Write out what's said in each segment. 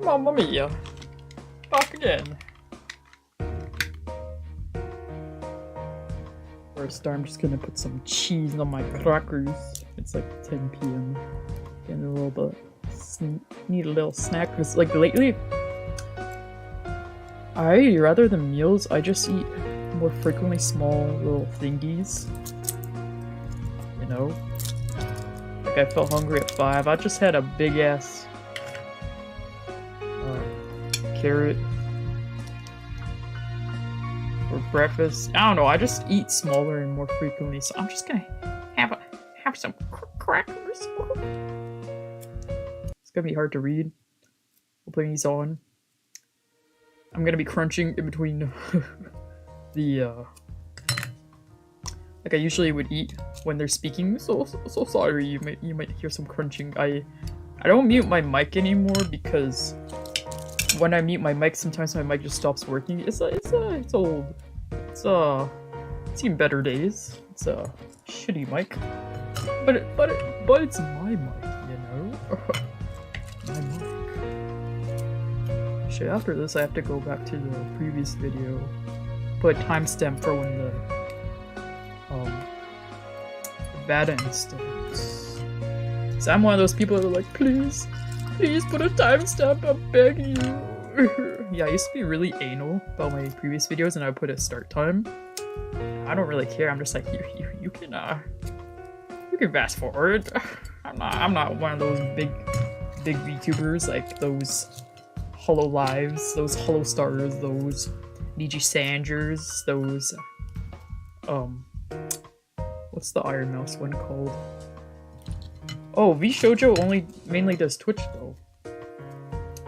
Mamma mia. Back again. First, I'm just gonna put some cheese on my crackers. It's like 10 p.m. Getting a little bit. Need a little snack because, like, lately, rather than meals, I just eat more frequently small little thingies. You know? Like, I felt hungry at 5. I just had a big ass carrot for breakfast. I don't know, I just eat smaller and more frequently, so I'm just gonna have some crackers. It's gonna be hard to read. We'll put these on. I'm gonna be crunching in between the like I usually would eat when they're speaking. So sorry, you might hear some crunching. I don't mute my mic anymore because when I mute my mic, sometimes my mic just stops working. It's old. It's seen better days. It's a shitty mic, but it's my mic, you know. My mic. Shit. After this, I have to go back to the previous video, put a timestamp for when the bad starts. So I'm one of those people that are like, please put a timestamp. I'm begging you. Yeah, I used to be really anal about my previous videos, and I would put a start time. I don't really care. I'm just like, you can fast forward. I'm not one of those big VTubers like those Hollow Lives, those Hollow Stars, those Niji Sangers, those what's the Iron Mouse one called? Oh, V Shoujo mainly does Twitch though.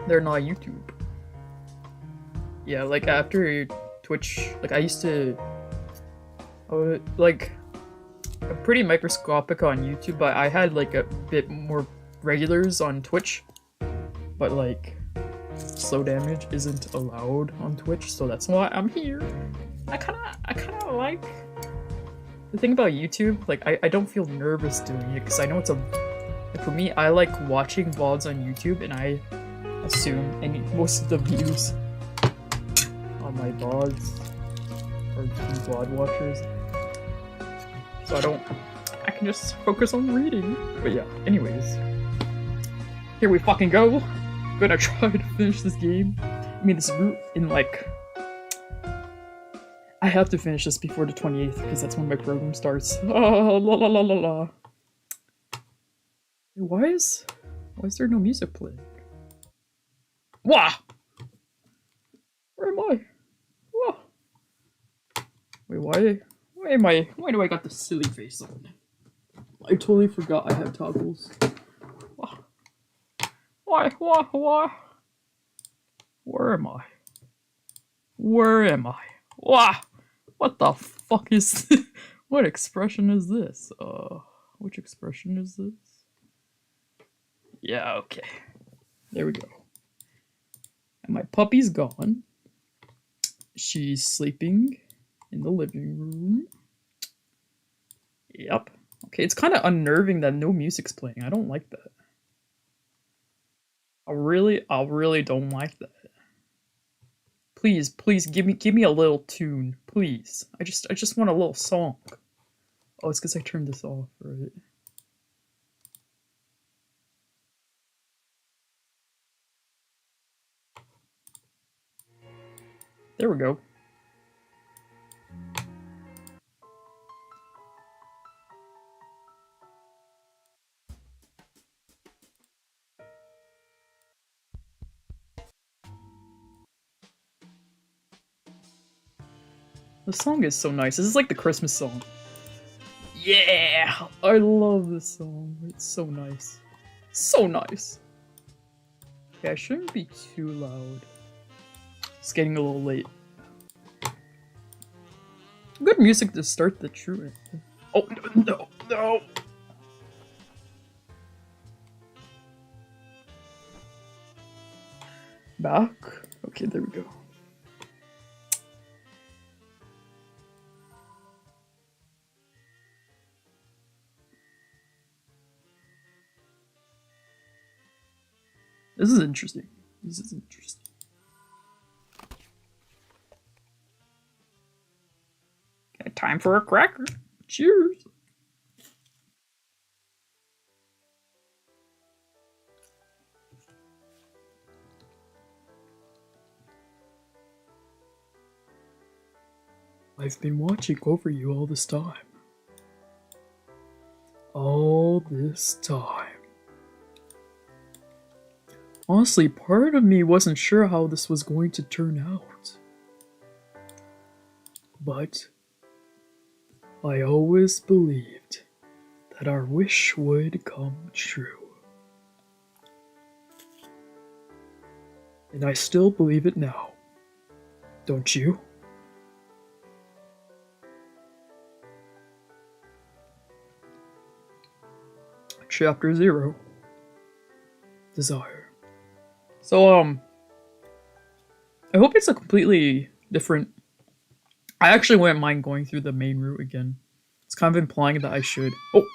They're not YouTube. Yeah, like after Twitch, like I used to like I'm pretty microscopic on YouTube, but I had like a bit more regulars on Twitch. But like slow damage isn't allowed on Twitch, so that's why I'm here. I kinda like the thing about YouTube, like I don't feel nervous doing it because I know it's like, for me, I like watching VODs on YouTube, and I assume most of the views on my VODs are VOD watchers. So I can just focus on reading. But yeah, anyways. Here we fucking go. Gonna try to finish this game. I mean, this route in like... I have to finish this before the 28th because that's when my program starts. Oh, la la la la la. Why is there no music playing? Wah! Where am I? Wah! Wait, why do I got the silly face on? I totally forgot I have toggles. Wah. Why? Where am I? Wah! What the fuck is this? What expression is this? Which expression is this? Yeah, okay. There we go. And my puppy's gone. She's sleeping in the living room. Yep. Okay, it's kind of unnerving that no music's playing. I don't like that. I really don't like that. Please give me a little tune, please. I just want a little song. Oh, it's because I turned this off, right? There we go. The song is so nice. This is like the Christmas song. Yeah! I love this song. It's so nice. So nice. Okay, I shouldn't be too loud. It's getting a little late. Good music to start the true. Oh, no. Back? Okay, there we go. This is interesting. This is interesting. Okay, time for a cracker. Cheers. I've been watching over you all this time. All this time. Honestly, part of me wasn't sure how this was going to turn out. But I always believed that our wish would come true. And I still believe it now. Don't you? Chapter 0. Desire. So, I hope it's a completely different... I actually wouldn't mind going through the main route again. It's kind of implying that I should. Oh!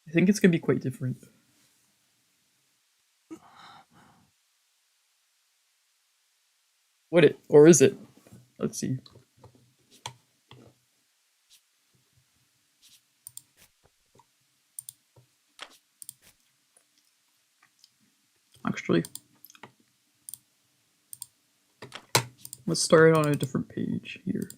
I think it's gonna be quite different. Would it? Or is it? Let's see. Actually, let's start on a different page here.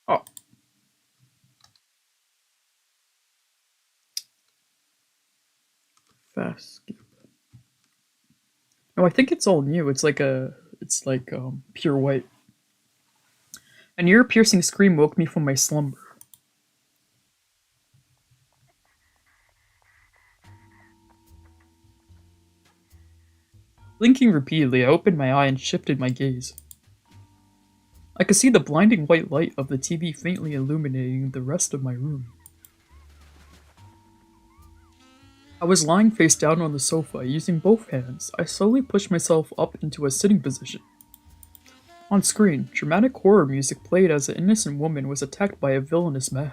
Oh. Fast skip. No, I think it's all new. It's like pure white. An ear-piercing scream woke me from my slumber. Blinking repeatedly, I opened my eye and shifted my gaze. I could see the blinding white light of the TV faintly illuminating the rest of my room. I was lying face down on the sofa, using both hands. I slowly pushed myself up into a sitting position. On screen, dramatic horror music played as an innocent woman was attacked by a villainous man.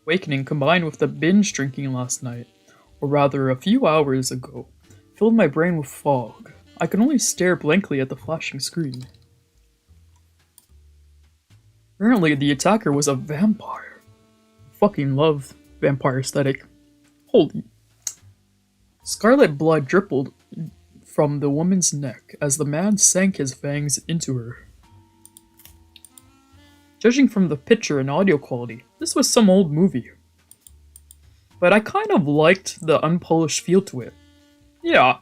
Awakening combined with the binge drinking last night, or rather a few hours ago, filled my brain with fog. I could only stare blankly at the flashing screen. Apparently, the attacker was a vampire. Fucking love vampire aesthetic. Holy. Scarlet blood dribbled from the woman's neck as the man sank his fangs into her. Judging from the picture and audio quality, this was some old movie. But I kind of liked the unpolished feel to it. Yeah,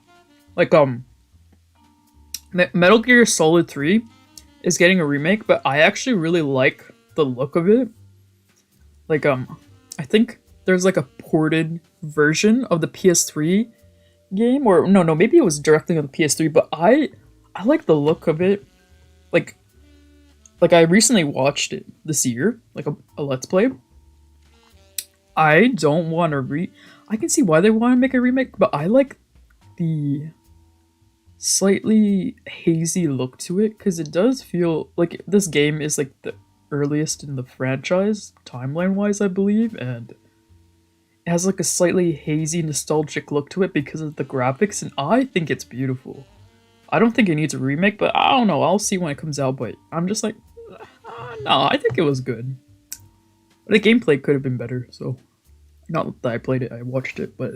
like, Metal Gear Solid 3 is getting a remake, but I actually really like the look of it. Like, I think there's like a ported version of the PS3 game, or no, maybe it was directly on the PS3, but I like the look of it. Like I recently watched it this year, like a Let's Play. I don't want to I can see why they want to make a remake, but I like the slightly hazy look to it, because it does feel like this game is like the earliest in the franchise, timeline-wise, I believe, and it has like a slightly hazy, nostalgic look to it because of the graphics, and I think it's beautiful. I don't think it needs a remake, but I don't know, I'll see when it comes out, but I'm just like, no, I think it was good. But the gameplay could have been better, so... Not that I played it, I watched it, but...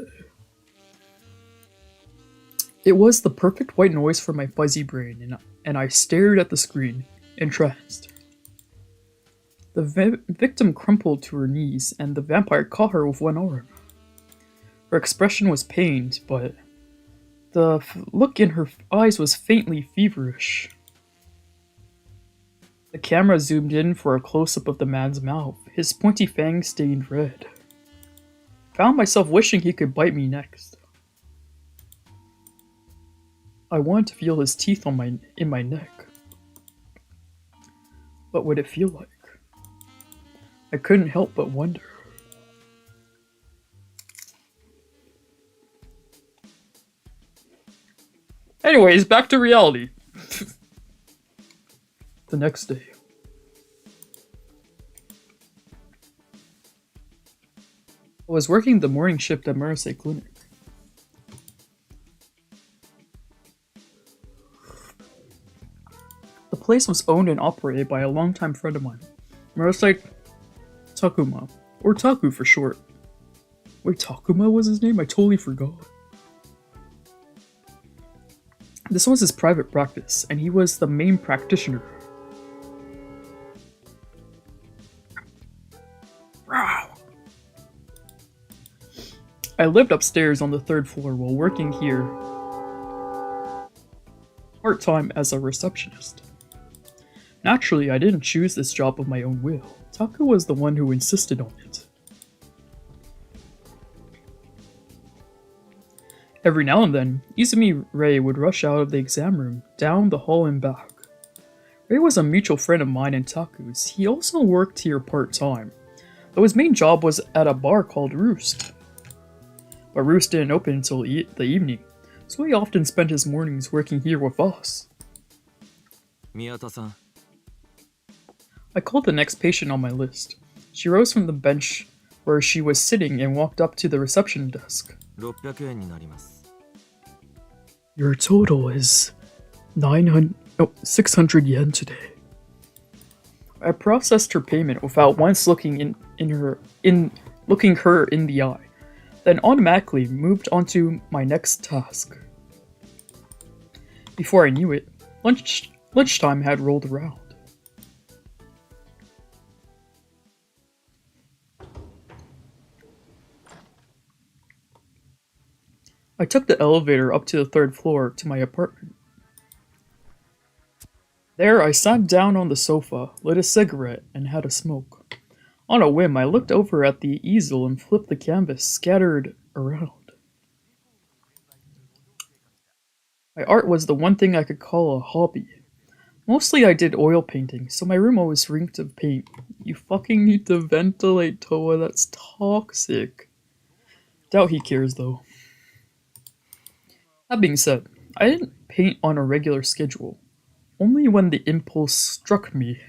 It was the perfect white noise for my fuzzy brain, and I stared at the screen, entranced. The victim crumpled to her knees, and the vampire caught her with one arm. Her expression was pained, but the look in her eyes was faintly feverish. The camera zoomed in for a close-up of the man's mouth, his pointy fangs stained red. I found myself wishing he could bite me next. I wanted to feel his teeth in my neck. What would it feel like? I couldn't help but wonder. Anyways, back to reality. The next day. I was working the morning shift at Marseille Clinic. The place was owned and operated by a longtime friend of mine, Marseille Takuma, or Taku for short. Wait, Takuma was his name? I totally forgot. This was his private practice, and he was the main practitioner. I lived upstairs on the 3rd floor while working here part-time as a receptionist. Naturally, I didn't choose this job of my own will. Taku was the one who insisted on it. Every now and then, Izumi Rei would rush out of the exam room, down the hall and back. Rei was a mutual friend of mine and Taku's. He also worked here part-time, though his main job was at a bar called Roost. But Roost didn't open until the evening, so he often spent his mornings working here with us. Miyata-san. I called the next patient on my list. She rose from the bench where she was sitting and walked up to the reception desk. 600円になります。 Your total is 600 yen today. I processed her payment without once looking looking her in the eye, then automatically moved on to my next task. Before I knew it, lunchtime had rolled around. I took the elevator up to the 3rd floor to my apartment. There, I sat down on the sofa, lit a cigarette, and had a smoke. On a whim, I looked over at the easel and flipped the canvas scattered around. My art was the one thing I could call a hobby. Mostly I did oil painting, so my room always reeked of paint. You fucking need to ventilate, Towa, that's toxic. Doubt he cares though. That being said, I didn't paint on a regular schedule, only when the impulse struck me.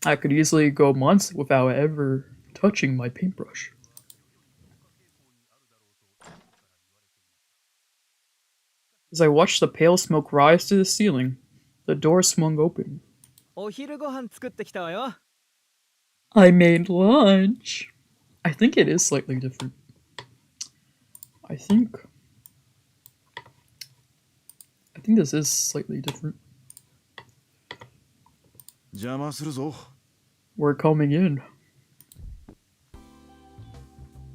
I could easily go months without ever touching my paintbrush. As I watched the pale smoke rise to the ceiling, the door swung open. お昼ご飯作ってきたわよ。 I made lunch. I think it is slightly different. I think this is slightly different. 邪魔するぞ。 We're coming in.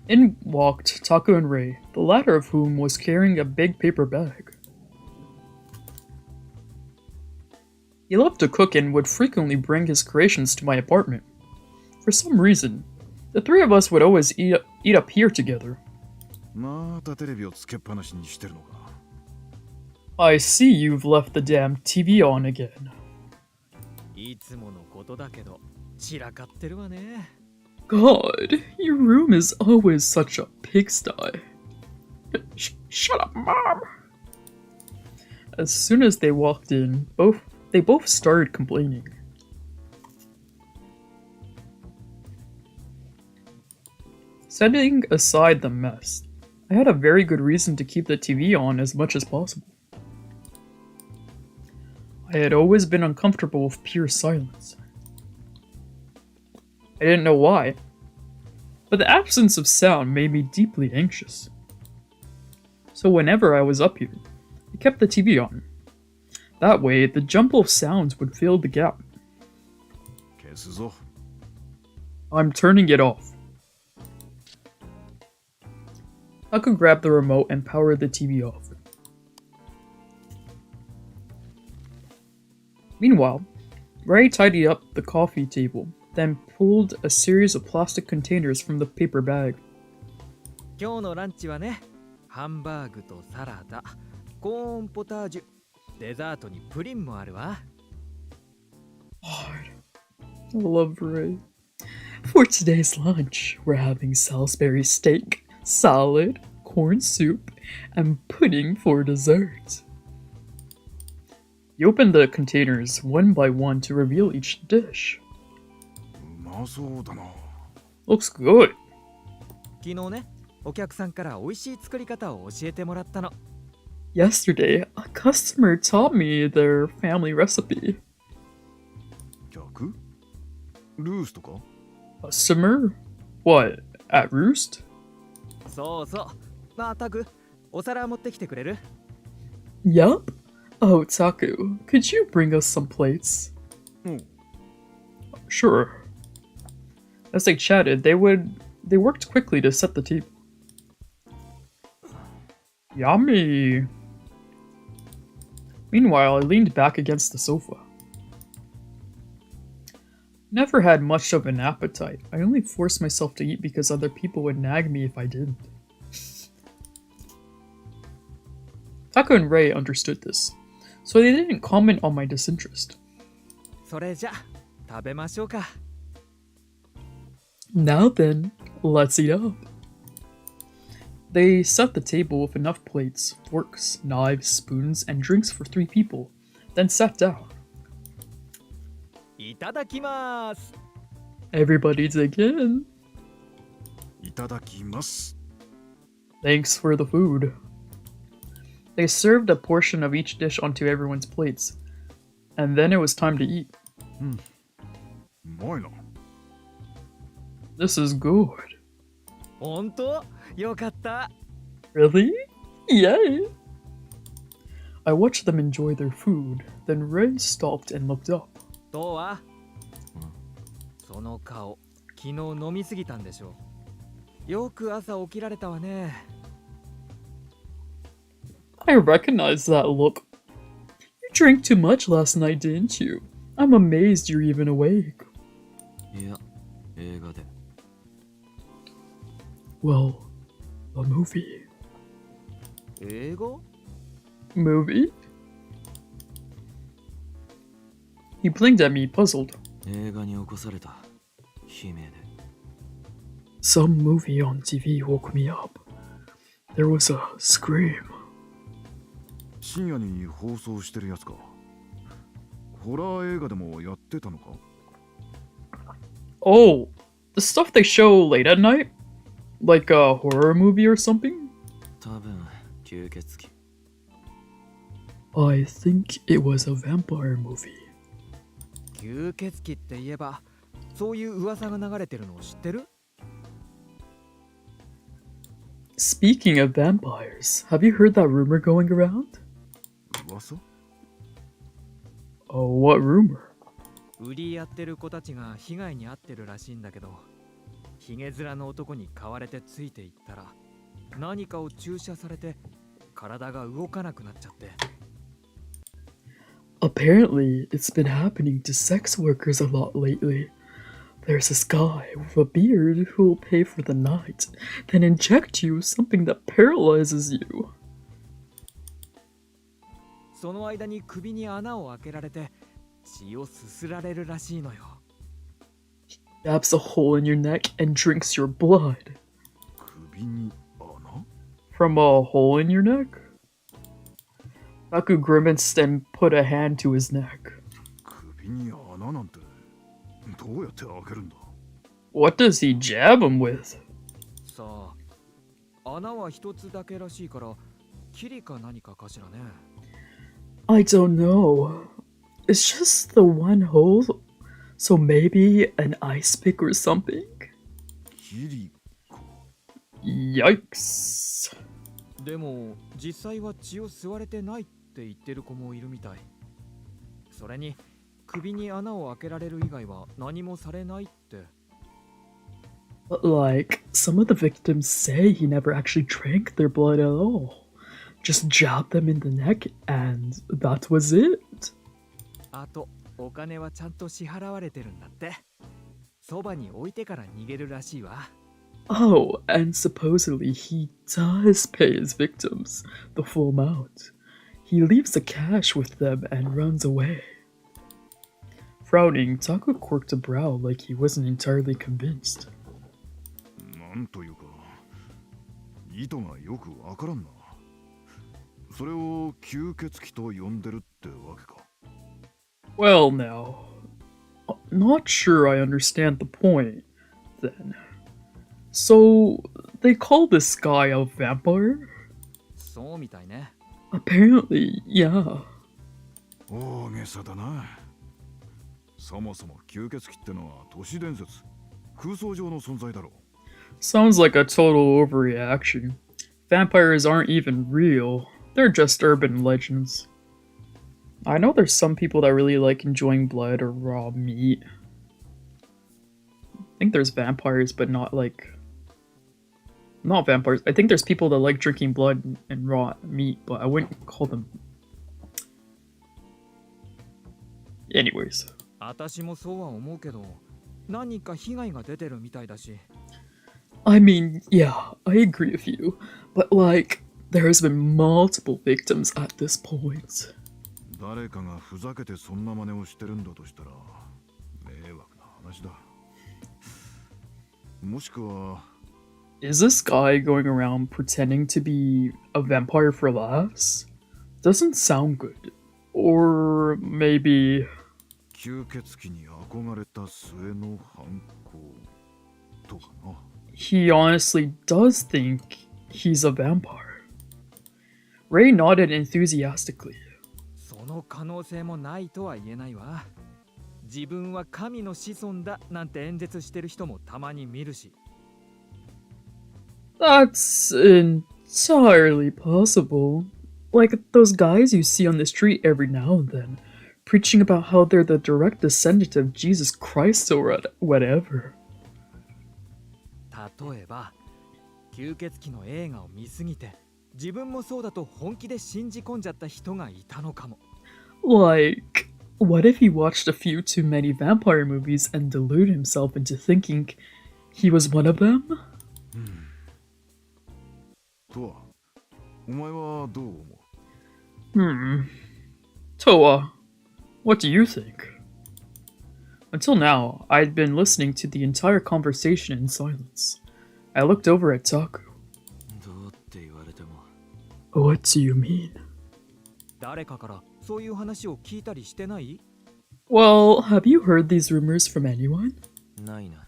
In walked Taku and Rei, the latter of whom was carrying a big paper bag. He loved to cook and would frequently bring his creations to my apartment. For some reason, the three of us would always eat up here together. またテレビをつけっぱなしにしてるのか。 I see you've left the damn TV on again. いつものことだけど、散らかってるわね。 God, your room is always such a pigsty. Shut up, Mom! As soon as they walked in, they both started complaining. Setting aside the mess, I had a very good reason to keep the TV on as much as possible. I had always been uncomfortable with pure silence. I didn't know why, but the absence of sound made me deeply anxious. So whenever I was up here, I kept the TV on. That way, the jumble of sounds would fill the gap. 消すぞ。 I'm turning it off. Taku grabbed the remote and powered the TV off. Meanwhile, Ray tidied up the coffee table, then pulled a series of plastic containers from the paper bag. 今日のランチはね、ハンバーグとサラダ、コーンポタージュ、デザートにプリンもあるわ。 God, I love Ray. For today's lunch, we're having Salisbury steak, salad, corn soup, and pudding for dessert. You open the containers one by one to reveal each dish. うまそうだな。 Looks good. 昨日ね、お客さんから美味しい作り方を教えてもらったの。 Yesterday, a customer taught me their family recipe. 客？ルースとか？ Customer? What, at Roost? そうそう。なあ、タク、お皿持ってきてくれる？ Yup. Oh, Taku, could you bring us some plates? うん。 Sure. As they chatted, they worked quickly to set the table. Yummy. Meanwhile, I leaned back against the sofa. Never had much of an appetite. I only forced myself to eat because other people would nag me if I didn't. Taku and Ray understood this, so they didn't comment on my disinterest. それじゃ、食べましょうか。 Now then, let's eat up. They set the table with enough plates, forks, knives, spoons, and drinks for 3 people, then sat down. いただきます。 Everybody dig in. いただきます。 Thanks for the food. They served a portion of each dish onto everyone's plates, and then it was time to eat. うまいな。 This is good. 本当？よかった。 Really? Yay! I watched them enjoy their food, then Ray stopped and looked up. どうは？その顔、昨日飲みすぎたんでしょう。よく朝起きられたわね。 I recognize that look. You drank too much last night, didn't you? I'm amazed you're even awake. いや、映画で。 Well, a movie. 英語？ Movie? He blinked at me, puzzled. 映画に起こされた。悲鳴で。 Some movie on TV woke me up. There was a scream. 深夜に放送してるやつか。ホラー映画でもやってたのか？ Oh, the stuff they show late at night? Like a horror movie or something? 多分、吸血鬼。 I think it was a vampire movie. 吸血鬼って言えば、そういう噂が流れてるのを知ってる？ Speaking of vampires, have you heard that rumor going around? 噂？ Oh, what rumor? 売りやってる子たちが被害に遭ってるらしいんだけど、ヒゲ面の男に買われてついていったら、何かを注射されて体が動かなくなっちゃって。 Apparently, it's been happening to sex workers a lot lately. There's this guy with a beard who'll pay for the night, then inject you with something that paralyzes you. その間に首に穴を開けられて血をすすられるらしいのよ。 Stabs a hole in your neck and drinks your blood. 首に穴？ From a hole in your neck? Baku grimaced and put a hand to his neck. 首に穴なんてどうやって開けるんだ？ What does he jab him with? さあ、穴は一つだけらしいから、キリか何かかしらね。 I don't know. It's just the one hole, so maybe an ice pick or something? キリコ。 Yikes. でも実際は血を吸われてないって言ってる子もいるみたい。それに首に穴を開けられる以外は何もされないって。 But like, some of the victims say he never actually drank their blood at all. Just jabbed them in the neck and that was it. あとお金はちゃんと支払われてるんだって。そばに置いてから逃げるらしいわ。 Oh, and supposedly he does pay his victims the full amount. He leaves the cash with them and runs away. Frowning, Taku quirked a brow like he wasn't entirely convinced. なんというか、意図がよくわからんな。それを吸血鬼と呼んでるってわけか。Well, now, not sure I understand the point, then. So, they call this guy a vampire? そうみたいね。Apparently, yeah. 大げさだな。そもそも吸血鬼ってのは都市伝説、空想上の存在だろう。Sounds like a total overreaction. Vampires aren't even real, they're just urban legends. I know there's some people that really like enjoying blood or raw meat. I think there's vampires, but not like... Not vampires. I think there's people that like drinking blood and raw meat, but I wouldn't call them... Anyways. 私もそうは思うけど、何か被害が出てるみたいだし。I mean, yeah, I agree with you, but like, there has been multiple victims at this point. 誰かがふざけてそんな真似をしてるんだとしたら迷惑な話だ。もしくは Is this guy going around pretending to be a vampire for laughs? Doesn't sound good. Or maybe... 吸血鬼に憧れた末の犯行とかな。He honestly does think he's a vampire. Ray nodded enthusiastically. その可能性もないとは言えないわ。自分は神の子孫だなんて演説してる人もたまに見るし。That's entirely possible. Like those guys you see on the street every now and then, preaching about how they're the direct descendant of Jesus Christ or whatever. 例えば、吸血鬼の映画を見すぎて、自分もそうだと本気で信じ込んじゃった人がいたのかも。Like, what if he watched a few too many vampire movies and deluded himself into thinking he was one of them? とは、お前はどう思う？ TOWA, what do you think? Until now, I'd been listening to the entire conversation in silence. I looked over at Taku. どうって言われても。What do you mean? 誰かからそういう話を聞いたりしてない？ Well, have you heard these rumors from anyone? ないな。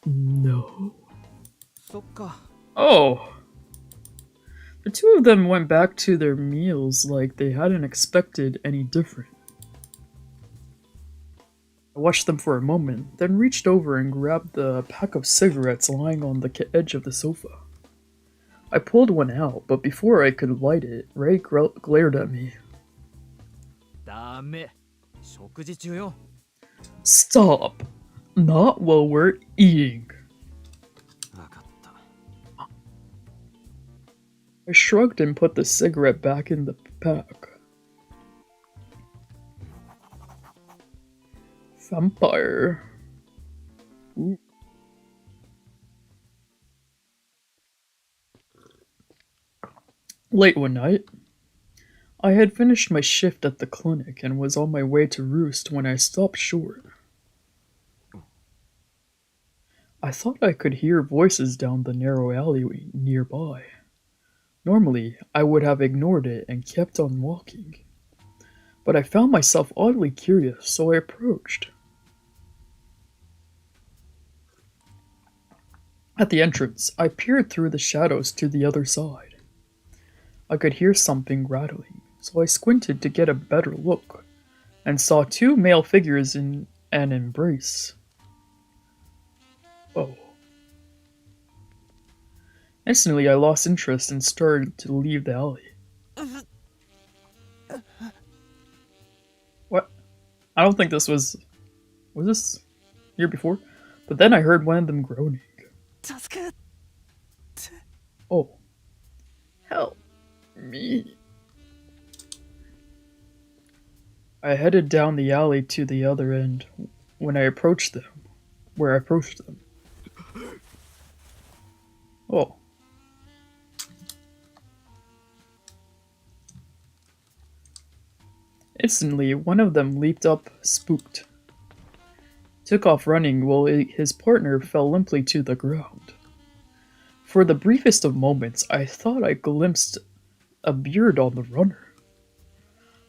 No. そっか。Oh. The two of them went back to their meals like they hadn't expected any different. I watched them for a moment, then reached over and grabbed the pack of cigarettes lying on the edge of the sofa. I pulled one out, but before I could light it, Ray glared at me. ダメ。食事中よ。Stop! Not while we're eating. わかった。I shrugged and put the cigarette back in the pack. Vampire. Ooh. Late one night, I had finished my shift at the clinic and was on my way to roost when I stopped short. I thought I could hear voices down the narrow alleyway nearby. Normally, I would have ignored it and kept on walking. But I found myself oddly curious, so I approached. At the entrance, I peered through the shadows to the other side. I could hear something rattling, so I squinted to get a better look, and saw two male figures in an embrace. Oh. Instantly, I lost interest and started to leave the alley. What? I don't think this was... Was this here before? But then I heard one of them groaning. Oh. Help me. I headed down the alley to the other end when I approached them. Where I approached them. Oh. Instantly, one of them leaped up, spooked. Took off running while his partner fell limply to the ground. For the briefest of moments, I thought I glimpsed A beard on the runner.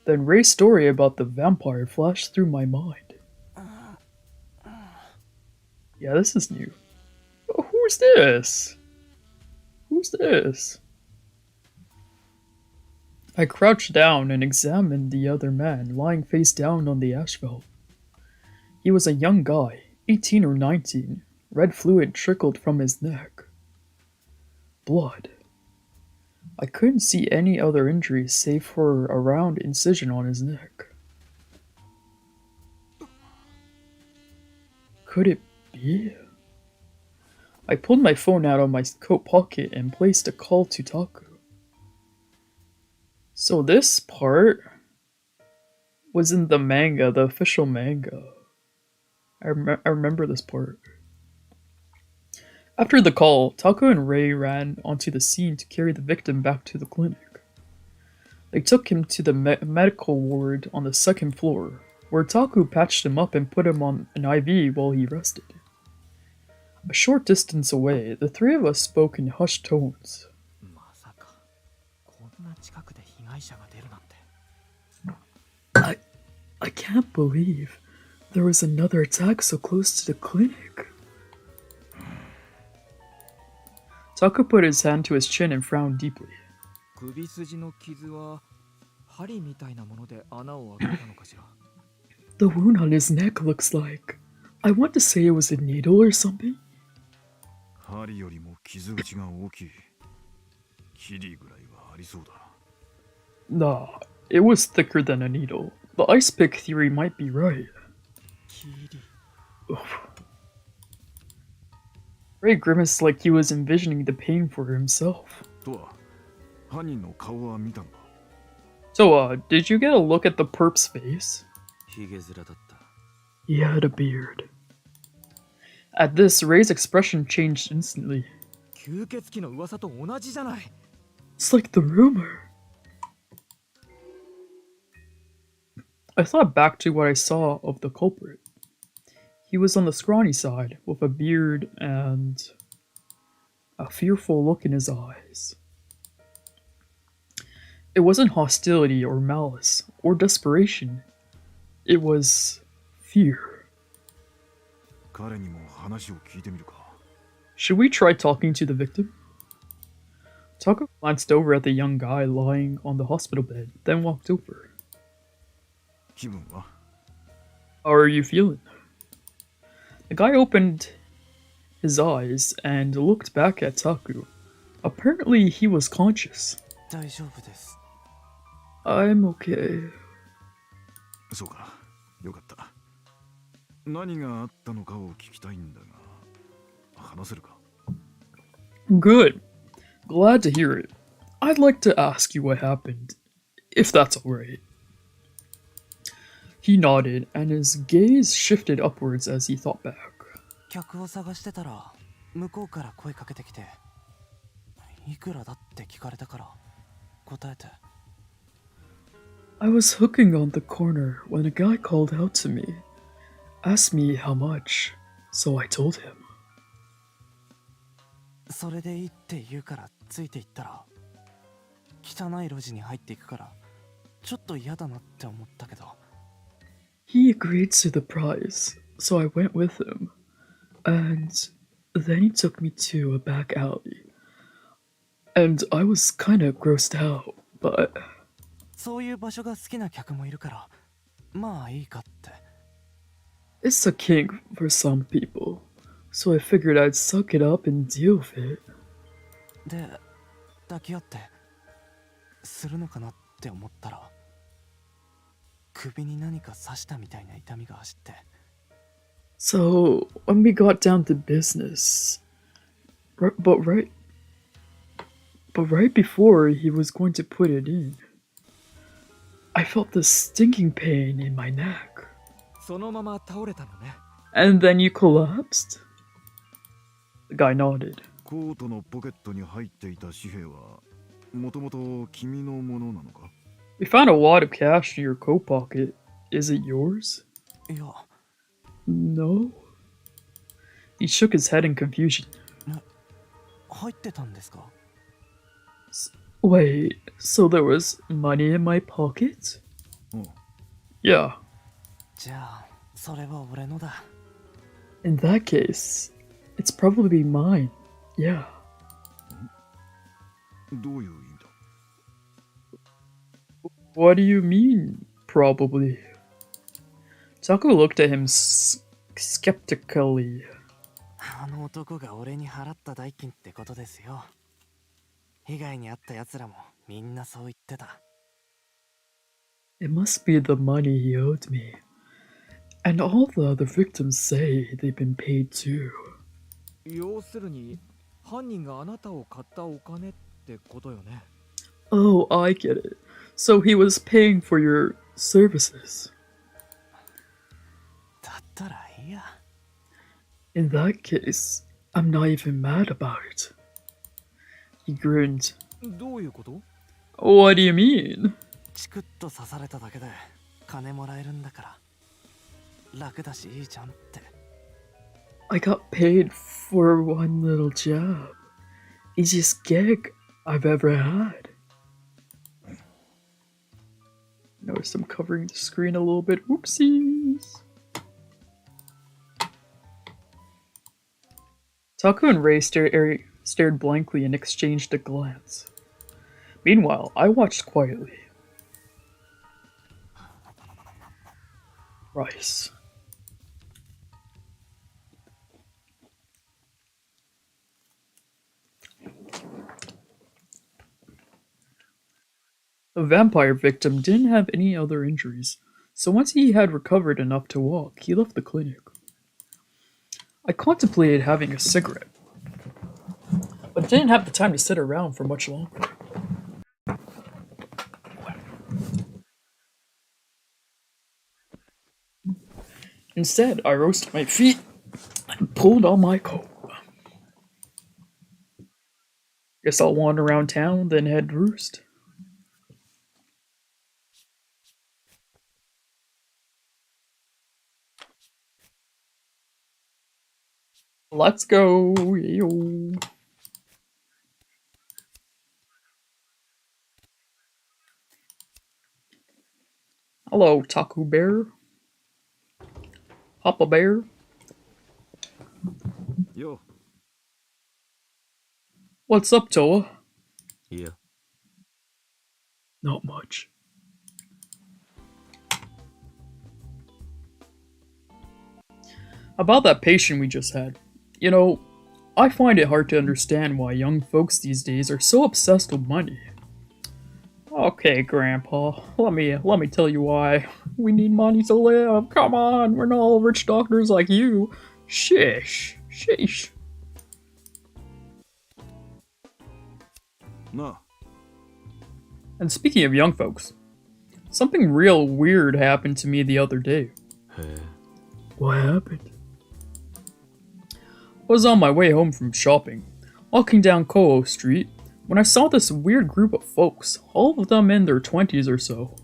Then Ray's story about the vampire flashed through my mind. Yeah, this is new. Oh, who's this? Who's this? I crouched down and examined the other man lying face down on the asphalt. He was a young guy, 18 or 19. Red fluid trickled from his neck. Blood. I couldn't see any other injuries save for a round incision on his neck. Could it be? I pulled my phone out of my coat pocket and placed a call to Taku. So this part was in the manga, the official manga. I remember this part. After the call, Taku and Ray ran onto the scene to carry the victim back to the clinic. They took him to the medical ward on the second floor, where Taku patched him up and put him on an IV while he rested. A short distance away, the three of us spoke in hushed tones. I can't believe there was another attack so close to the clinic. Taku put his hand to his chin and frowned deeply. The wound on his neck looks like... I want to say it was a needle or something. Nah, it was thicker than a needle. The ice pick theory might be right. Oof. Ray grimaced like he was envisioning the pain for himself. So, did you get a look at the perp's face? He had a beard. At this, Ray's expression changed instantly. It's like the rumor. I thought back to what I saw of the culprit. He was on the scrawny side, with a beard and a fearful look in his eyes. It wasn't hostility or malice or desperation. It was fear. Should we try talking to the victim? Taku glanced over at the young guy lying on the hospital bed, then walked over. How are you feeling? The guy opened his eyes and looked back at Taku. Apparently he was conscious. I'm okay. Good. Glad to hear it. I'd like to ask you what happened, if that's alright. He nodded, and his gaze shifted upwards as he thought back. I was hooking on the corner when a guy called out to me, asked me how much, so I told him. He agreed to the price, so I went with him, and then he took me to a back alley, and I was kinda grossed out, but... It's a kink for some people, so I figured I'd suck it up and deal with it. So, when we got down to business, but right before he was going to put it in, I felt this stinking pain in my neck. And then you collapsed? The guy nodded. We found a wad of cash in your coat pocket. Is it yours? No? He shook his head in confusion. Wait, so there was money in my pocket? Oh. Yeah. じゃあそれは俺のだ。 In that case, it's probably mine. Yeah. どういう意味だ？ What do you mean, probably? Taku looked at him skeptically. あの男が俺に払った代金ってことですよ。被害に遭った奴らもみんなそう言ってた。 It must be the money he owed me. And all the other victims say they've been paid too. 要するに犯人があなたを買ったお金ってことよね。 Oh, I get it. So he was paying for your services. だったらいいや。 In that case, I'm not even mad about it. He grinned. どういうこと？ What do you mean? チクッと刺されただけで金もらえるんだから楽だしいいじゃんって。 I got paid for one little job. Easiest gig I've ever had. Notice I'm covering the screen a little bit. Oopsies. Taku and Ray stared blankly and exchanged a glance. Meanwhile, I watched quietly. Rice. The vampire victim didn't have any other injuries, so once he had recovered enough to walk, he left the clinic. I contemplated having a cigarette, but didn't have the time to sit around for much longer. Instead, I rose to my feet and pulled on my coat. Guess I'll wander around town, then head roost. Let's go, yo. Hello, Taku Bear. Papa Bear. Yo. What's up, Towa? Yeah. Not much. About that patient we just had. You know, I find it hard to understand why young folks these days are so obsessed with money. Okay, Grandpa, let me tell you why. We need money to live. Come on, we're not all rich doctors like you. Shish. Sheesh. No. And speaking of young folks, something real weird happened to me the other day. What happened? I was on my way home from shopping, walking down Koho Street, when I saw this weird group of folks, all of them in their 20s or so.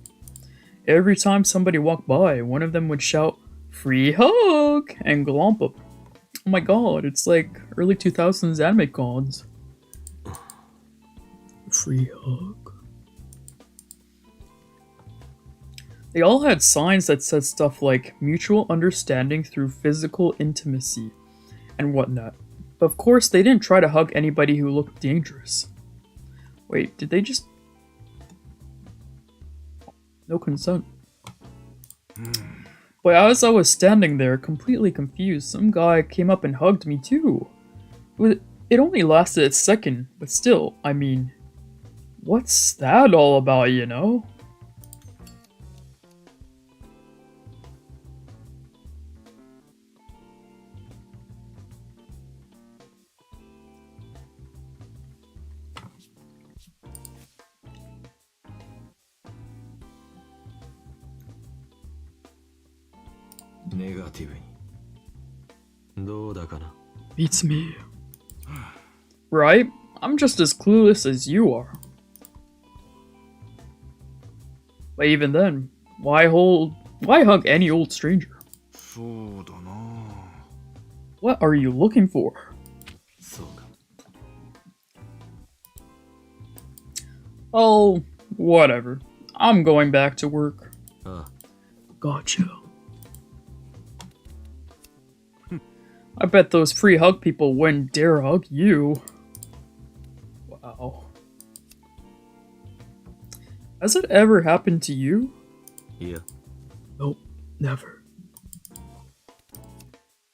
Every time somebody walked by, one of them would shout, "Free hug!" and glomp up. Oh my god, it's like early 2000s anime cons. Free hug? They all had signs that said stuff like mutual understanding through physical intimacy and whatnot. But of course, they didn't try to hug anybody who looked dangerous. Wait, did they just... No consent. But as I was standing there, completely confused, some guy came up and hugged me too. It only lasted a second, but still, I mean... What's that all about, you know? Beats me. Right? I'm just as clueless as you are. But even then, why hug any old stranger? What are you looking for? Oh, whatever. I'm going back to work. Gotcha. I bet those free hug people wouldn't dare hug you. Wow. Has it ever happened to you? Yeah. Nope, never.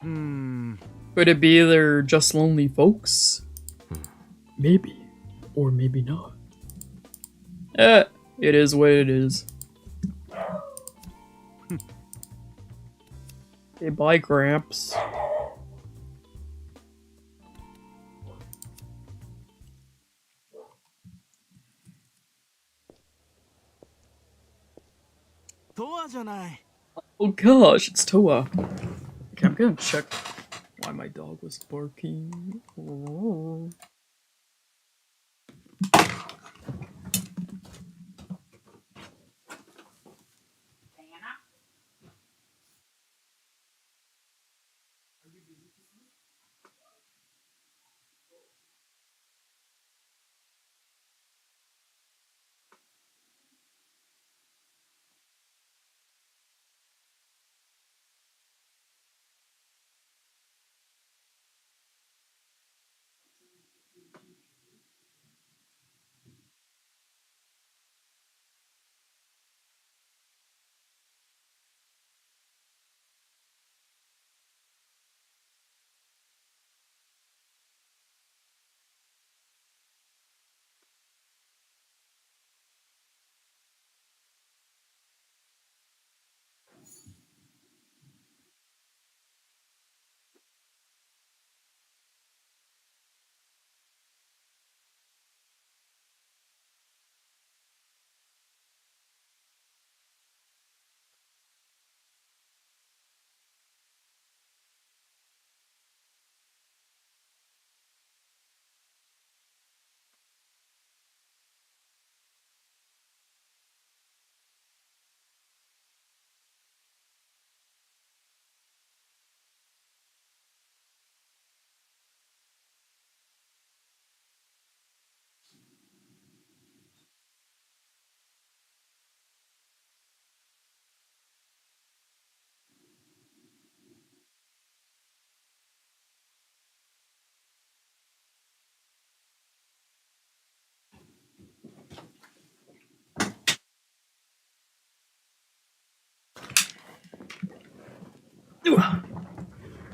Could it be they're just lonely folks? Maybe. Or maybe not. It is what it is. Okay, bye, Gramps. Oh gosh, it's Towa. Okay, I'm gonna check why my dog was barking. Oh.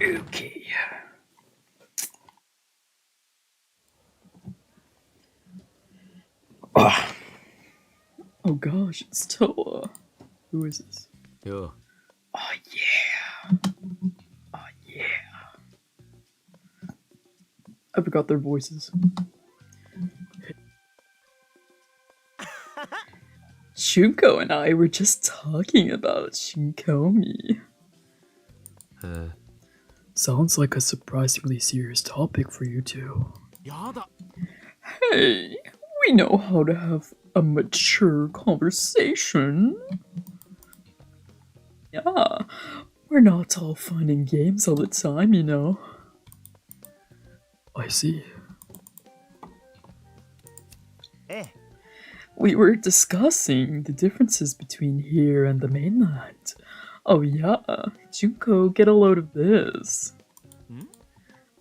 Okay. Oh gosh, it's Toa. Who is this? Yeah. Oh yeah. Oh yeah. I forgot their voices. Shunko and I were just talking about Shinkomi. Sounds like a surprisingly serious topic for you two. Hey, we know how to have a mature conversation. Yeah, we're not all fun and games all the time, you know. I see. We were discussing the differences between here and the mainland. Oh yeah, Junko, get a load of this.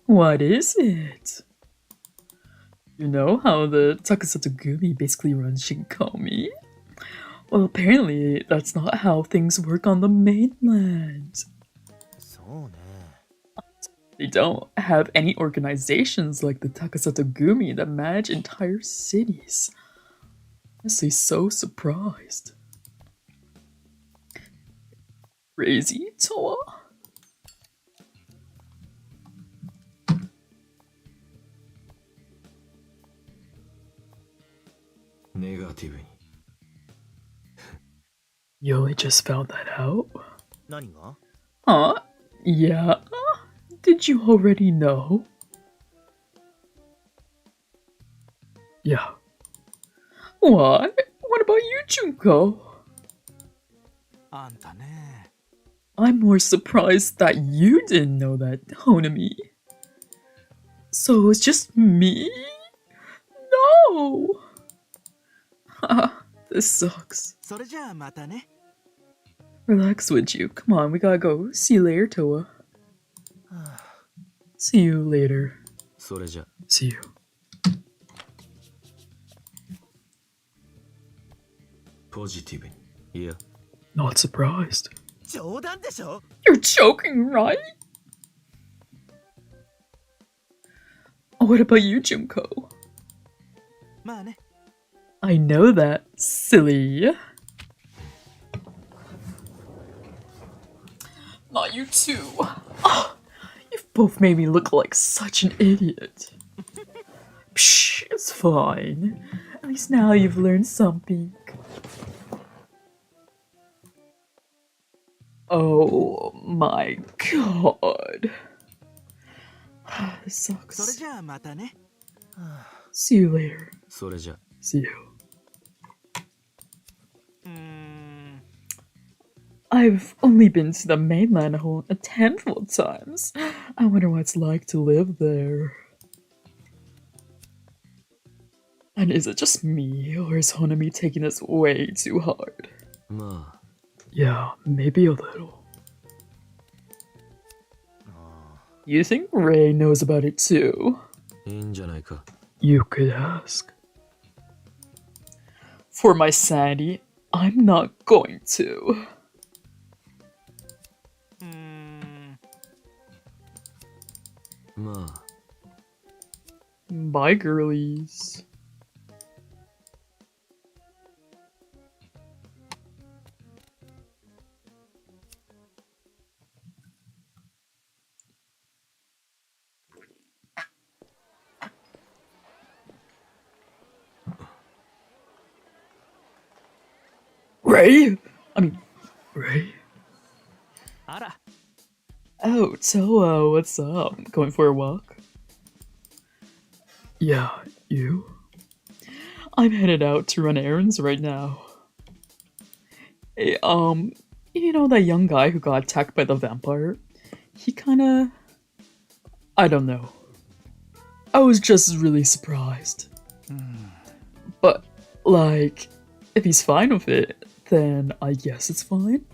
What is it? You know how the Takasatogumi basically runs Shinkomi? Well, apparently that's not how things work on the mainland. They don't have any organizations like the Takasatogumi that manage entire cities. Honestly, so surprised. Crazy, Toa? Negative. You only just found that out? 何が? Huh? Yeah? Did you already know? Yeah. What? What about you, Junko? あんたね。 I'm more surprised that you didn't know that, Honami. So it's just me? No! This sucks. それじゃあまたね。 Relax, would you? Come on, we gotta go. See you later, Toa. See you later. それじゃ See you. ポジティブに。いや、 Not surprised. 冗談でしょ。 You're joking, right? What about you, Junko? まあね。 I know that, silly. Not you too. Oh, you've both made me look like such an idiot. Psh, it's fine. At least now you've learned something. Oh my god. This それ sucks. じゃあまたね。 See you later. それじゃ See you. うーん。 I've only been to the mainland a handful of times. I wonder what it's like to live there. And is it just me, or is Honami taking this way too hard? まあ。 Yeah, maybe a little. You think Ray knows about it too? いいんじゃないか。 You could ask. For my sanity, I'm not going to. うーん。まあ。 Bye, girlies. Ray? I mean, Ray? あら、 Oh, Toa, what's up? Going for a walk? Yeah, you? I'm headed out to run errands right now. Hey, you know that young guy who got attacked by the vampire? He kinda... I don't know. I was just really surprised. But, like, if he's fine with it, then I guess it's fine.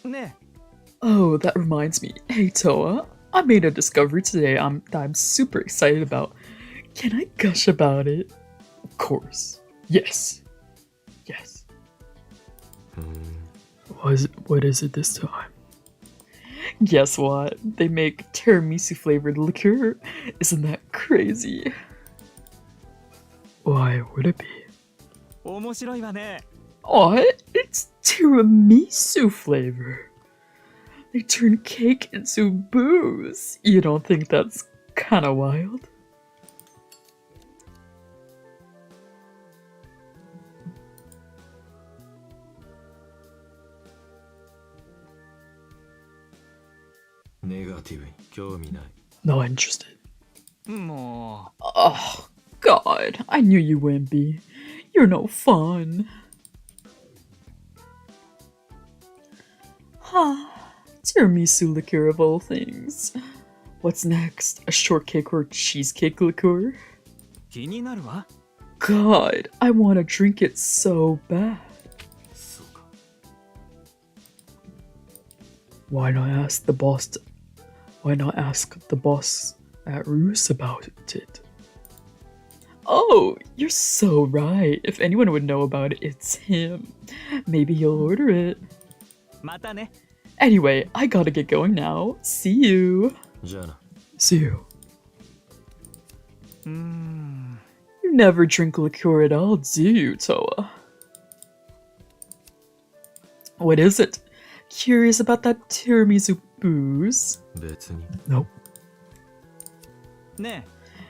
ね Oh, that reminds me. Hey, Toa, I made a discovery today that I'm super excited about. Can I gush about it? Of course. Yes. Yes. What is it this time? Guess what? They make tiramisu flavored liqueur. Isn't that crazy? Why would it be? 面白いわね。 What? It's tiramisu flavor. They turn cake into booze. You don't think that's kinda wild? Negative に興味ない。 Not interested. も Oh, God. I knew you wouldn't be. You're no fun. Tiramisu liqueur of all things. What's next? A shortcake or cheesecake liqueur? う気になるわ。 God, I want to drink it so bad. そうか。 Why not ask the boss? Why not ask the boss at Roos about it? Oh, you're so right. If anyone would know about it, it's him. Maybe he'll order it. またね。 Anyway, I gotta get going now. See you. じゃあな。 See you. うーん。 You never drink liqueur at all, do you, Toa? What is it? Curious about that tiramisu booze? 別に。 Nope. ね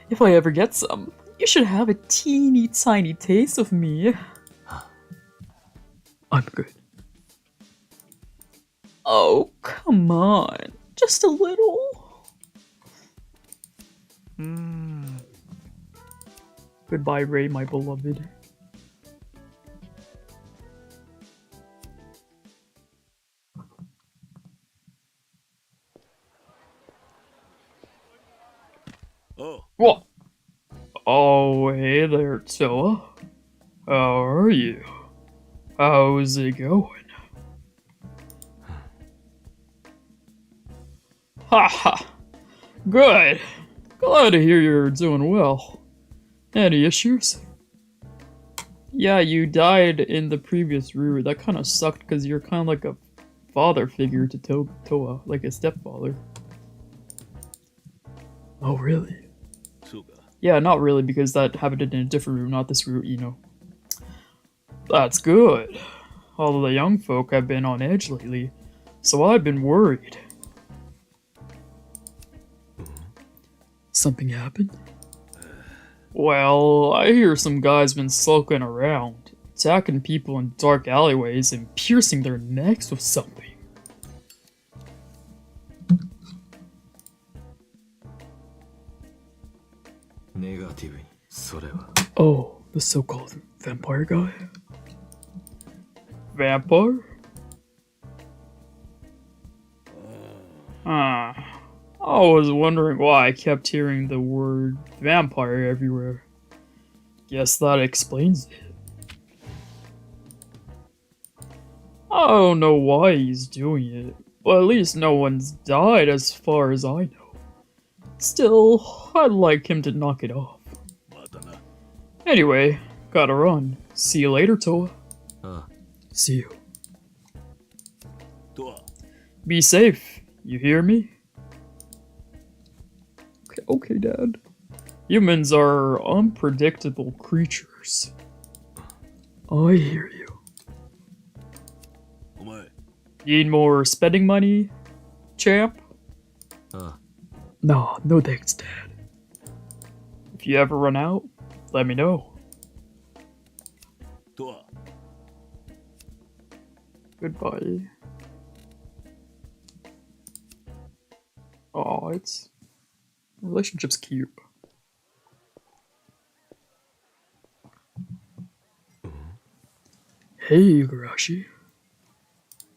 If I ever get some, you should have a teeny tiny taste of me. I'm good. Oh, come on. Just a little. うーん。 Goodbye, Ray, my beloved. Oh, What? Oh, hey there, TOWA. How are you? How's it going? Haha! Good! Glad to hear you're doing well. Any issues? Yeah, you died in the previous reroute. That kind of sucked because you're kind of like a father figure to TOWA, like a stepfather. Oh, really? Yeah, not really, because that happened in a different route, not this route, you know. That's good. All the young folk have been on edge lately, so I've been worried. Something happened? Well, I hear some guys been sulking around, attacking people in dark alleyways and piercing their necks with something. Oh, the so-called vampire guy? Vampire? I was wondering why I kept hearing the word vampire everywhere. Guess that explains it. I don't know why he's doing it, but at least no one's died as far as I know. Still, I'd like him to knock it off. Anyway, gotta run. See you later, TOWA. See you. Be safe, you hear me? Okay, Dad. Humans are unpredictable creatures. I hear you. Need more spending money, champ? No thanks, Dad. If you ever run out, let me know. Goodbye. Aw, it's... relationship's cute. Hey, Igarashi.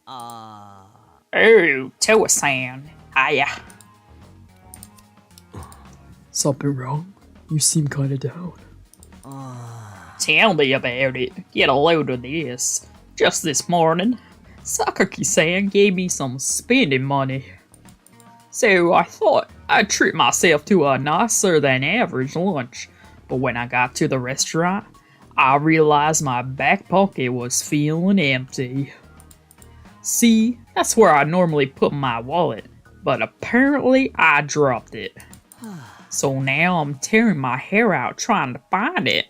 Oh, TOWA-san. Hiya. Something wrong? You seem kinda down. Tell me about it. Get a load of this. Just this morning, Sakaki-san gave me some spending money. So I thought I'd treat myself to a nicer than average lunch. But when I got to the restaurant, I realized my back pocket was feeling empty. See, that's where I normally put my wallet, but apparently I dropped it. So now I'm tearing my hair out trying to find it.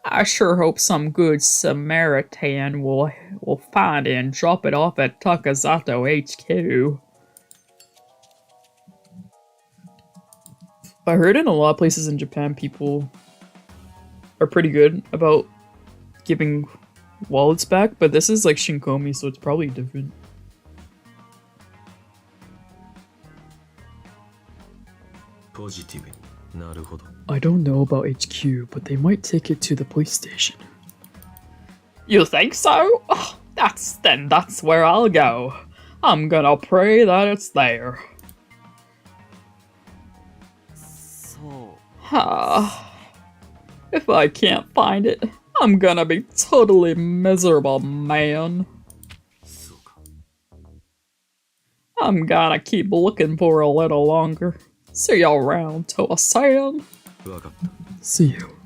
I sure hope some good Samaritan will find it and drop it off at Takasato HQ. I heard in a lot of places in Japan people are pretty good about giving wallets back, but this is like Shinkomi, so it's probably different. I don't know about HQ, but they might take it to the police station. You think so? Oh, that's where I'll go. I'm gonna pray that it's there. If I can't find it, I'm gonna be totally miserable, man. I'm gonna keep looking for a little longer. See you around, TOWA-san. See you.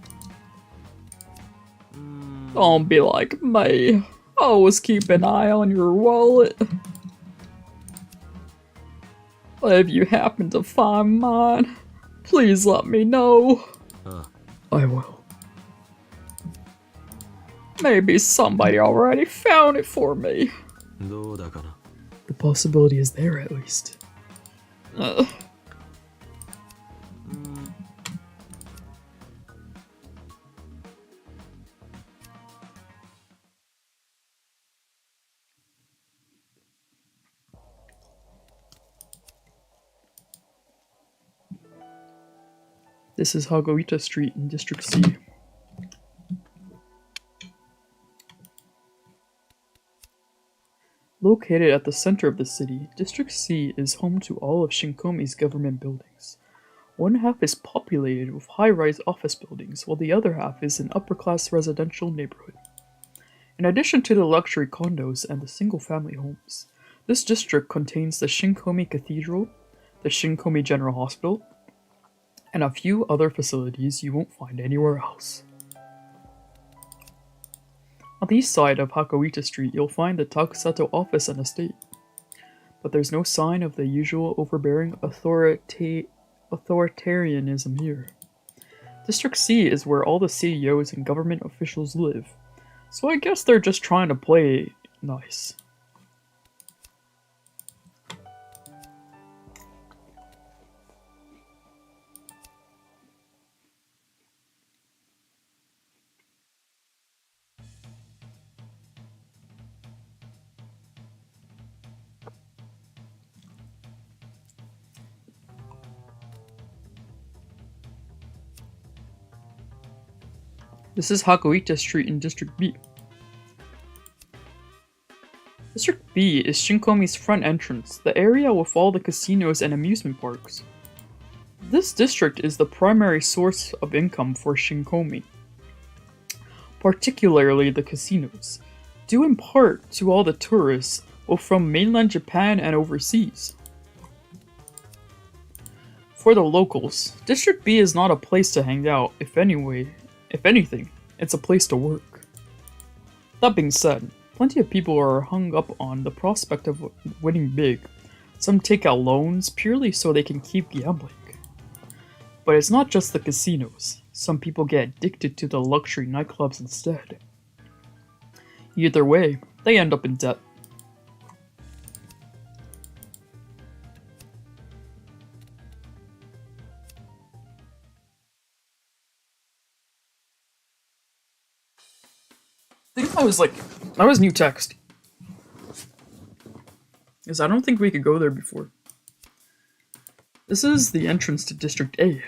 Don't be like me. Always keep an eye on your wallet. If you happen to find mine, please let me know. I will. Maybe somebody already found it for me. The possibility is there, at least. This is Hagoita Street in District C. Located at the center of the city, District C is home to all of Shinkomi's government buildings. One half is populated with high-rise office buildings, while the other half is an upper-class residential neighborhood. In addition to the luxury condos and the single-family homes, this district contains the Shinkomi Cathedral, the Shinkomi General Hospital, and a few other facilities you won't find anywhere else. On the east side of Hakoita Street, you'll find the Takusato office and estate, but there's no sign of the usual overbearing authoritarianism here. District C is where all the CEOs and government officials live, so I guess they're just trying to play nice. This is Hakoita Street in District B. District B is Shinkomi's front entrance, the area with all the casinos and amusement parks. This district is the primary source of income for Shinkomi, particularly the casinos, due in part to all the tourists, both from mainland Japan and overseas. For the locals, District B is not a place to hang out, if anything, it's a place to work. That being said, plenty of people are hung up on the prospect of winning big. Some take out loans purely so they can keep gambling. But it's not just the casinos. Some people get addicted to the luxury nightclubs instead. Either way, they end up in debt. I think that was new text. Because I don't think we could go there before. This is the entrance to District A.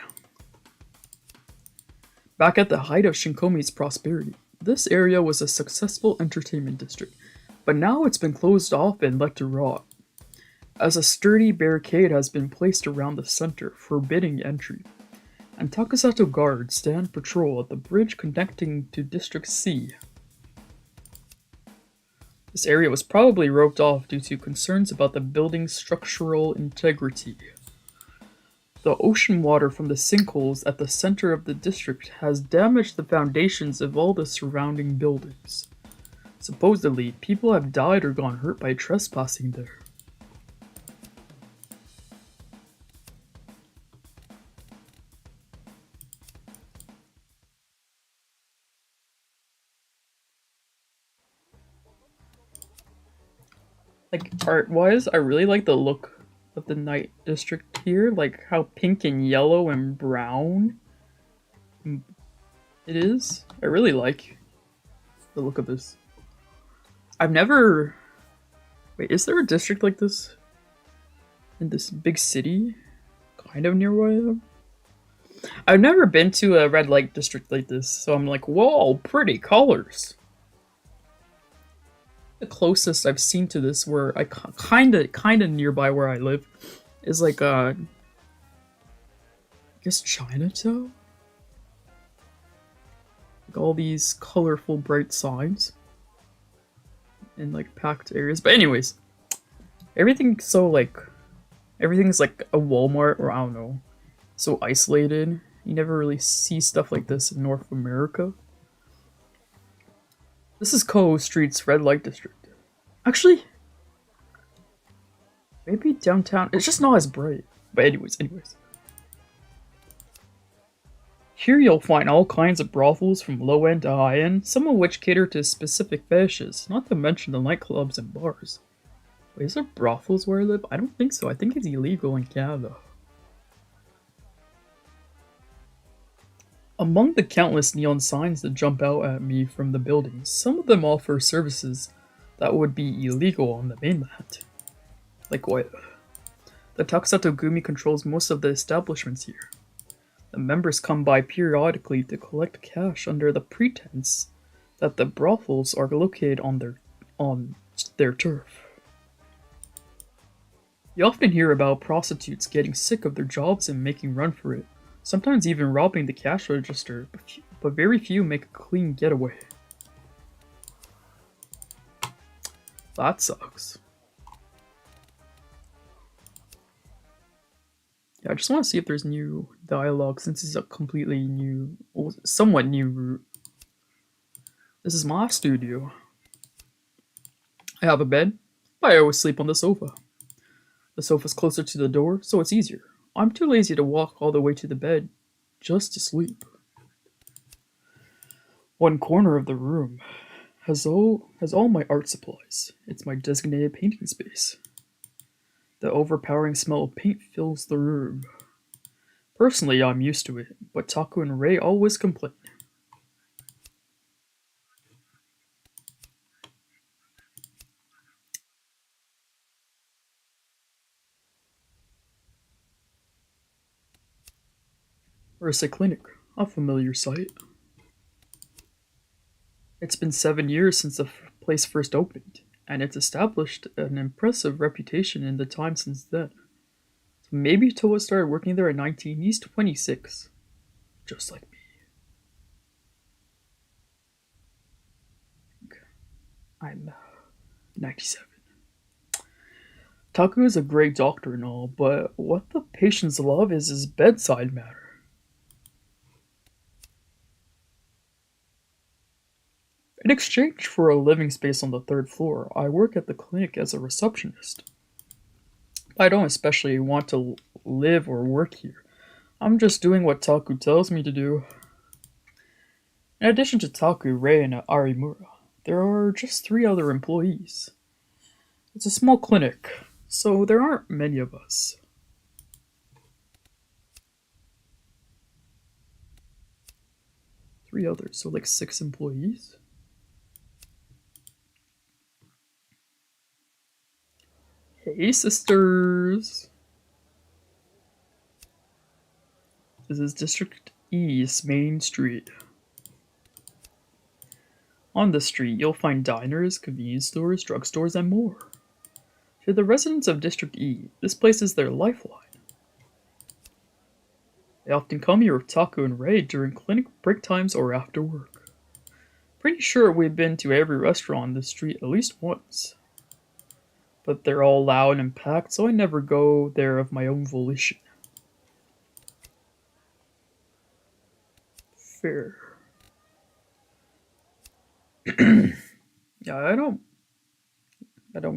Back at the height of Shinkomi's prosperity, this area was a successful entertainment district, but now it's been closed off and let to rot, as a sturdy barricade has been placed around the center, forbidding entry, and Takusato guards stand patrol at the bridge connecting to District C. This area was probably roped off due to concerns about the building's structural integrity. The ocean water from the sinkholes at the center of the district has damaged the foundations of all the surrounding buildings. Supposedly, people have died or gone hurt by trespassing there. Like, art-wise, I really like the look of the night district here. Like, how pink and yellow and brown it is. I really like the look of this. I've never... Wait, is there a district like this? In this big city? Kind of near where I am? I've never been to a red light district like this, so I'm like, whoa, pretty colors. The closest I've seen to this, where I kind of nearby where I live, is like I guess Chinatown. Like all these colorful, bright signs in like packed areas. But anyways, everything's like a Walmart, or I don't know, so isolated. You never really see stuff like this in North America. This is Koho Street's red light district. Actually, maybe downtown, it's just not as bright. But anyways. Here you'll find all kinds of brothels from low end to high end, some of which cater to specific fetishes, not to mention the nightclubs and bars. Wait, is there brothels where I live? I don't think so. I think it's illegal in Canada. Among the countless neon signs that jump out at me from the buildings, some of them offer services that would be illegal on the mainland. Like what? The Takusato Gumi controls most of the establishments here. The members come by periodically to collect cash under the pretense that the brothels are located on their turf. You often hear about prostitutes getting sick of their jobs and making run for it, sometimes even robbing the cash register, but very few make a clean getaway. That sucks. Yeah, I just want to see if there's new dialogue since it's a completely new, well, somewhat new route. This is my studio. I have a bed, but I always sleep on the sofa. The sofa's closer to the door, so it's easier. I'm too lazy to walk all the way to the bed just to sleep. One corner of the room has all my art supplies. It's my designated painting space. The overpowering smell of paint fills the room. Personally, I'm used to it, but Taku and Ray always complain. Ursa Clinic, a familiar sight. It's been 7 years since the place first opened, and it's established an impressive reputation in the time since then. So maybe Towa started working there at 19, he's 26. Just like me. I'm 97. Taku is a great doctor and all, but what the patients love is his bedside manner. In exchange for a living space on the third floor, I work at the clinic as a receptionist. I don't especially want to live or work here. I'm just doing what Taku tells me to do. In addition to Taku, Rei, and Arimura, there are just 3 other employees. It's a small clinic, so there aren't many of us. Three others, so like 6 employees? Hey, sisters! This is District E's main street. On the street, you'll find diners, convenience stores, drugstores, and more. To the residents of District E, this place is their lifeline. They often come here with Taku and Ray during clinic break times or after work. Pretty sure we've been to every restaurant on this street at least once. But they're all loud and packed, so I never go there of my own volition. Fair. Yeah, I don't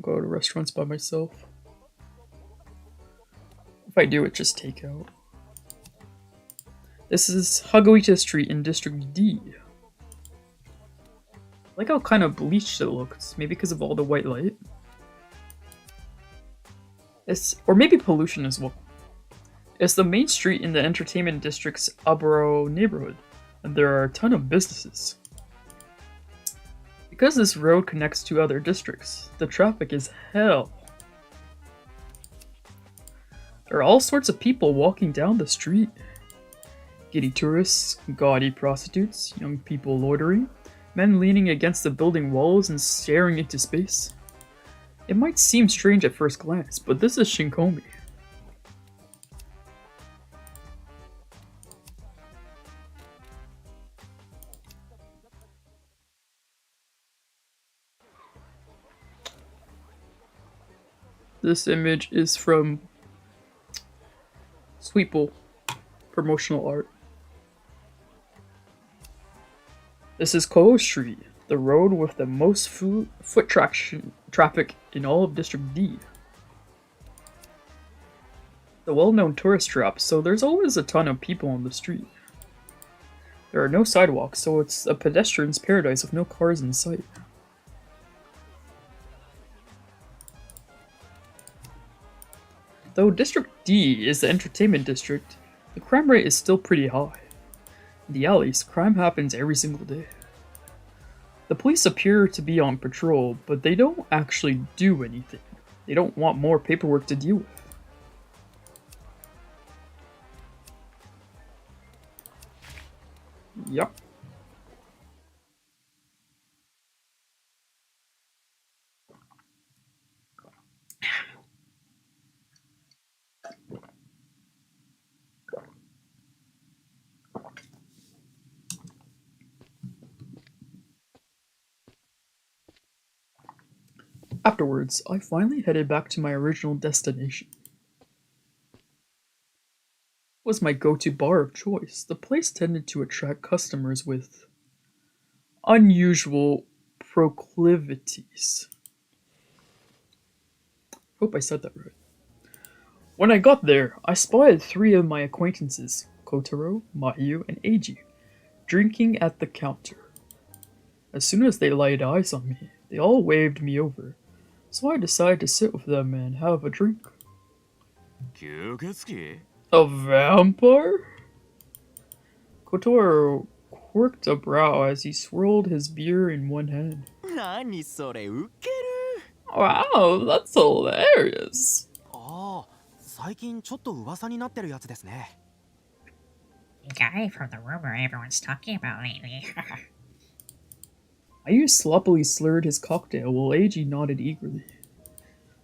go to restaurants by myself. If I do, it's just takeout. This is Hagoita Street in District D. I like how kind of bleached it looks, maybe because of all the white light. Or maybe pollution as well. It's the main street in the entertainment district's Aburo neighborhood, and there are a ton of businesses. Because this road connects to other districts, the traffic is hell. There are all sorts of people walking down the street. Giddy tourists, gaudy prostitutes, young people loitering, men leaning against the building walls and staring into space. It might seem strange at first glance, but this is Shinkomi. This image is from Sweeple promotional art. This is Koho Street, the road with the most foot traffic in all of District D. The well-known tourist trap, so there's always a ton of people on the street. There are no sidewalks, so it's a pedestrian's paradise with no cars in sight. Though District D is the entertainment district, the crime rate is still pretty high. In the alleys, crime happens every single day. The police appear to be on patrol, but they don't actually do anything. They don't want more paperwork to deal with. Yup. Afterwards, I finally headed back to my original destination. It was my go-to bar of choice. The place tended to attract customers with unusual proclivities. Hope I said that right. When I got there, I spotted 3 of my acquaintances, Kotaro, Mayu, and Eiji, drinking at the counter. As soon as they laid eyes on me, they all waved me over, so I decided to sit with them and have a drink. 吸血鬼 A vampire? Kotaro quirked a brow as he swirled his beer in one hand. 何それウケる Wow, that's hilarious. ああ、最近ちょっと噂になってるやつですね。 Guy from the rumor everyone's talking about lately. Ayu sloppily slurred his cocktail while Eiji nodded eagerly.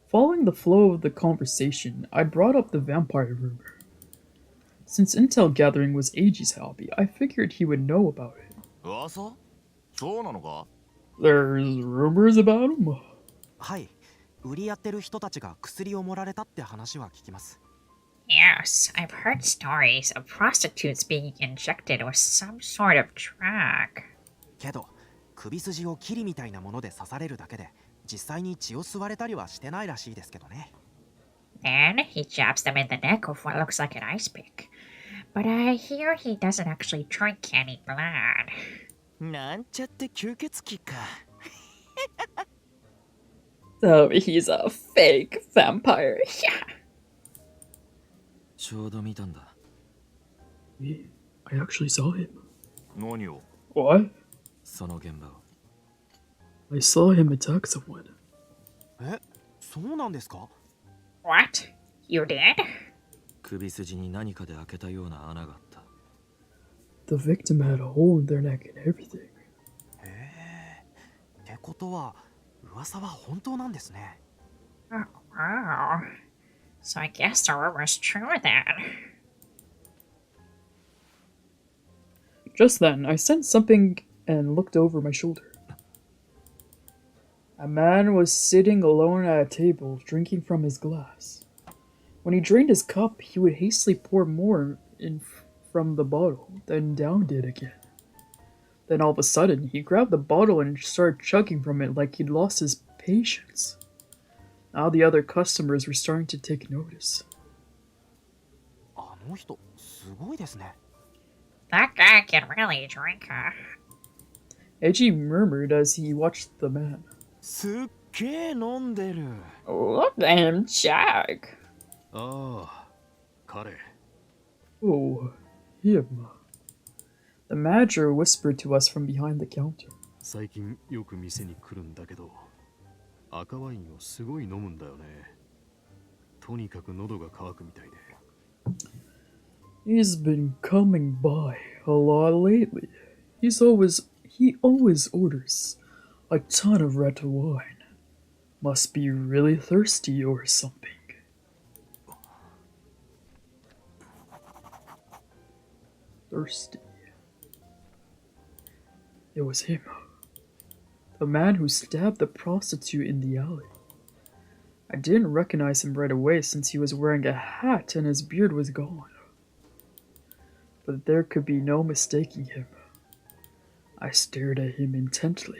Following the flow of the conversation, I brought up the vampire rumor. Since intel gathering was Eiji's hobby, I figured he would know about it. 噂そうなのか There's rumors about him? はい、売りやってる人たちが薬を盛られたって話は聞きます。 Yes, I've heard stories of prostitutes being injected with some sort of drug. けど、首筋をキリみたいなもので刺されるだけで、実際に血を吸われたりはしてないらしいですけどね。 Then he jabs them in the neck with what looks like an ice pick. But I hear he doesn't actually drink any blood. なんちゃって吸血鬼か So he's a fake vampire. Yeah. ちょうど見たんだ。 I actually saw him. 何を What? その現場を。I saw him attack someone. え、そうなんですか？ What? You did? 首筋に何かで開けたような穴があった。 The victim had a hole in their neck and everything. へえ。ってことは、噂は本当なんですね。 Oh, wow. So I guess the rumor's true then. Just then, I sensed something and looked over my shoulder. A man was sitting alone at a table, drinking from his glass. When he drained his cup, he would hastily pour more in from the bottle, then downed it again. Then all of a sudden, he grabbed the bottle and started chugging from it like he'd lost his patience. Now the other customers were starting to take notice. あの人、すごいですね。 That guy can really drink, huh? Eiji murmured as he watched the man. すっげえ飲んでる Look at him chug. ああ彼 Oh, him. The manager whispered to us from behind the counter. 最近よく店に来るんだけど赤ワインをすごい飲むんだよねとにかく喉が渇くみたいで He's been coming by a lot lately. He always orders a ton of red wine. Must be really thirsty or something. Thirsty. It was him. The man who stabbed the prostitute in the alley. I didn't recognize him right away since he was wearing a hat and his beard was gone. But there could be no mistaking him. I stared at him intently.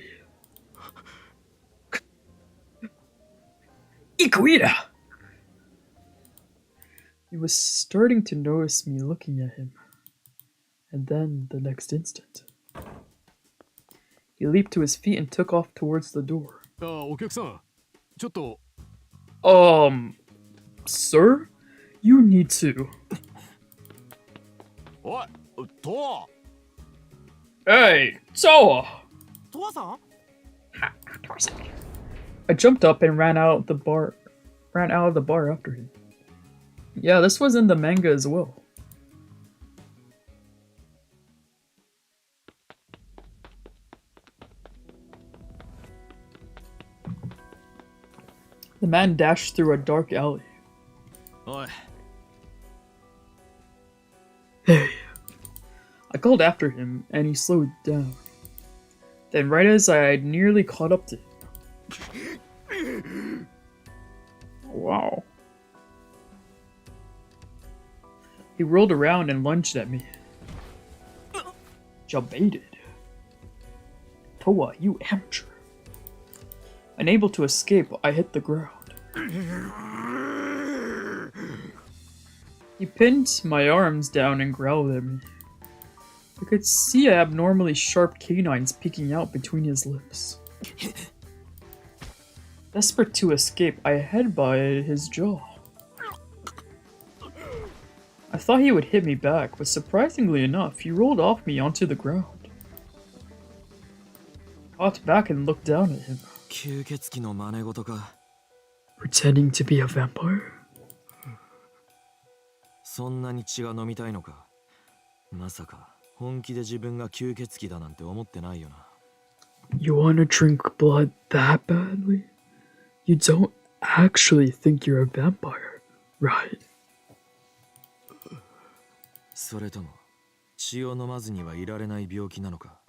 Ikuida! He was starting to notice me looking at him. And then, the next instant, he leaped to his feet and took off towards the door. ああお客さんちょっと Sir? You need to. おいト Hey, TOWA! トワさん？ Huh, of course I do. I jumped up and ran out of the bar after him. Yeah, this was in the manga as well. The man dashed through a dark alley. おい Hey. I called after him, and he slowed down. Then right as I had nearly caught up to him, Wow. He rolled around and lunged at me. Jabaited. Towa, you amateur. Unable to escape, I hit the ground. He pinned my arms down and growled at me. I could see abnormally sharp canines peeking out between his lips. Desperate to escape, I headbutted his jaw. I thought he would hit me back, but surprisingly enough, he rolled off me onto the ground. I hopped back and looked down at him. 吸血鬼の真似事か。 Pretending to be a vampire? そんなに血が飲みたいのか。まさか本気で自分が吸血鬼だなんて思ってないよな。 You wanna drink blood that badly? You don't actually think you're a vampire, right? それとも血を飲まずにはいられない病気なのか。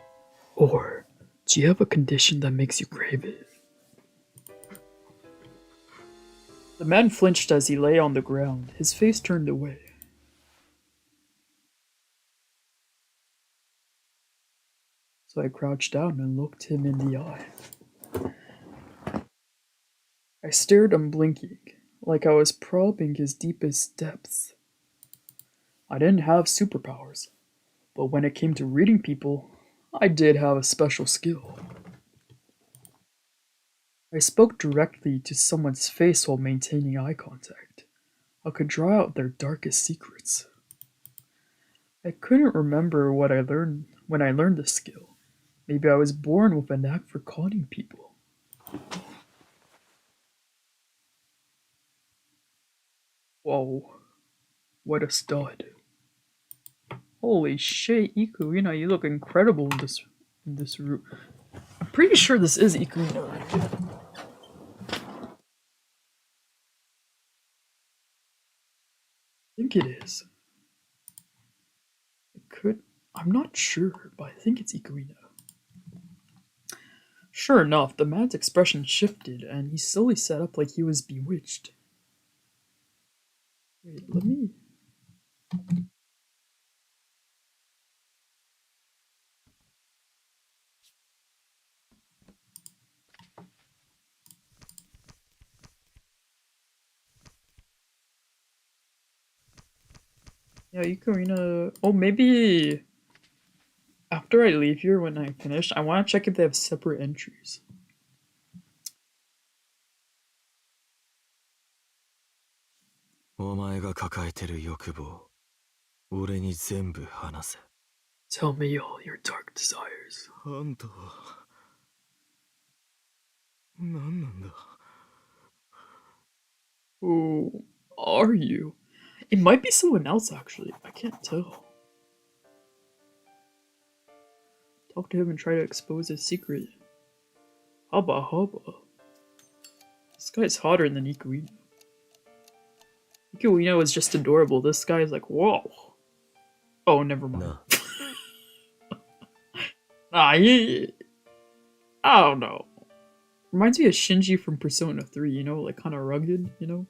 Or do you have a condition that makes you crave it? The man flinched as he lay on the ground, his face turned away. So I crouched down and looked him in the eye. I stared unblinking, like I was probing his deepest depths. I didn't have superpowers, but when it came to reading people, I did have a special skill. I spoke directly to someone's face while maintaining eye contact. I could draw out their darkest secrets. I couldn't remember what I learned when I learned this skill. Maybe I was born with a knack for conning people. Whoa, what a stud. Holy shit, Ikuina, you look incredible in this route. I'm pretty sure this is Ikuina. I think it is. I'm not sure, but I think it's Ikuina. Sure enough, the man's expression shifted and he slowly sat up like he was bewitched. Wait, let me... Yeah, Ikuina... Oh, maybe... After I leave here, when I finish, I want to check if they have separate entries. Tell me all your dark desires. あんたは何なんだ。 Who are you? It might be someone else, actually. I can't tell. Talk to him and try to expose his secret. Hubba hubba. This guy's hotter than Ikuina. Ikuina was just adorable. This guy's like, whoa. Oh, never mind. I don't know. Reminds me of Shinji from Persona 3, you know, like kind of rugged, you know?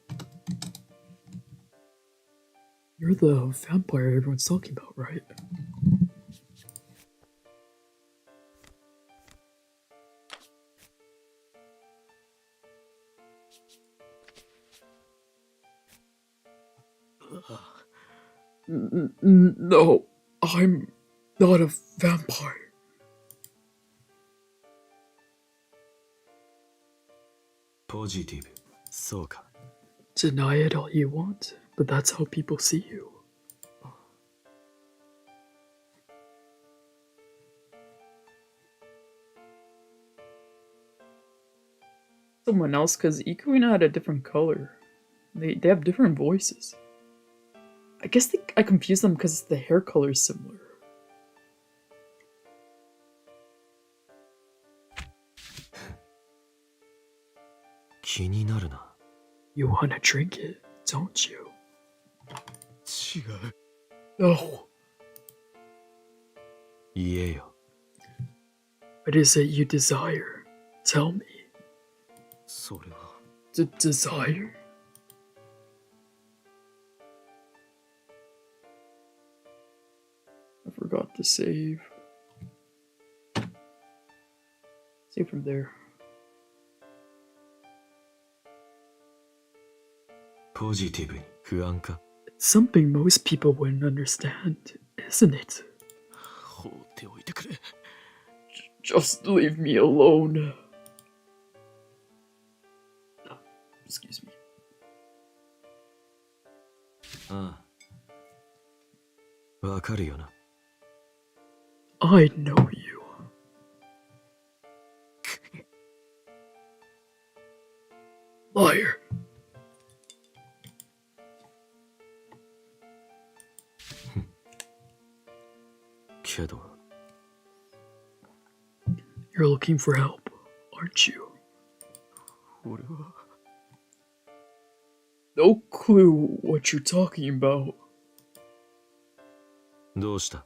You're the vampire everyone's talking about, right? No, I'm not a vampire. Positive. そうか。 Deny it all you want, but that's how people see you. Someone else, because Ikuina had a different color. They have different voices. I guess I confused them because the hair color is similar. You wanna drink it, don't you? 違う。 No. 言えよ。 What is it you desire? Tell me. それは Desire? I forgot to save. Save from there. ポジティブに不安か It's something most people wouldn't understand, isn't it? 放っておいてくれ。 Just leave me alone. Excuse me. ああわかるよな I know you. Liar. けど You're looking for help, aren't you? 俺は No clue what you're talking about. どうした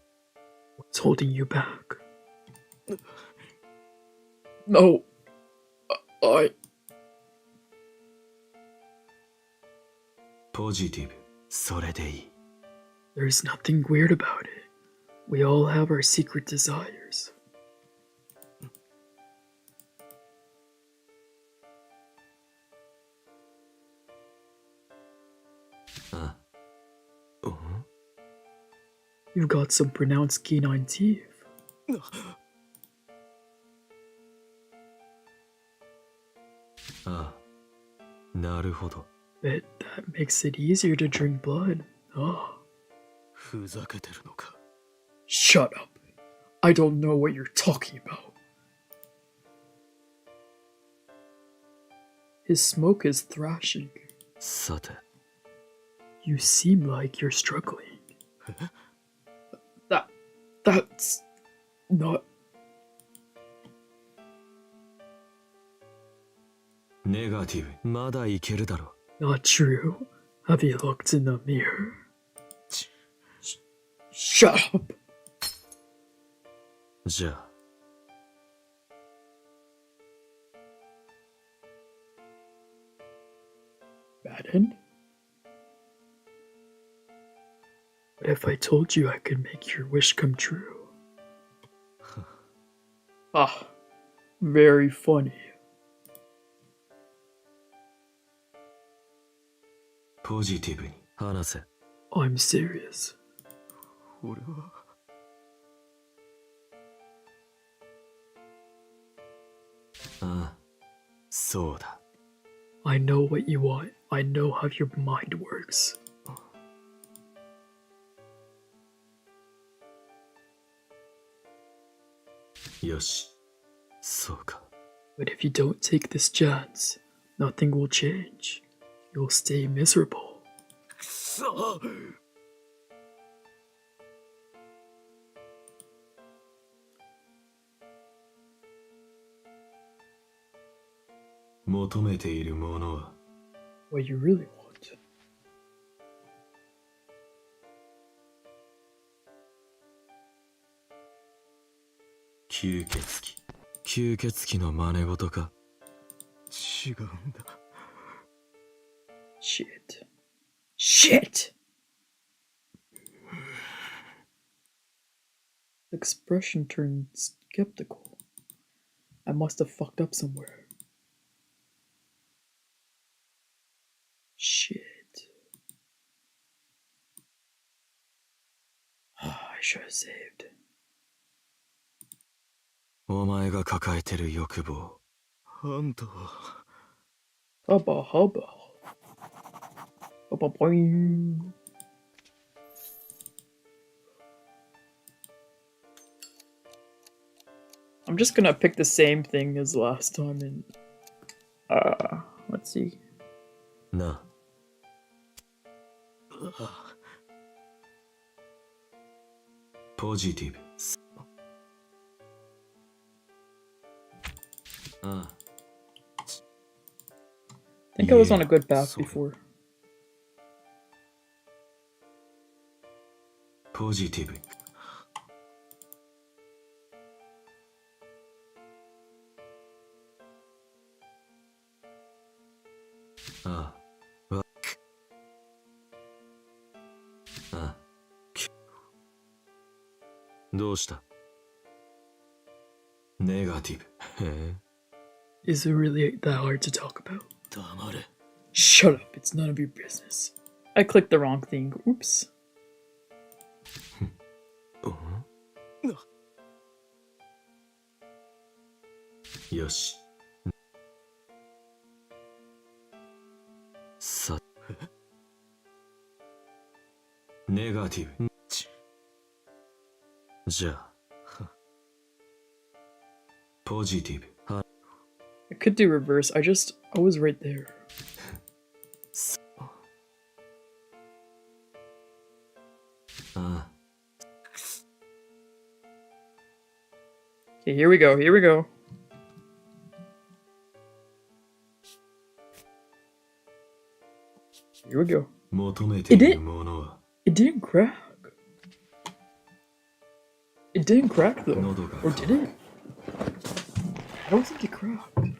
What's holding you back? No. I... ポジティブそれでいい There's nothing weird about it. We all have our secret desires. ああうん You've got some pronounced canine teeth. ああなるほど Bet that makes it easier to drink blood. Ah. ふざけてるのか。 Shut up. I don't know what you're talking about. His smoke is thrashing. さて You seem like you're struggling. That's not... ネガティブまだいけるだろ Not true. Have you looked in the mirror? Shut up. じゃあ Bad end? What if I told you I could make your wish come true? Ah, very funny. ポジティブに話せ I'm serious. 俺は ああそうだ I know what you want. I know how your mind works. よしそうか But if you don't take this chance, nothing will change. You'll stay miserable. くそ。求めているものは What you really want. 吸血鬼吸血鬼の真似事か違うんだ。 Shit. Shit! The expression turned skeptical. I must have fucked up somewhere. Shit. I should have saved. お前が抱えてる欲望あんたは Hubba hubba. Hubba boing. I'm just gonna pick the same thing as last time and let's see. なポジティブああ I think I was on a good path sorry. before. ポジティブああ、わく。ああ、く。どうした？ネガティブ。へえ。Is it really that hard to talk about? 黙れ。 Shut up, it's none of your business. I clicked the wrong thing. Oops. よし。さ、ネガティブ。じゃあ、ポジティブ。は、 I could do reverse, I was right there. ああ、 Okay, here we go, here we go. Here we go. 求めているものは It didn't crack. It didn't crack though. 喉が Or did it? I don't think it cracked.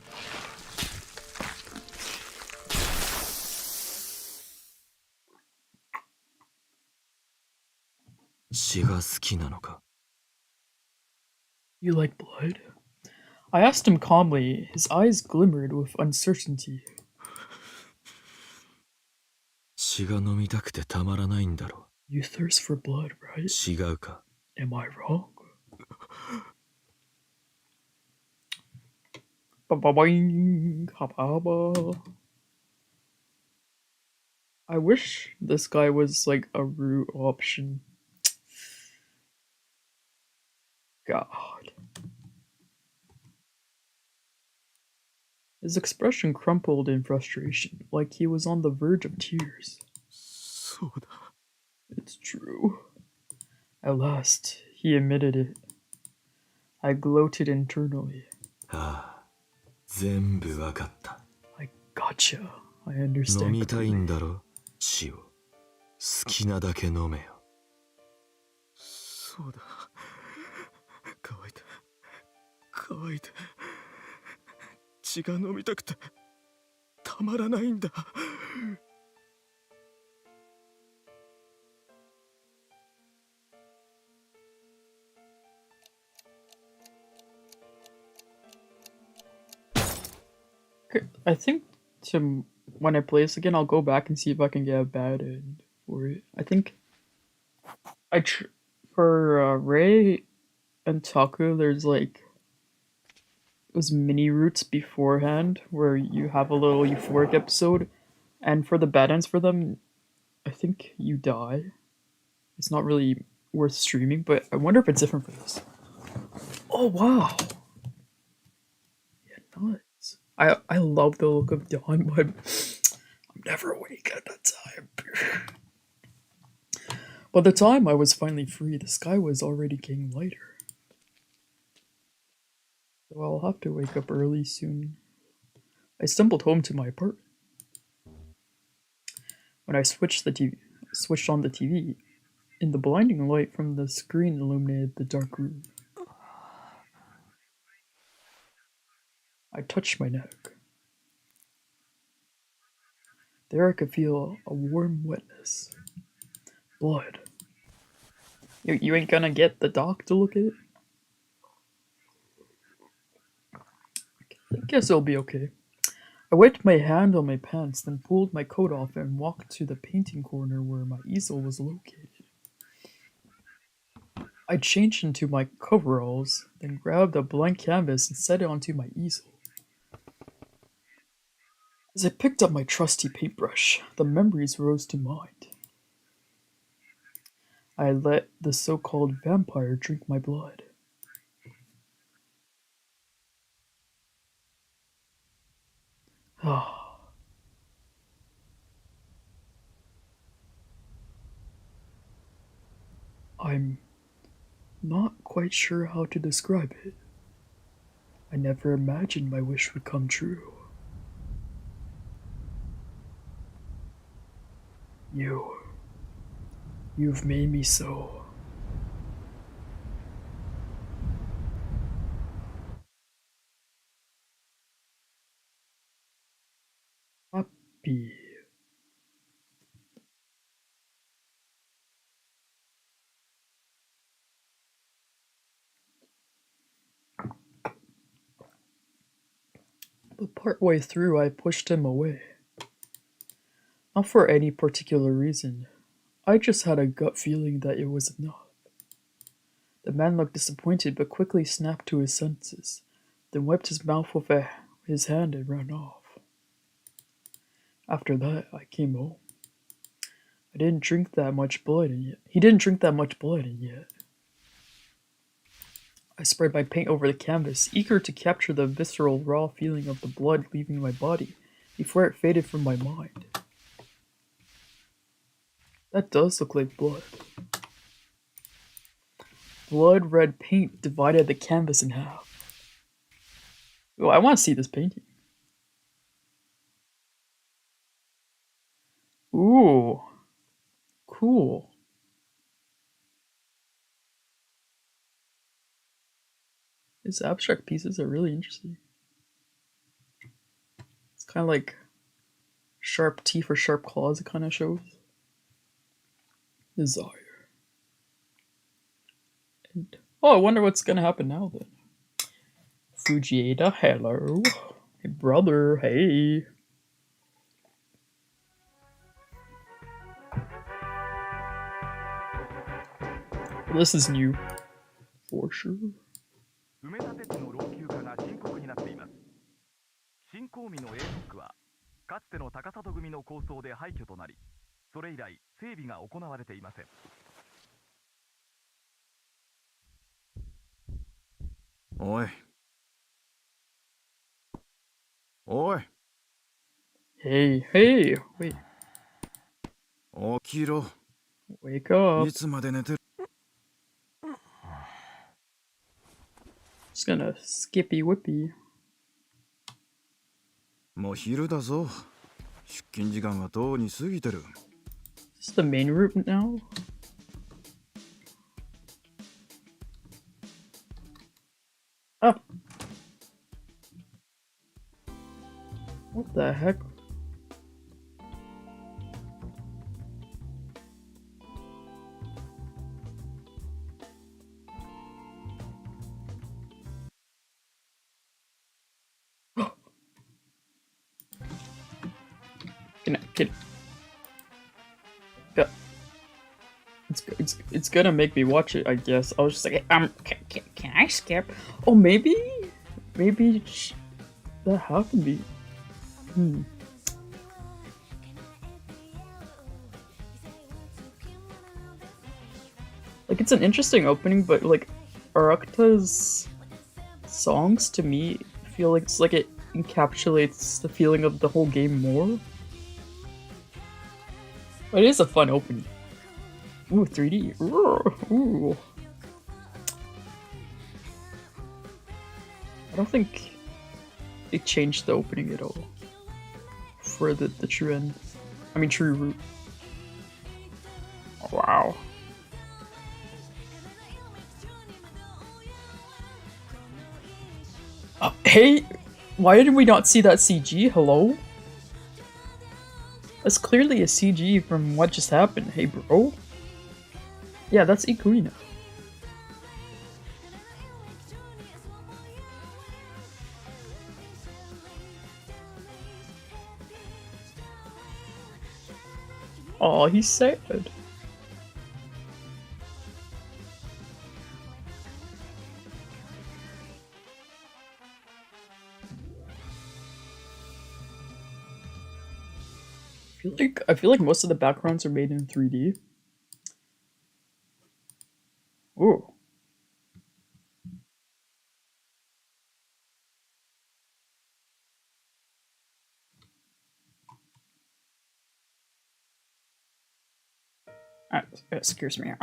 血が好きなのか。 You like blood? I asked him calmly. His eyes glimmered with uncertainty. 血が飲みたくてたまらないんだろ You thirst for blood, right? う。違うか。 Am I wrong? Ba-ba-boing, ha-ba-ba. I wish this guy was like a root option. God. His expression crumpled in frustration, like he was on the verge of tears. そうだ。 It's true. At last, he admitted it. I gloated internally. ああ、全部わかった。 I gotcha. I 飲 understand. みたい completely. んだろ、血を。好きなだけ飲めよ。そうだ。乾いた。乾いた。血が飲みたくてたまらないんだ。Okay, I think when I play this again, I'll go back and see if I can get a bad end for it. I think for Ray and Taku, there's like those mini routes beforehand where you have a little euphoric episode, and for the bad ends for them, I think you die. It's not really worth streaming, but I wonder if it's different for this. Oh wow! Yeah, nuts. I love the look of dawn, but I'm never awake at that time. By the time I was finally free, the sky was already getting lighter. So I'll have to wake up early soon. I stumbled home to my apartment. When I switched on the TV, and the blinding light from the screen illuminated the dark room. I touched my neck. There I could feel a warm wetness. Blood. You ain't gonna get the doc to look at it? I guess it'll be okay. I wiped my hand on my pants, then pulled my coat off and walked to the painting corner where my easel was located. I changed into my coveralls, then grabbed a blank canvas and set it onto my easel. As I picked up my trusty paintbrush, the memories rose to mind. I let the so-called vampire drink my blood. I'm not quite sure how to describe it. I never imagined my wish would come true. You've made me so. whippy. But partway through, I pushed him away. Not for any particular reason. I just had a gut feeling that it was enough. The man looked disappointed but quickly snapped to his senses, then wiped his mouth with his hand and ran off. After that, I came home. He didn't drink that much blood, and yet I spread my paint over the canvas, eager to capture the visceral, raw feeling of the blood leaving my body before it faded from my mind. That does look like blood. Blood red paint divided the canvas in half. Oh, I want to see this painting. Ooh. Cool. His abstract pieces are really interesting. It's kind of like sharp teeth or sharp claws, it kind of shows. Desire. And, oh, I wonder what's gonna happen now then. Fujieda, hello. Hey, brother, hey. This is new. For sure. 埋め立て地の老朽化が深刻になっています。新興味の A ブロックはかつての高里組の構想で廃墟となり、それ以来整備が行われていません。おい。おい。Hey, hey, wait. 起きろ。 Wake up. いつまで寝てる。 Just gonna skippy whippy. もう昼だぞ。出勤時間はとうに過ぎてる。Is this the main route now? Oh. What the heck? Can yeah. It's gonna make me watch it, I guess. I was just like, Can I skip? oh, maybe that happened. Like, it's an interesting opening, but like Arakta's songs to me feel like it's like it encapsulates the feeling of the whole game more. But it is a fun opening. Ooh, 3D. Ooh. I don't think it changed the opening at all for the true end. I mean, true route. Wow. Hey, why did we not see that CG? Hello? That's clearly a CG from what just happened. Hey, bro. Yeah, that's Ikuina. Aw, he's sad. I feel like most of the backgrounds are made in 3D. Ooh. Excuse me.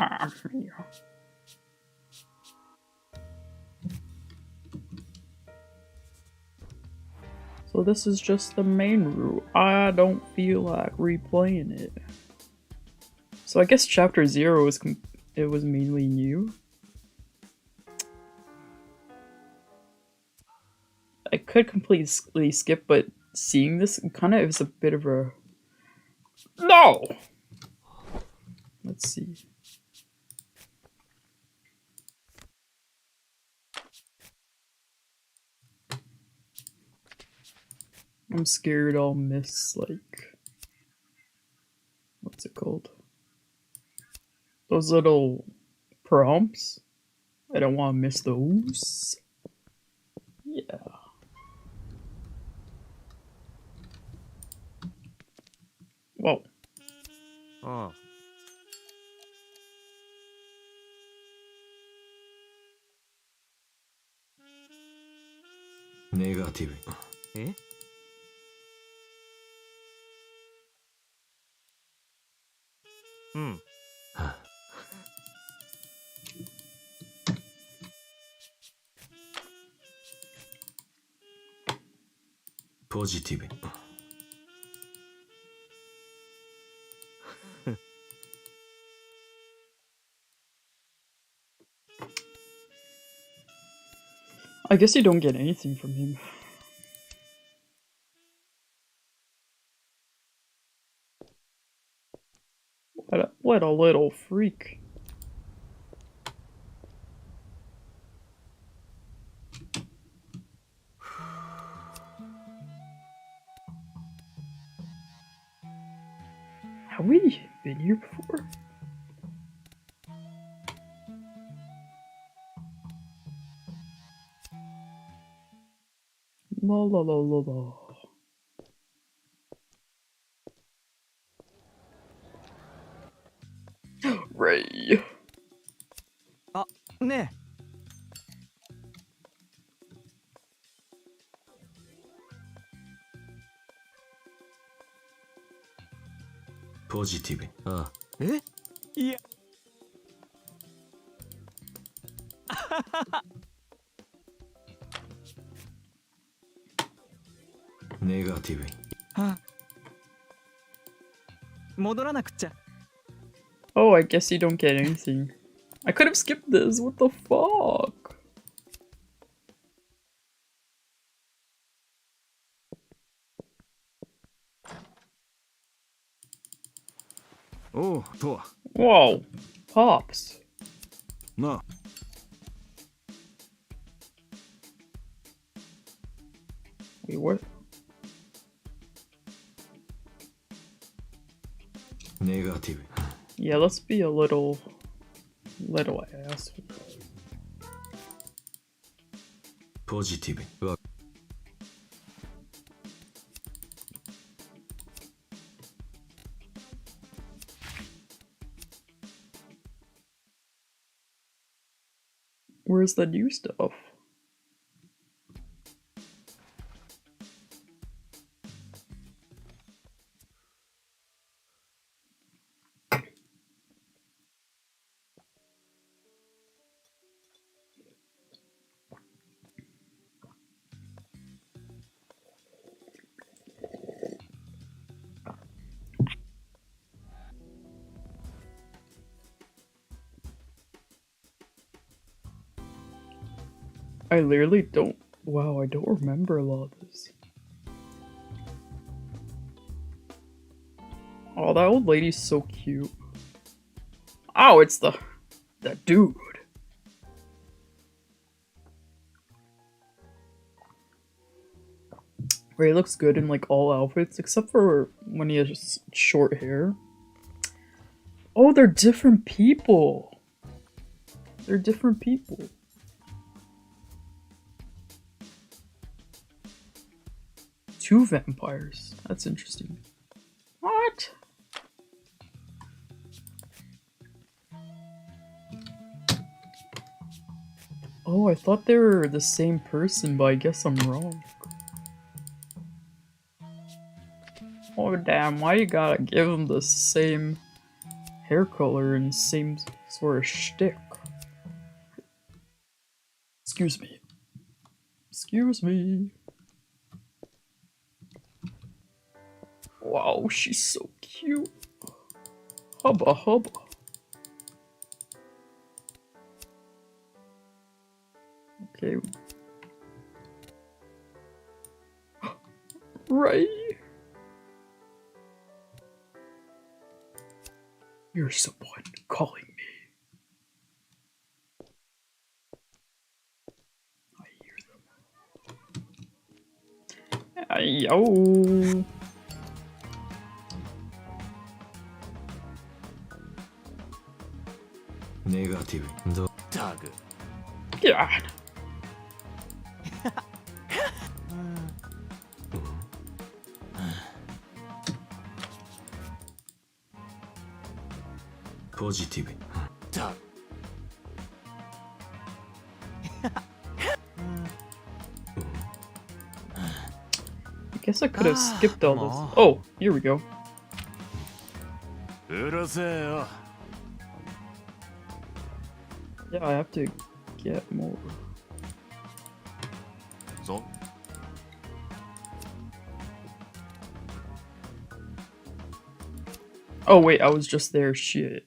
So this is just the main route. I don't feel like replaying it. So I guess chapter 0 was mainly new. I could completely skip, but seeing this, it kind of is a bit of a... No! Let's see. I'm scared I'll miss, like... What's it called? Those little prompts. I don't want to miss those. Yeah. Whoa. Oh. ネガティブ。え？うん。ポジティブ。I guess you don't get anything from him. What a little freak. Have we been here before? La la la la la. Ray. あ、ねえ。ポジティブ。ああ。え？いや。ネガティブ。あ。戻らなくっちゃ。Oh, I guess you don't get anything. I could have skipped this. What the fuck? Oh, TOWA. Whoa. Pops. Na. Wait, what? Negative. Yeah, let's be a little asshole. Positive. Where's the new stuff? I literally don't... Wow, I don't remember a lot of this. Oh, that old lady's so cute. Oh, it's the dude. Ray looks good in like all outfits except for when he has short hair. Oh, they're different people. They're different people. Two vampires. That's interesting. What? Oh, I thought they were the same person, but I guess I'm wrong. Oh damn, why you gotta give them the same hair color and same sort of shtick? Excuse me. Excuse me. Wow, she's so cute. Hubba hubba. Okay. Right? You're someone calling me. I hear them. Yo. Negative. Tag. God. Positive. Tag. I guess I could have skipped all this. Oh, here we go. うるせえよ。 Yeah, I have to get more. そ Oh wait, I was just there. Shit.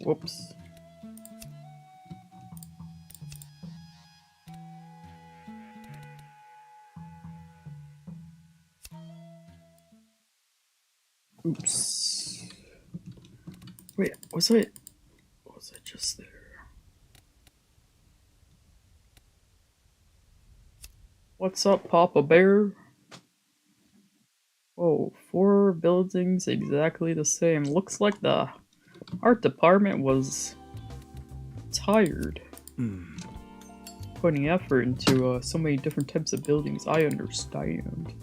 Whoops. Oops. Wait, was I just there? What's up, Papa Bear? Whoa, 4 buildings exactly the same. Looks like the art department was tired. Putting effort into so many different types of buildings. I understand.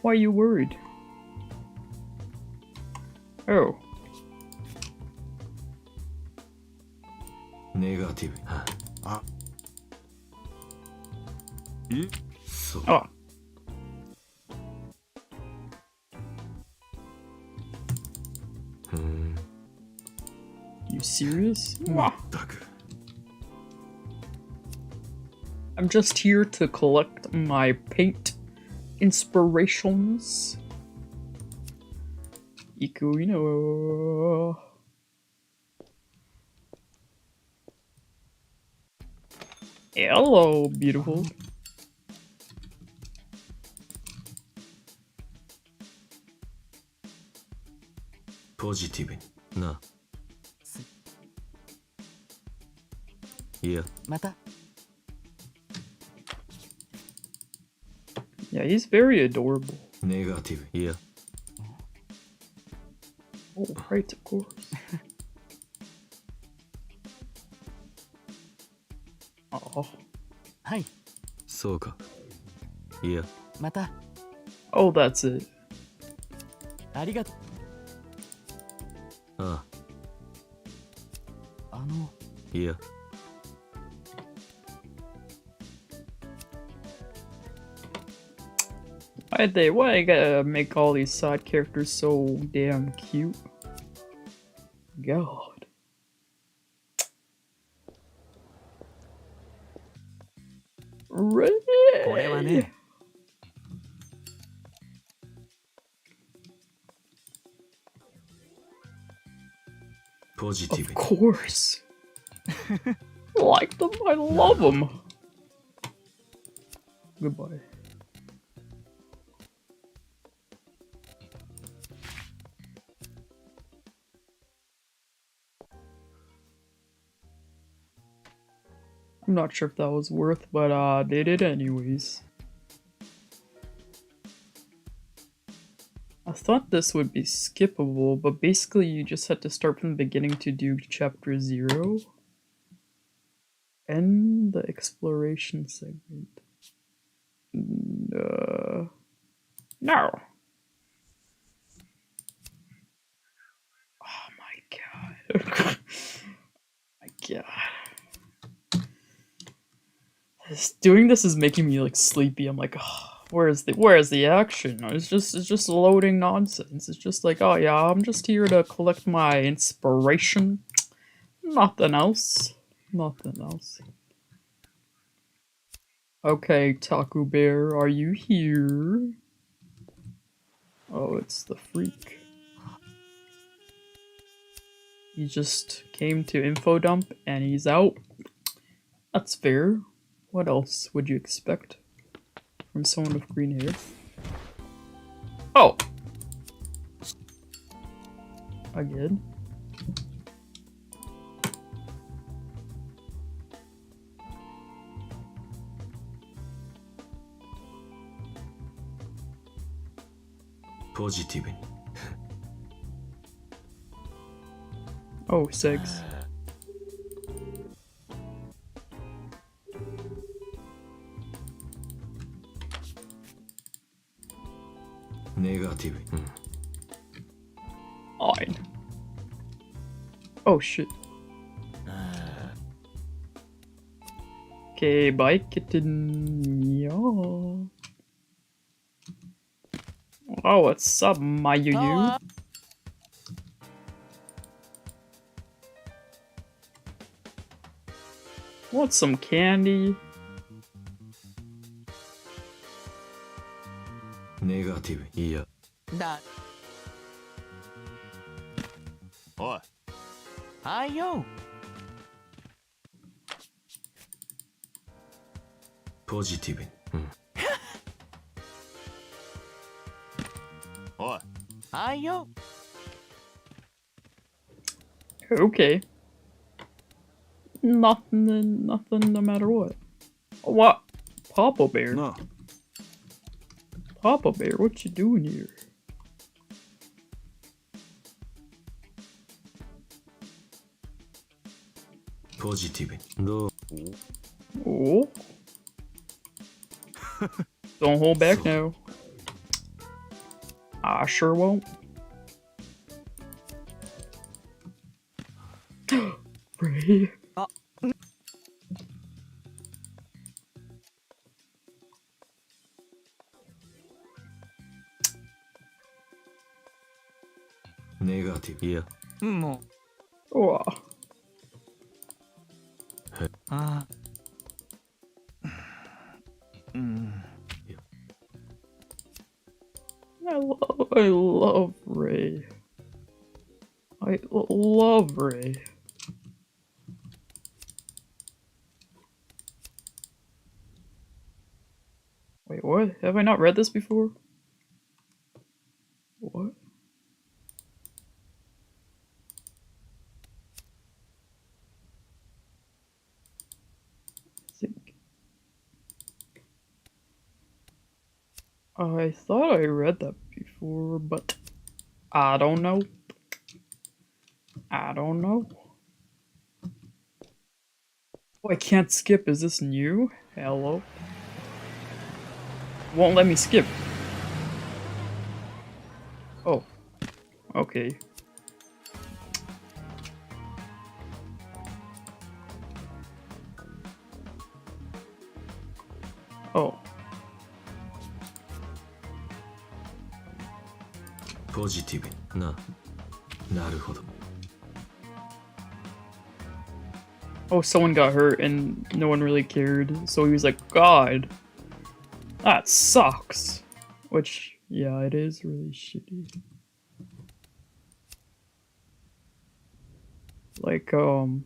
Why are you worried? Oh. Negative. Ah. So. Oh. You serious? I'm just here to collect my paint inspirations. Ikuino. Hello, beautiful. Positive. Na. Yeah. また Yeah, he's very adorable. Negative. Yeah. Oh, right, of course. Oh. はい そうか。Yeah. また Oh, that's it. ありがとうああ。あの Yeah. Why I gotta make all these side characters so damn cute? God. Right. これはね。 Positive. Of course. Like them, I love them. Goodbye. I'm not sure if that was worth, but did it anyways. I thought this would be skippable, but basically you just had to start from the beginning to do chapter 0. End the exploration segment. No. Oh my god. My god. Doing this is making me like sleepy. I'm like, oh, where's the action? It's just loading nonsense. It's just like, oh yeah, I'm just here to collect my inspiration. Nothing else. Nothing else. Okay, Taco Bear, are you here? Oh, it's the freak. He just came to info dump and he's out. That's fair. What else would you expect from someone with green hair? again. Positive. Oh, six. Negative. Fine. Oh shit. Okay, bike kitten. Yo. Oh, what's up, my you? Want some candy? Negative. いや。だおいはいよ Positive. おいはいよ Okay. Nothing, nothing, no matter what. What? Papa Bear? Na, Papa Bear, what you doing here? Positive. どう Oh. Don't hold back now. I sure won't. Ray. Negative. いや。も Oh. うあうん I love Ray. I love Ray. Wait, what? Have I not read this before? What? I thought I read that before, but I don't know. I don't know. Oh, I can't skip. Is this new? Hello? Won't let me skip. Oh. Okay. Oh. Positive. な。なるほど。 Oh, someone got hurt and no one really cared. So he was like, God, that sucks. Which, yeah, it is really shitty. Like, who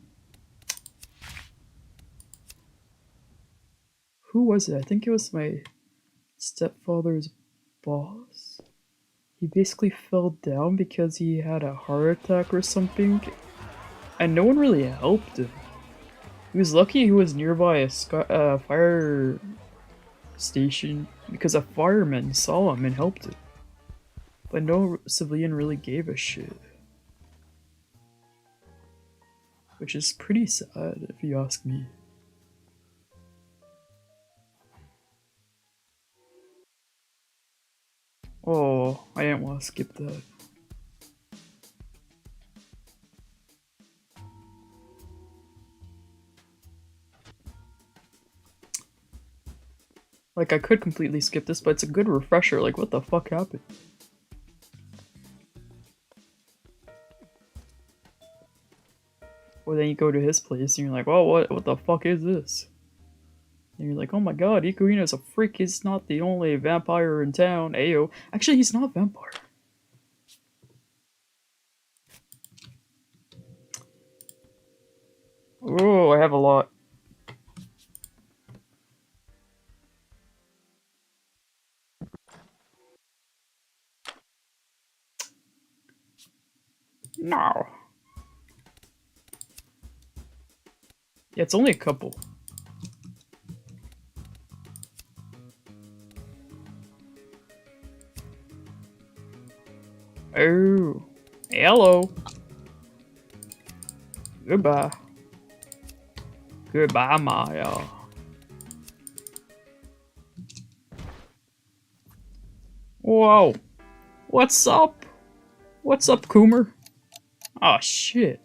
was it? I think it was my stepfather's boss. He basically fell down because he had a heart attack or something, and no one really helped him. He was lucky he was nearby a fire station because a fireman saw him and helped him. But no civilian really gave a shit. Which is pretty sad, if you ask me. Oh, I didn't want to skip that. Like, I could completely skip this, but it's a good refresher. Like, what the fuck happened? Or then you go to his place and you're like, oh, what the fuck is this? And you're like, oh my god, Ikuhina's a freak. He's not the only vampire in town. Ayo. Actually, he's not a vampire. Oh, I have a lot. No. Yeah, it's only a couple. Oh. Hello. Goodbye. Goodbye, Maya. Whoa. What's up? What's up, Coomer? Oh, shit.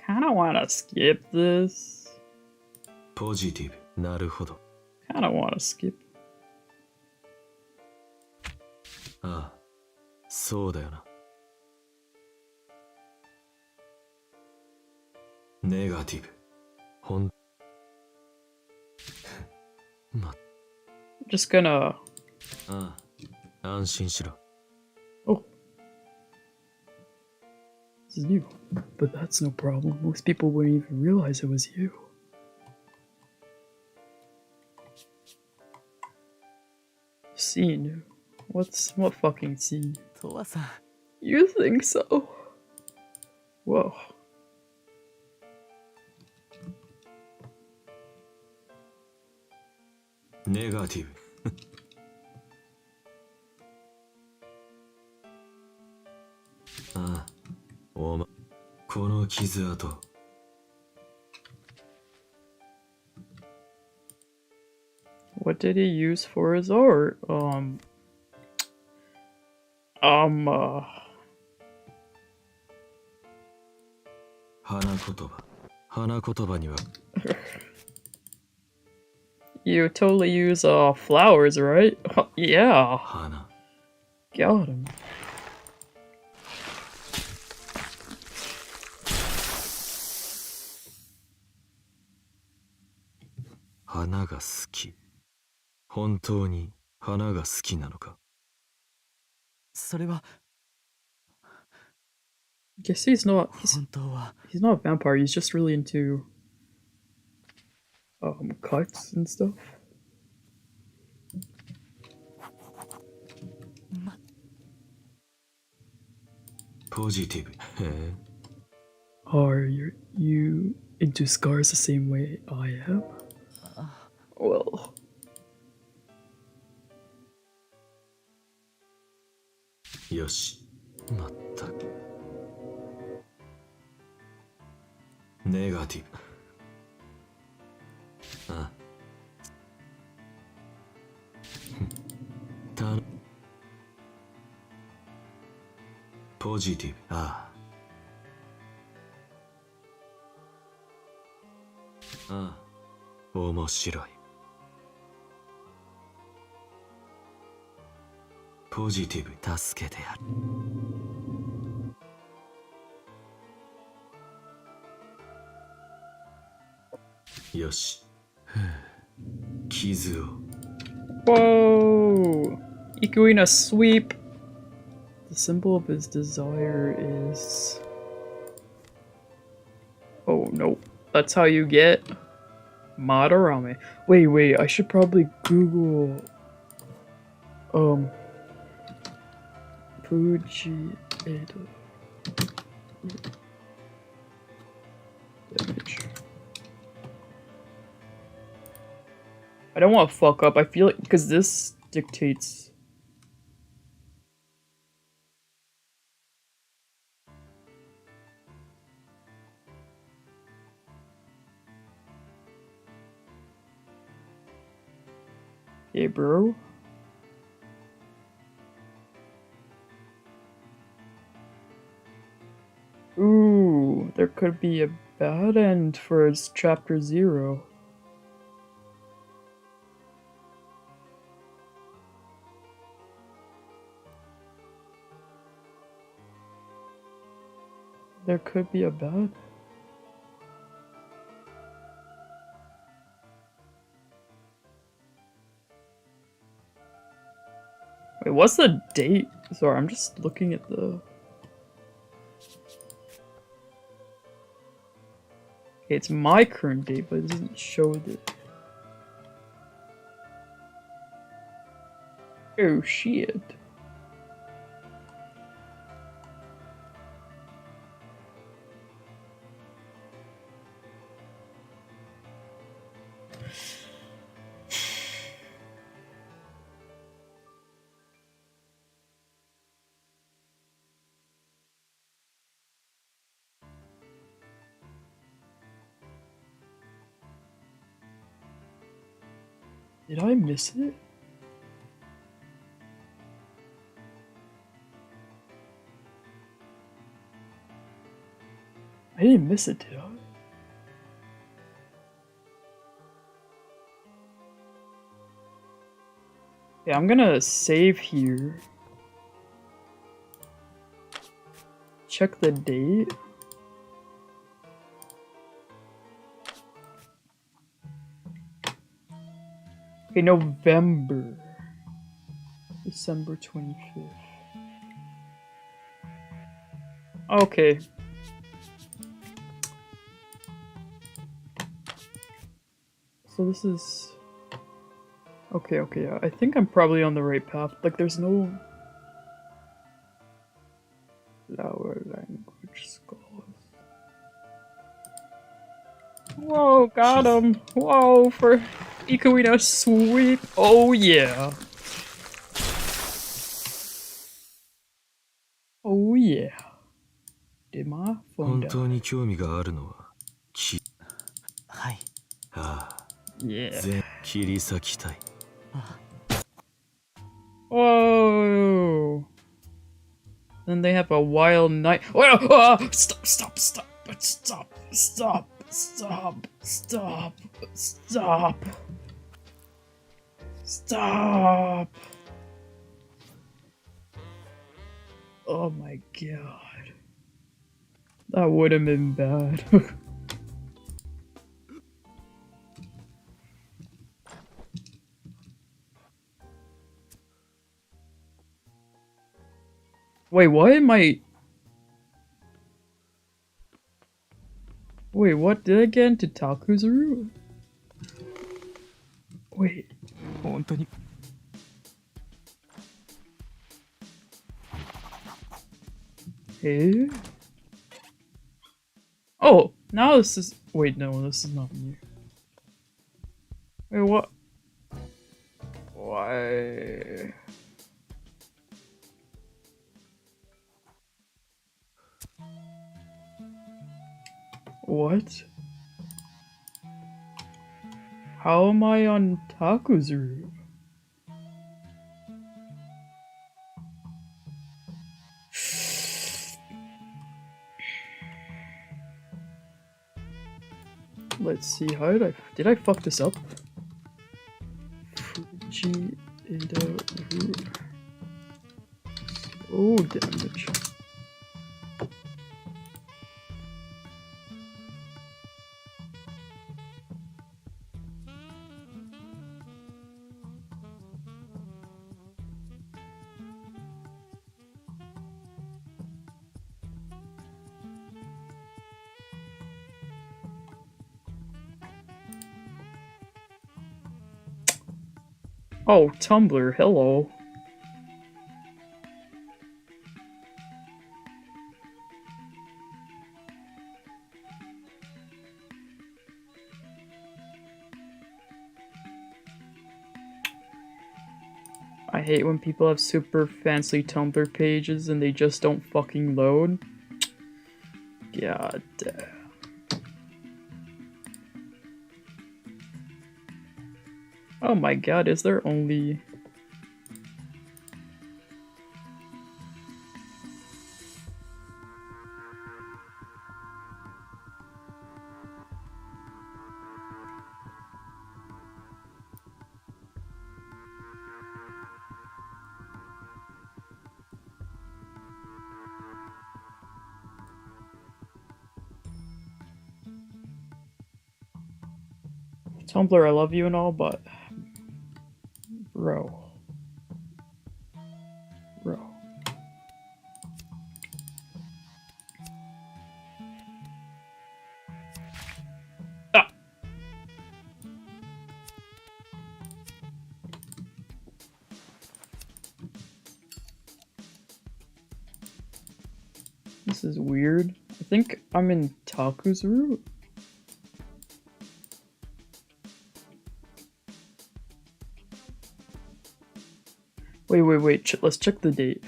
Kinda wanna skip this. ポジティブ。なるほど。 Kinda wanna skip. ああ、そうだよな。ネガティブ。ほん。ま、 Just gonna. ああ、安心しろ。 Oh. This is you. But that's no problem. Most people wouldn't even realize it was you. Scene? What fucking scene? トワさん You think so? Whoa. ネガティブ。ああ、おま、この傷跡。 What did he use for his art? Uh. 花言葉。花言葉には。 You totally use flowers, right? Yeah. 花。 Got him. 花が好き。本当に花が好きなのか。それは Guess he's not. 本当は He's not a vampire. He's just really into cuts and stuff. ポジティブ。へえ。 Are you into scars the same way I am? Well, よし。まったく。ネガティブ。ああ。た。ポジティブ。ああ。ああ。面白い。ポジティブ。助けてやる。よし。傷を。 whoa! Ikuina sweep. The symbol of his desire is. Oh no, that's how you get Madarame. Wait, I should probably Google Fujieda damage. I don't want to fuck up. I feel like because this dictates. Hey, bro. Ooh, there could be a bad end for his chapter 0. There could be a bad. Wait, what's the date Sorry, I'm just looking at the... Okay, it's my current date, but it doesn't show the... Oh shit. Did I miss it? I didn't miss it, did I? Yeah, I'm gonna save here. Check the date. Okay, November. December 25th. Okay. So this is... Okay, yeah. I think I'm probably on the right path. Like, there's no... Flower language scholars. Whoa, got him! Whoa, for Ikuina, sweet! Oh yeah! Oh yeah! Did my phone 本当 die? に興味があるのははい。ああ Yeah. 全切り裂きたい Whoa! Then they have a wild night. Whoa! Oh, stop! Stop! Stop! Stop! Stop! Stop! Stop! Stop! Stop! Oh my god. That would have been bad. Wait, what am I... Wait, what? Did I get into Takuzuru? Wait. 本当に Eh? Oh, now this is... Wait, no, this is not new. Wait, what? Why? What? How am I on Takuzuru? Let's see, how did I fuck this up? Fujieda root. Oh, damage. Oh, Tumblr, hello. I hate when people have super fancy Tumblr pages and they just don't fucking load. God damn. Oh my god, is there only... Tumblr, I love you and all, but... Bro. This is weird. I think I'm in Taku's route. Wait. Let's check the date.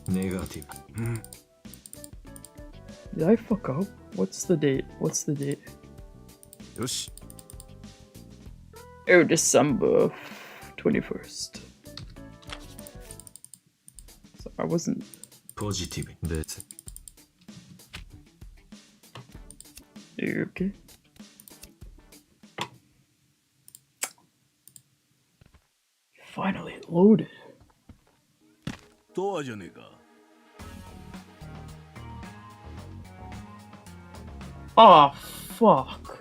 Negative. Did I fuck up? What's the date? Yoshi. Oh, December 21st. So I wasn't... Positive. That's Okay. Finally it loaded. TOWA じゃねえか。Ah, fuck.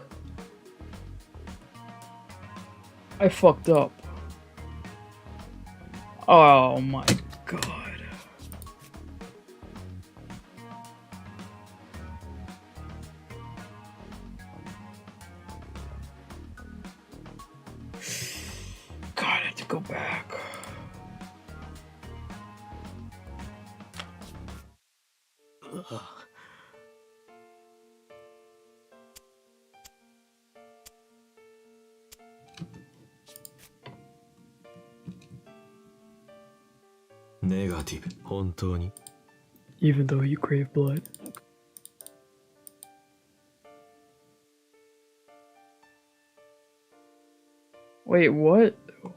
I fucked up. Oh my god. God, I have to go back. Negative. 本当に Even though you crave blood. Wait, what? What?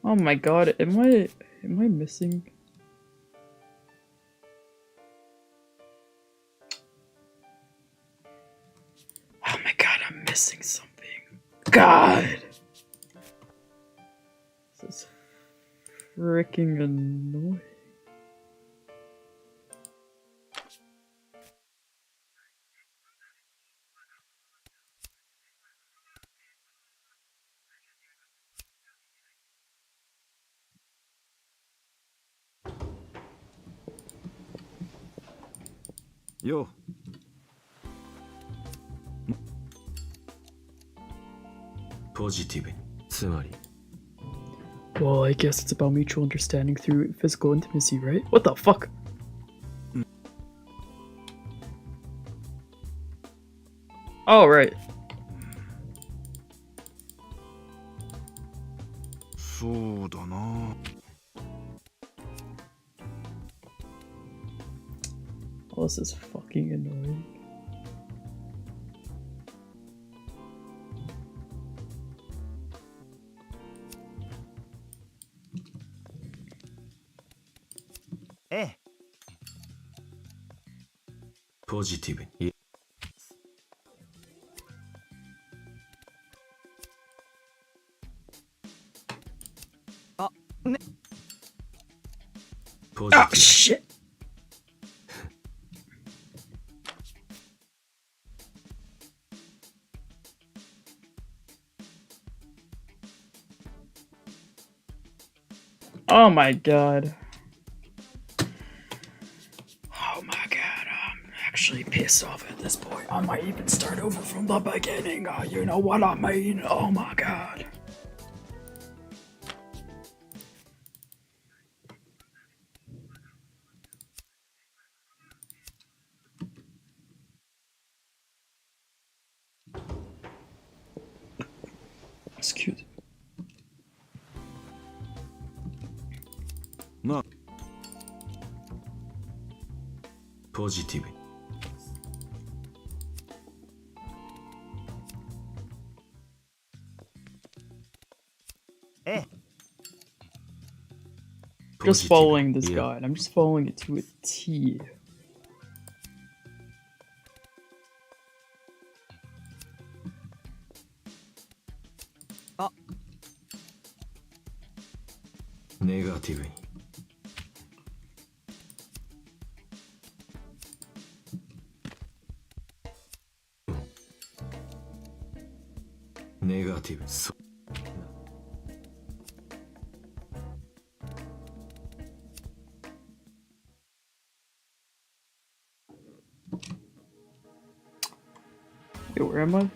Oh my god, am I missing? Oh my god, I'm missing something. God! This is freaking annoying. Yo. Positive. つまり Well, I guess it's about mutual understanding through physical intimacy, right? What the fuck? Oh, right. そうだな。Oh, this is fucking annoying. Positive. Yeah. Oh, Positive. shit! Oh my god. Oh my god, I'm actually pissed off at this point. I might even start over from the beginning. You know what I mean? Oh my god. Excuse me. な。Positive. Just following this Yeah. guide. I'm just following it to a T. Negative に Negative そ Okay. Okay, where am I?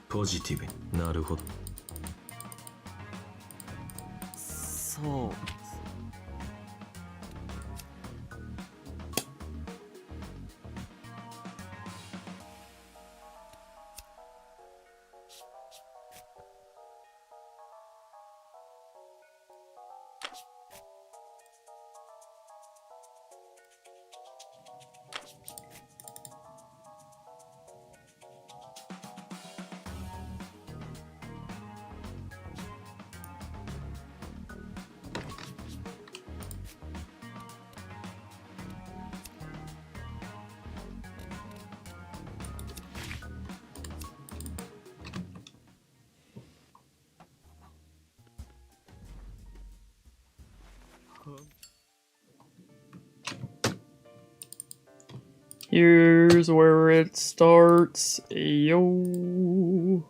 Positive. なるほど。そう。Here's where it starts. Yo.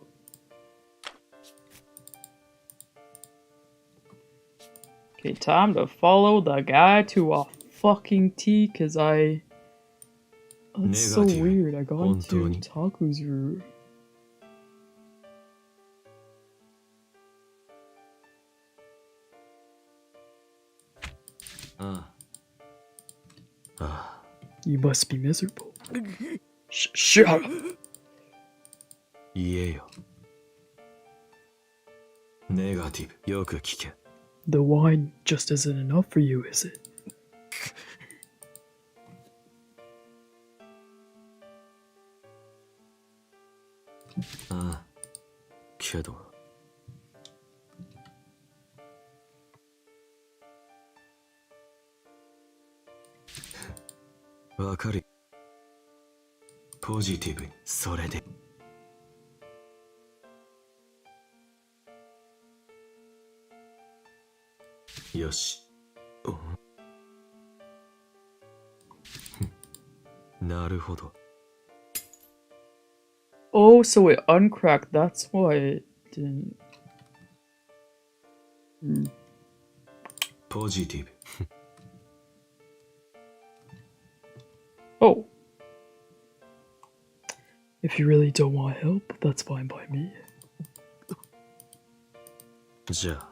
Okay, time to follow the guy to a fucking T, cause I... That's so Negative. weird, I got into 本当に？ Taku's route. You must be miserable. Shut up! 言えよ。ネガティブ。よく聞け。 The wine just isn't enough for you, is it? ああ。けど。わかる。ポジティブに。それで。よし。なるほど。 Oh, so it uncracked, that's why it didn't... Positive. Oh. If you really don't want help, that's fine by me. じゃあ、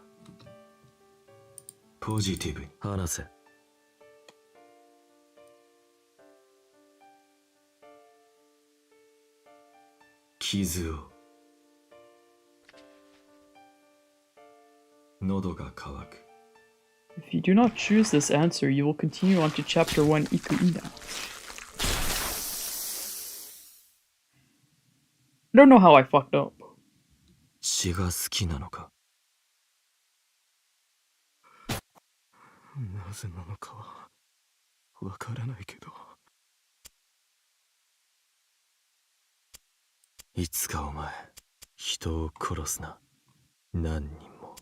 ポジティブに話せ。傷を。喉が渇く。 If you do not choose this answer, you will continue on to chapter 1 Ikuina. I don't know how I fucked up. 血が好きなのか。なぜなのかはわからないけど。いつかお前、人を殺すな。何人も。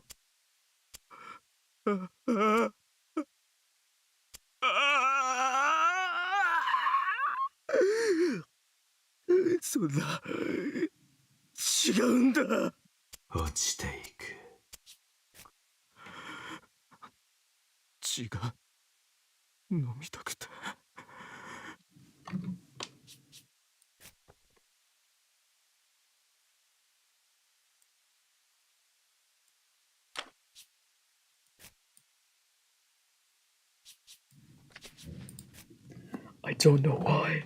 そんな、違うんだ。落ちていく。血が飲みたくて。I don't know why,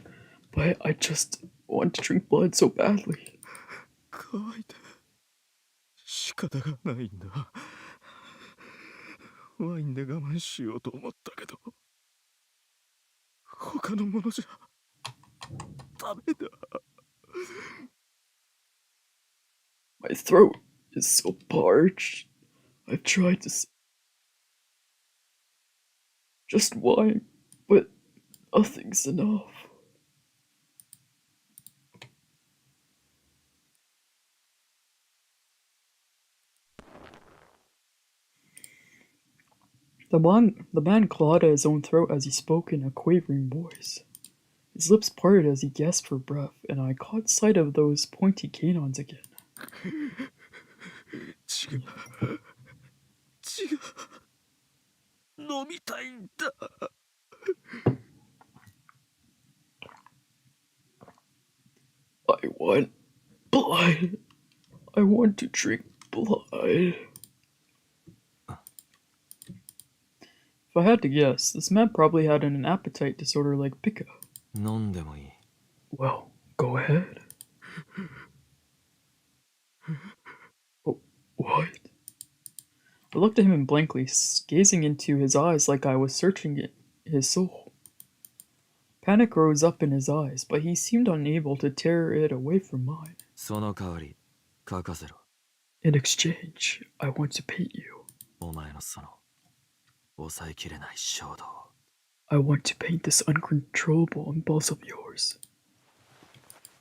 but I just want to drink blood so badly. 乾いて仕方がないんだ。ワインで我慢しようと思ったけど、他のものじゃダメだ。My throat is so parched. I've tried to just wine, but nothing's enough. The man clawed at his own throat as he spoke in a quavering voice. His lips parted as he gasped for breath, and I caught sight of those pointy canines again. I want blood. I want to drink blood. If I had to guess, this man probably had an appetite disorder like Pika. 飲んでもいい。 Well, go ahead. Oh, what? I looked at him blankly, gazing into his eyes like I was searching his soul. Panic rose up in his eyes, but he seemed unable to tear it away from mine. その代わり、書かせろ。 In exchange, I want to paint you. お前のその、抑えきれない衝動。 I want to paint this uncontrollable impulse of yours.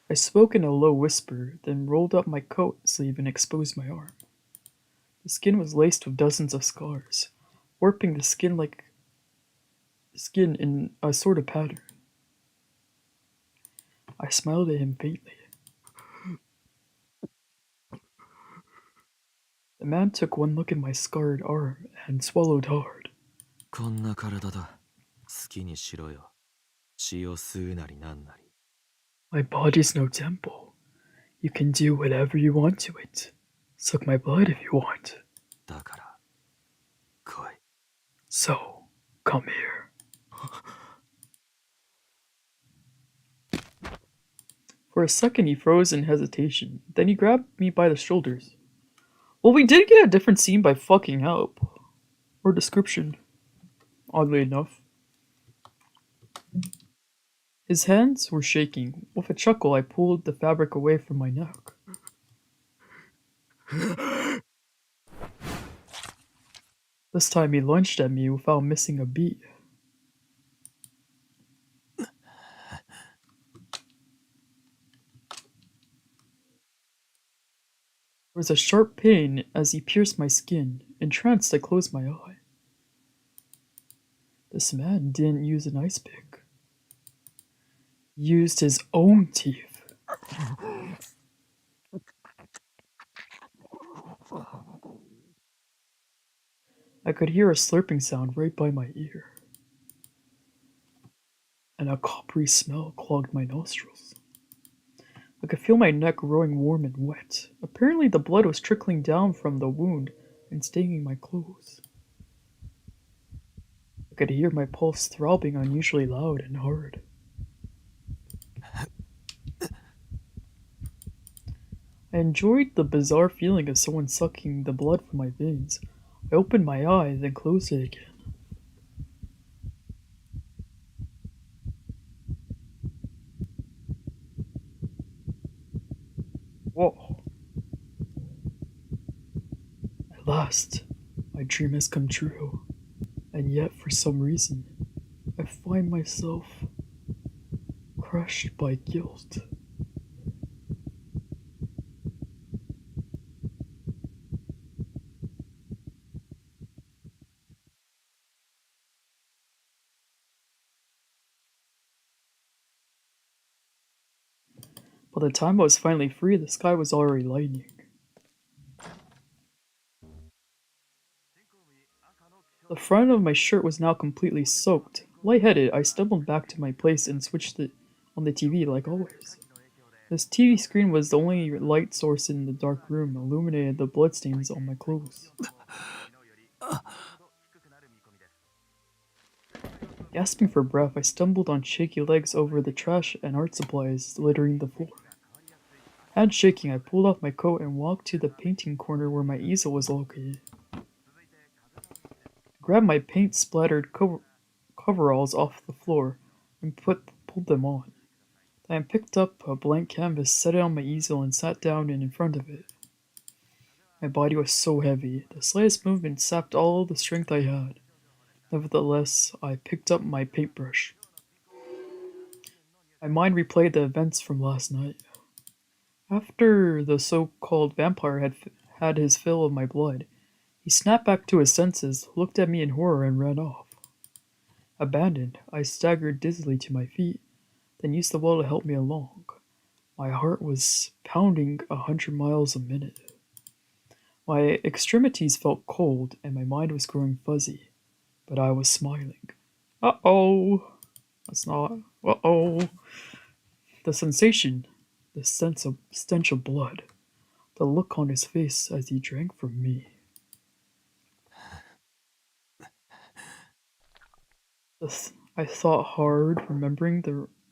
I spoke in a low whisper, then rolled up my coat sleeve and exposed my arm. The skin was laced with dozens of scars, warping the skin in a sort of pattern. I smiled at him faintly. The man took one look at my scarred arm and swallowed hard. こんな体だ。好きにしろよ。血を吸うなりなんなり。 My body's no temple. You can do whatever you want to it. Suck my blood if you want. だから、来い。 So, come here. For a second he froze in hesitation, then he grabbed me by the shoulders. Well, we did get a different scene by fucking help. Or description. Oddly enough. His hands were shaking. With a chuckle, I pulled the fabric away from my neck. This time he lunged at me without missing a beat. There was a sharp pain as he pierced my skin. Entranced, I closed my eye. This man didn't use an ice pick. He used his own teeth. I could hear a slurping sound right by my ear. And a coppery smell clogged my nostrils. I could feel my neck growing warm and wet. Apparently the blood was trickling down from the wound and staining my clothes. I could hear my pulse throbbing unusually loud and hard. I enjoyed the bizarre feeling of someone sucking the blood from my veins. I opened my eyes and closed it again. Whoa. At last, my dream has come true. And yet, for some reason, I find myself crushed by guilt. By the time I was finally free, the sky was already lightening. The front of my shirt was now completely soaked. Lightheaded, I stumbled back to my place and switched it on the TV like always. This TV screen was the only light source in the dark room, illuminated the bloodstains on my clothes. Gasping for breath, I stumbled on shaky legs over the trash and art supplies littering the floor. Hand shaking, I pulled off my coat and walked to the painting corner where my easel was located. I grabbed my paint-splattered coveralls off the floor and pulled them on. Then I picked up a blank canvas, set it on my easel, and sat down in front of it. My body was so heavy. The slightest movement sapped all the strength I had. Nevertheless, I picked up my paintbrush. My mind replayed the events from last night. After the so-called vampire had his fill of my blood, He snapped back to his senses, looked at me in horror, and ran off. Abandoned, I staggered dizzily to my feet, then used the wall to help me along. My heart was pounding 100 miles a minute. My extremities felt cold, and my mind was growing fuzzy, but I was smiling. Uh-oh! That's not... Uh-oh! The sensation, the stench of blood, the look on his face as he drank from me. I thought hard, remembering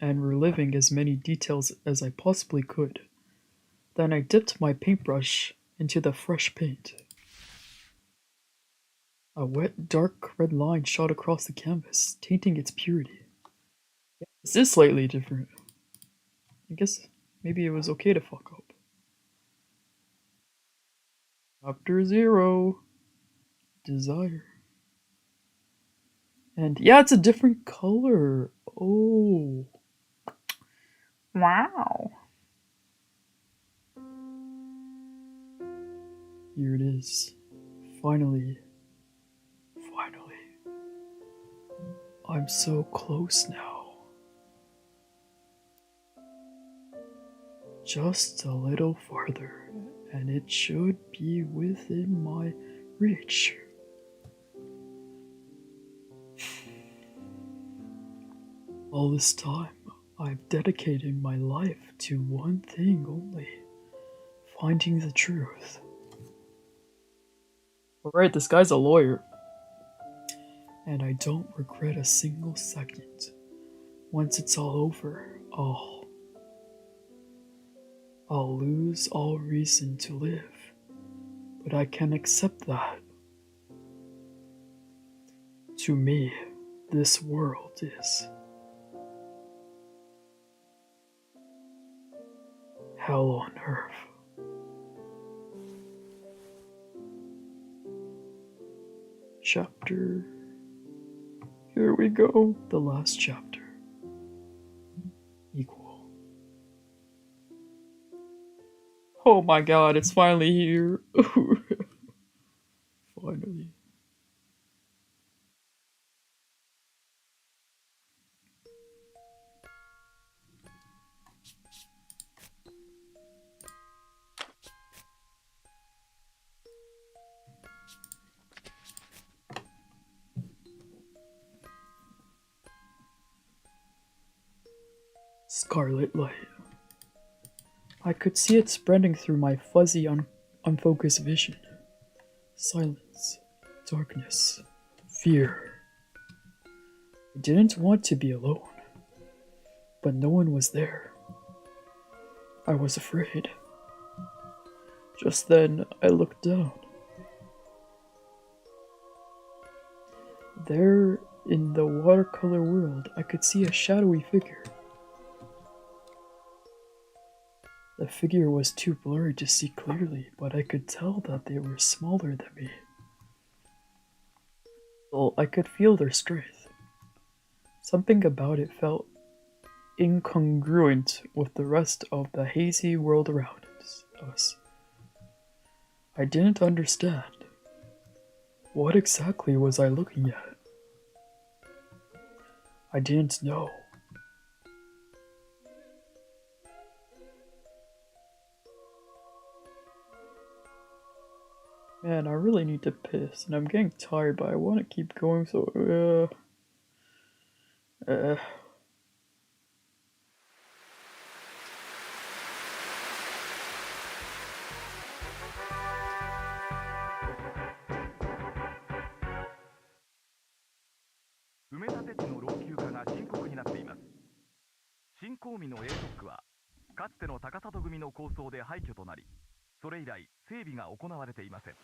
and reliving as many details as I possibly could. Then I dipped my paintbrush into the fresh paint. A wet, dark red line shot across the canvas, tainting its purity. This is slightly different. I guess maybe it was okay to fuck up. Chapter 0. Desire. And yeah, it's a different color. Oh. Wow. Here it is. Finally. I'm so close now. Just a little farther, and it should be within my reach. All this time, I've dedicated my life to one thing only: finding the truth. Alright, this guy's a lawyer. And I don't regret a single second. Once it's all over, I'll lose all reason to live. But I can accept that. To me, this world is hell on earth. Chapter... Here we go, the last chapter. Equal. Oh my god, it's finally here. Finally. Scarlet light. I could see it spreading through my fuzzy, unfocused vision. Silence, darkness, fear. I didn't want to be alone, but no one was there. I was afraid. Just then, I looked down. There, in the watercolor world, I could see a shadowy figure. The figure was too blurry to see clearly, but I could tell that they were smaller than me. Well, I could feel their strength. Something about it felt incongruent with the rest of the hazy world around us. I didn't understand. What exactly was I looking at? I didn't know. Man, I really need to piss, and I'm getting tired, but I want to keep going, so, 埋め立て地の老朽化が深刻になっています。新興味の A トックはかつての高里組の構想で廃墟となり、それ以来整備が行われていません。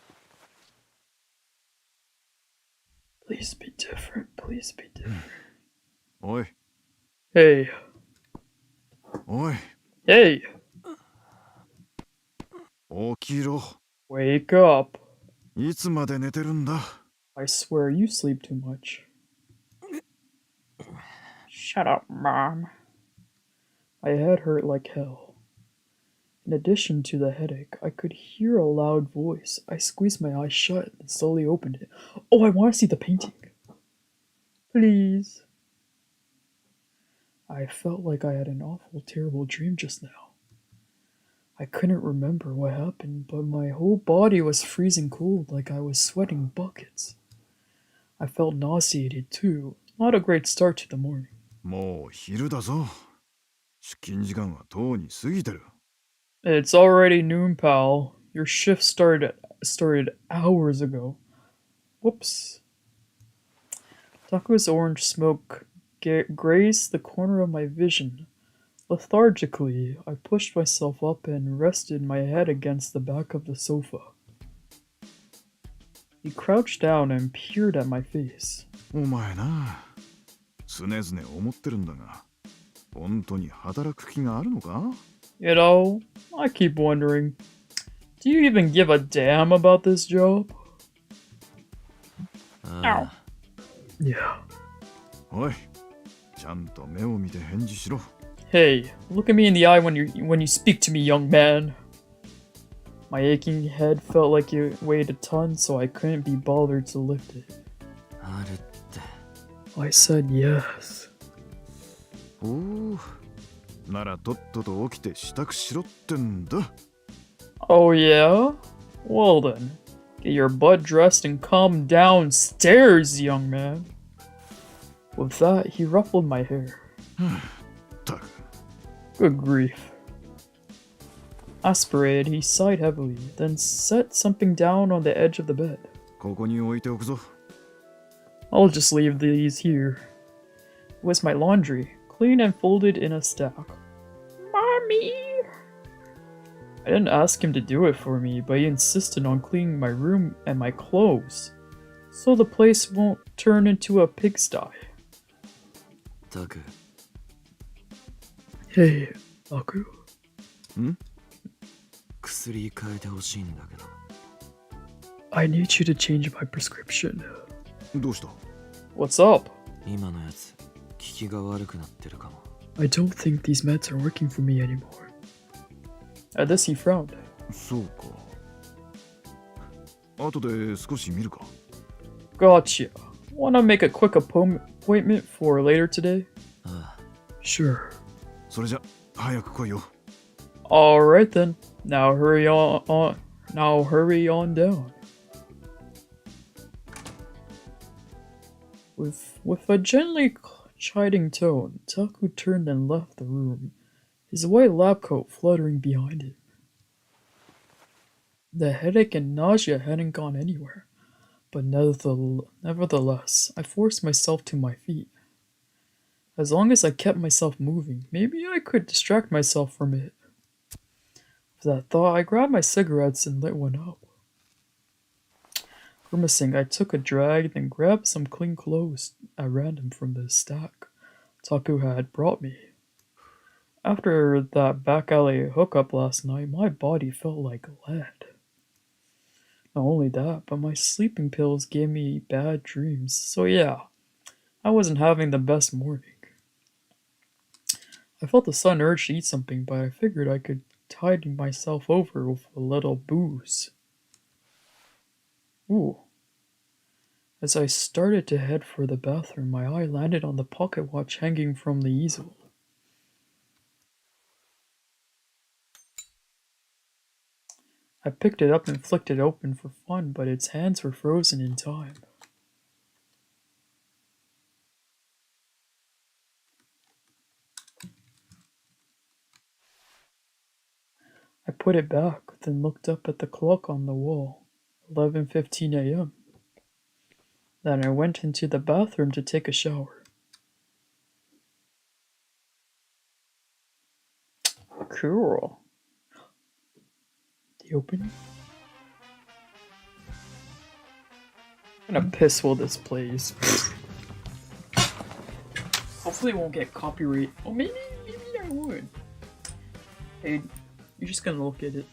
Please be different, please be different. おい Hey. おい Hey. 起きろ Wake up. いつまで寝てるんだ I swear you sleep too much. Shut up, Mom. My head hurt like hell. In addition to the headache, I could hear a loud voice. I squeezed my eyes shut and slowly opened it. Oh, I want to see the painting. Please. I felt like I had an awful, terrible dream just now. I couldn't remember what happened, but my whole body was freezing cold like I was sweating buckets. I felt nauseated too. Not a great start to the morning. もう昼だぞ。出勤時間はとうに過ぎてる。It's already noon, pal. Your shift started hours ago. Whoops. Taku's orange smoke grazed the corner of my vision. Lethargically, I pushed myself up and rested my head against the back of the sofa. He crouched down and peered at my face. お前な、常々思ってるんだが、本当に働く気があるのか？ You know, I keep wondering, do you even give a damn about this job? Ow. Yeah. おい、ちゃんと目を見て返事しろ。Hey, look at me in the eye when you speak to me, young man. My aching head felt like it weighed a ton, so I couldn't be bothered to lift it. あるって。I said yes. おお、ならとっとと起きて支度しろってんだ。Oh yeah? Well then, get your butt dressed and come downstairs, young man. With that, he ruffled my hair. たく。 Good grief. Aspirated, he sighed heavily, then set something down on the edge of the bed. ここに置いておくぞ。 I'll just leave these here. It was my laundry, clean and folded in a stack. Mommy! I didn't ask him to do it for me, but he insisted on cleaning my room and my clothes, so the place won't turn into a pigsty. たく。 Hey, Aku? 薬変えてほしいんだけど。 I need you to change my prescription. どうした？ What's up? 今のやつ、効きが悪くなってるかも。 I don't think these meds are working for me anymore. At this, he frowned. そうか。後で少し見るか。 Gotcha. Wanna make a quick appointment for later today? ああ。 Sure. それじゃ早く来いよ。 Alright then. Now hurry on down. With a gently chiding tone, Taku turned and left the room, his white lab coat fluttering behind him. The headache and nausea hadn't gone anywhere, but nevertheless, I forced myself to my feet. As long as I kept myself moving, maybe I could distract myself from it. With that thought, I grabbed my cigarettes and lit one up. Grimacing, I took a drag, then grabbed some clean clothes at random from the stack Taku had brought me. After that back alley hookup last night, my body felt like lead. Not only that, but my sleeping pills gave me bad dreams, so yeah, I wasn't having the best morning. I felt the sudden urge to eat something, but I figured I could tide myself over with a little booze. Ooh. As I started to head for the bathroom, my eye landed on the pocket watch hanging from the easel. I picked it up and flicked it open for fun, but its hands were frozen in time. I put it back, then looked up at the clock on the wall. 11:15 a.m. Then I went into the bathroom to take a shower. Cool. The opening? I'm gonna piss while this plays. Hopefully it won't get copyright. Oh, maybe I would. Hey, you're just gonna look at it.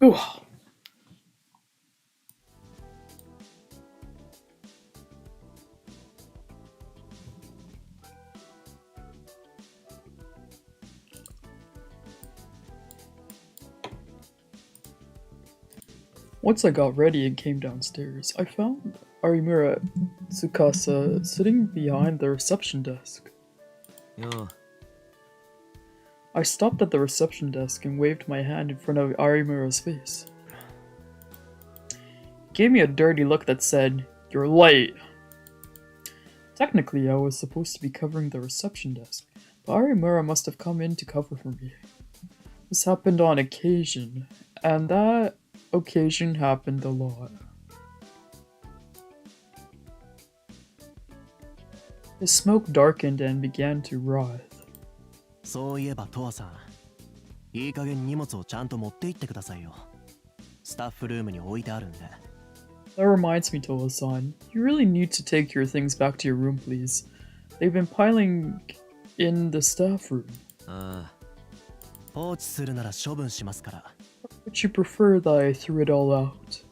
Ooh. Once I got ready and came downstairs, I found Arimura Tsukasa sitting behind the reception desk. Yeah. I stopped at the reception desk and waved my hand in front of Arimura's face. He gave me a dirty look that said, "You're late." Technically, I was supposed to be covering the reception desk, but Arimura must have come in to cover for me. This happened on occasion, and that occasion happened a lot. The smoke darkened and began to writhe. そういえばトワさん、いい加減荷物をちゃんと持って行ってくださいよ。スタッフルームに置いてあるんで。That reminds me, Towa-san, you really need to take your things back to your room, please. They've been piling in the staff room. ああ。放置するなら処分しますから。Would you prefer that I threw it all out?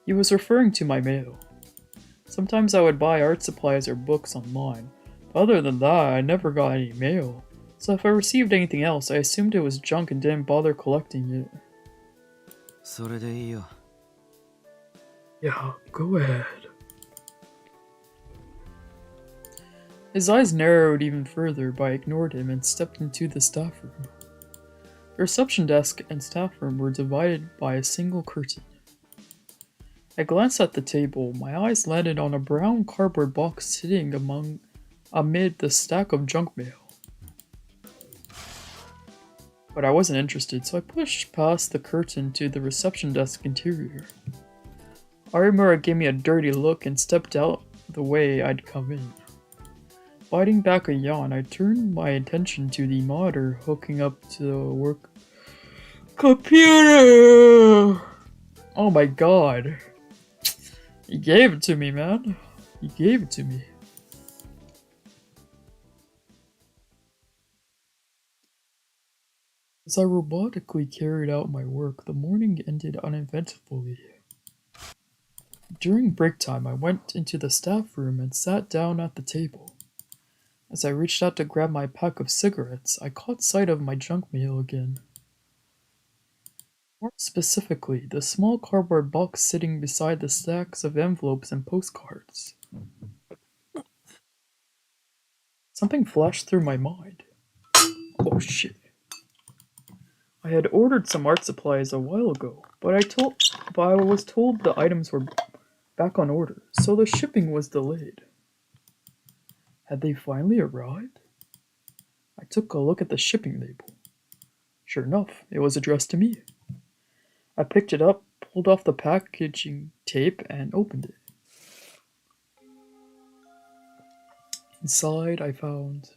He was referring to my mail. Sometimes I would buy art supplies or books online, but other than that, I never got any mail. So if I received anything else, I assumed it was junk and didn't bother collecting it. それでいいよ。Yeah, go ahead. His eyes narrowed even further, but I ignored him and stepped into the staff room. The reception desk and staff room were divided by a single curtain. I glanced at the table. My eyes landed on a brown cardboard box sitting amid the stack of junk mail. But I wasn't interested, so I pushed past the curtain to the reception desk interior. Arimura gave me a dirty look and stepped out the way I'd come in. Biting back a yawn, I turned my attention to the monitor hooking up to the work computer. Oh my god. He gave it to me, man. He gave it to me. As I robotically carried out my work, the morning ended uneventfully. During break time, I went into the staff room and sat down at the table. As I reached out to grab my pack of cigarettes, I caught sight of my junk mail again. More specifically, the small cardboard box sitting beside the stacks of envelopes and postcards. Something flashed through my mind. Oh shit. I had ordered some art supplies a while ago, but I was told the items were back on order, so the shipping was delayed. Had they finally arrived? I took a look at the shipping label. Sure enough, it was addressed to me. I picked it up, pulled off the packaging tape, and opened it. Inside, I found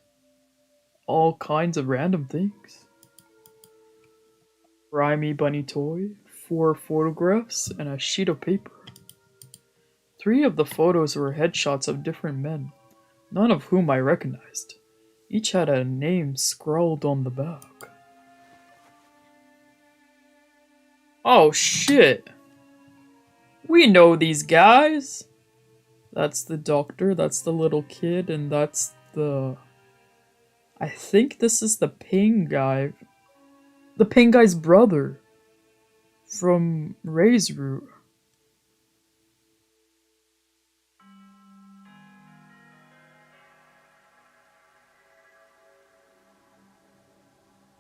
all kinds of random things. Grimy bunny toy, 4 photographs, and a sheet of paper. 3 of the photos were headshots of different men, none of whom I recognized. Each had a name scrawled on the back. Oh shit! We know these guys! That's the doctor, that's the little kid, and that's the... I think this is the Ping guy. The Ping guy's brother. From Ray's Root.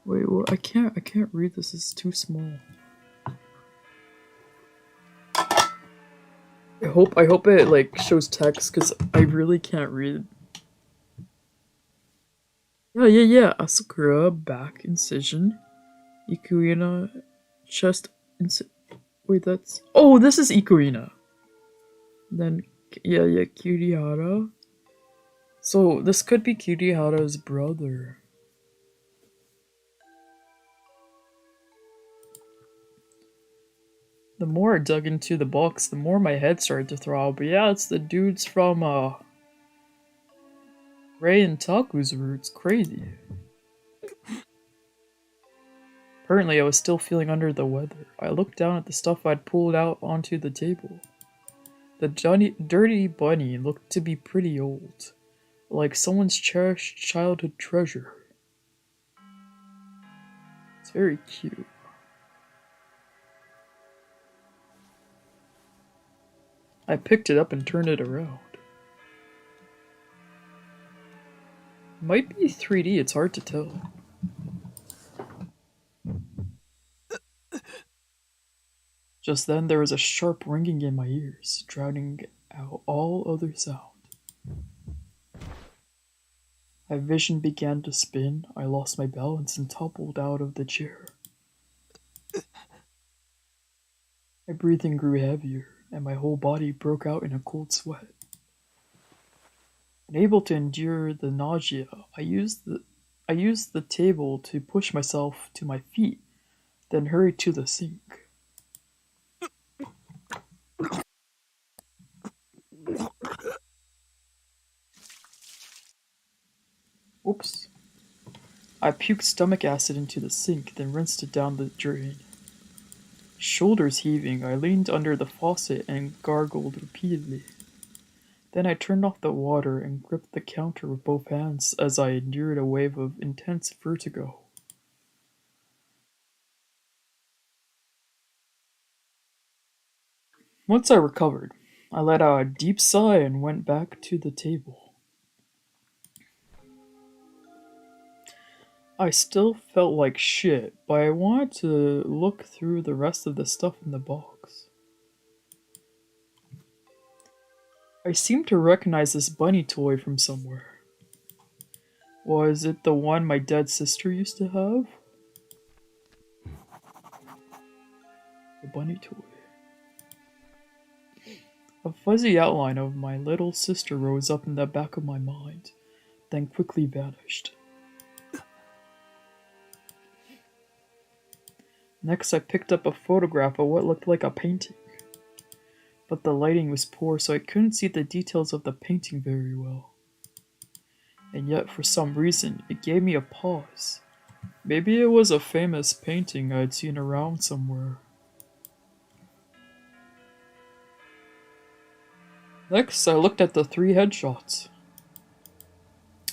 Wait, what? I can't read this, it's too small. I hope it like shows text because I really can't read. Yeah. Asakura back incision. Ikuina chest wait, that's this is Ikuina. Then yeah, Kurihara. So this could be Kurihara's brother. The more I dug into the box, the more my head started to throb. But yeah, it's the dudes from Ray and Taku's roots. Crazy. Apparently, I was still feeling under the weather. I looked down at the stuff I'd pulled out onto the table. The dirty bunny looked to be pretty old, like someone's cherished childhood treasure. It's very cute. I picked it up and turned it around. Might be 3D, it's hard to tell. Just then there was a sharp ringing in my ears, drowning out all other sound. My vision began to spin, I lost my balance and toppled out of the chair. My breathing grew heavier, and my whole body broke out in a cold sweat. Unable to endure the nausea, I used the table to push myself to my feet, then hurried to the sink. Oops. I puked stomach acid into the sink, then rinsed it down the drain. Shoulders heaving, I leaned under the faucet and gargled repeatedly. Then I turned off the water and gripped the counter with both hands as I endured a wave of intense vertigo. Once I recovered, I let out a deep sigh and went back to the table. I still felt like shit, but I wanted to look through the rest of the stuff in the box. I seemed to recognize this bunny toy from somewhere. Was it the one my dead sister used to have? The bunny toy. A fuzzy outline of my little sister rose up in the back of my mind, then quickly vanished. Next, I picked up a photograph of what looked like a painting. But the lighting was poor, so I couldn't see the details of the painting very well. And yet, for some reason, it gave me a pause. Maybe it was a famous painting I'd seen around somewhere. Next, I looked at the 3 headshots.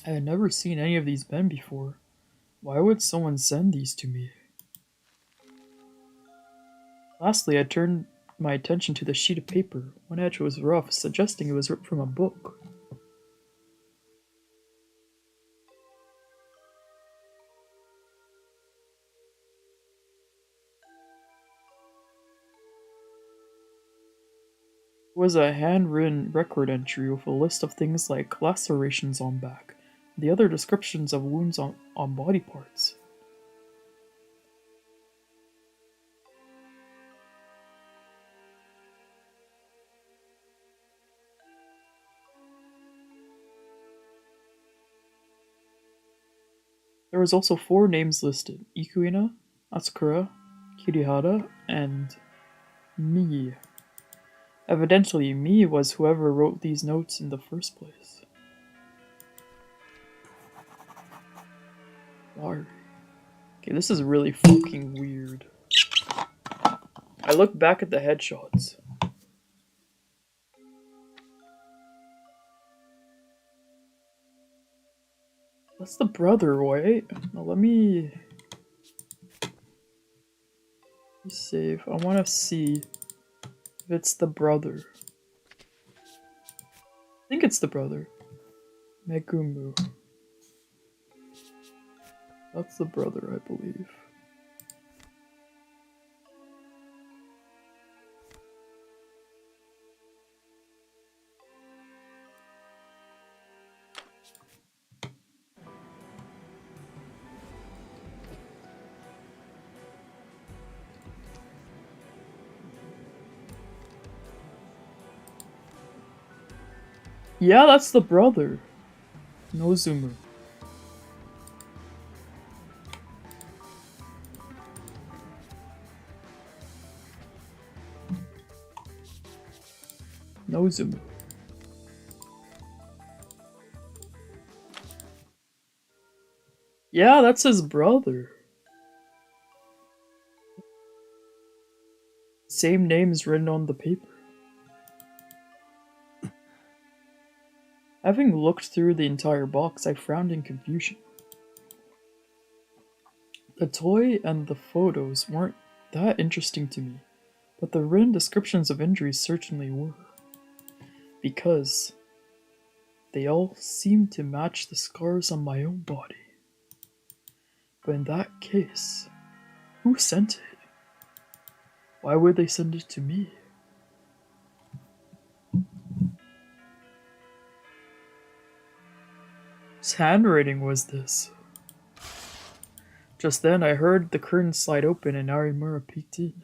I had never seen any of these men before. Why would someone send these to me? Lastly, I turned my attention to the sheet of paper. One edge was rough, suggesting it was ripped from a book. It was a handwritten record entry with a list of things like lacerations on back, and the other descriptions of wounds on body parts. There was also 4 names listed: Ikuina, Asakura, Kirihara, and me. Evidently, me was whoever wrote these notes in the first place. Why? Okay, this is really fucking weird. I look back at the headshots. That's the brother, right? Now let me save. I want to see if it's the brother. I think it's the brother. Megumu. That's the brother, I believe. Yeah, that's the brother. Nozumu. Nozumu. Yeah, that's his brother. Same names written on the paper. Having looked through the entire box, I frowned in confusion. The toy and the photos weren't that interesting to me, but the written descriptions of injuries certainly were. Because they all seemed to match the scars on my own body. But in that case, who sent it? Why would they send it to me? Whose handwriting was this? Just then I heard the curtain slide open and Arimura peeked in.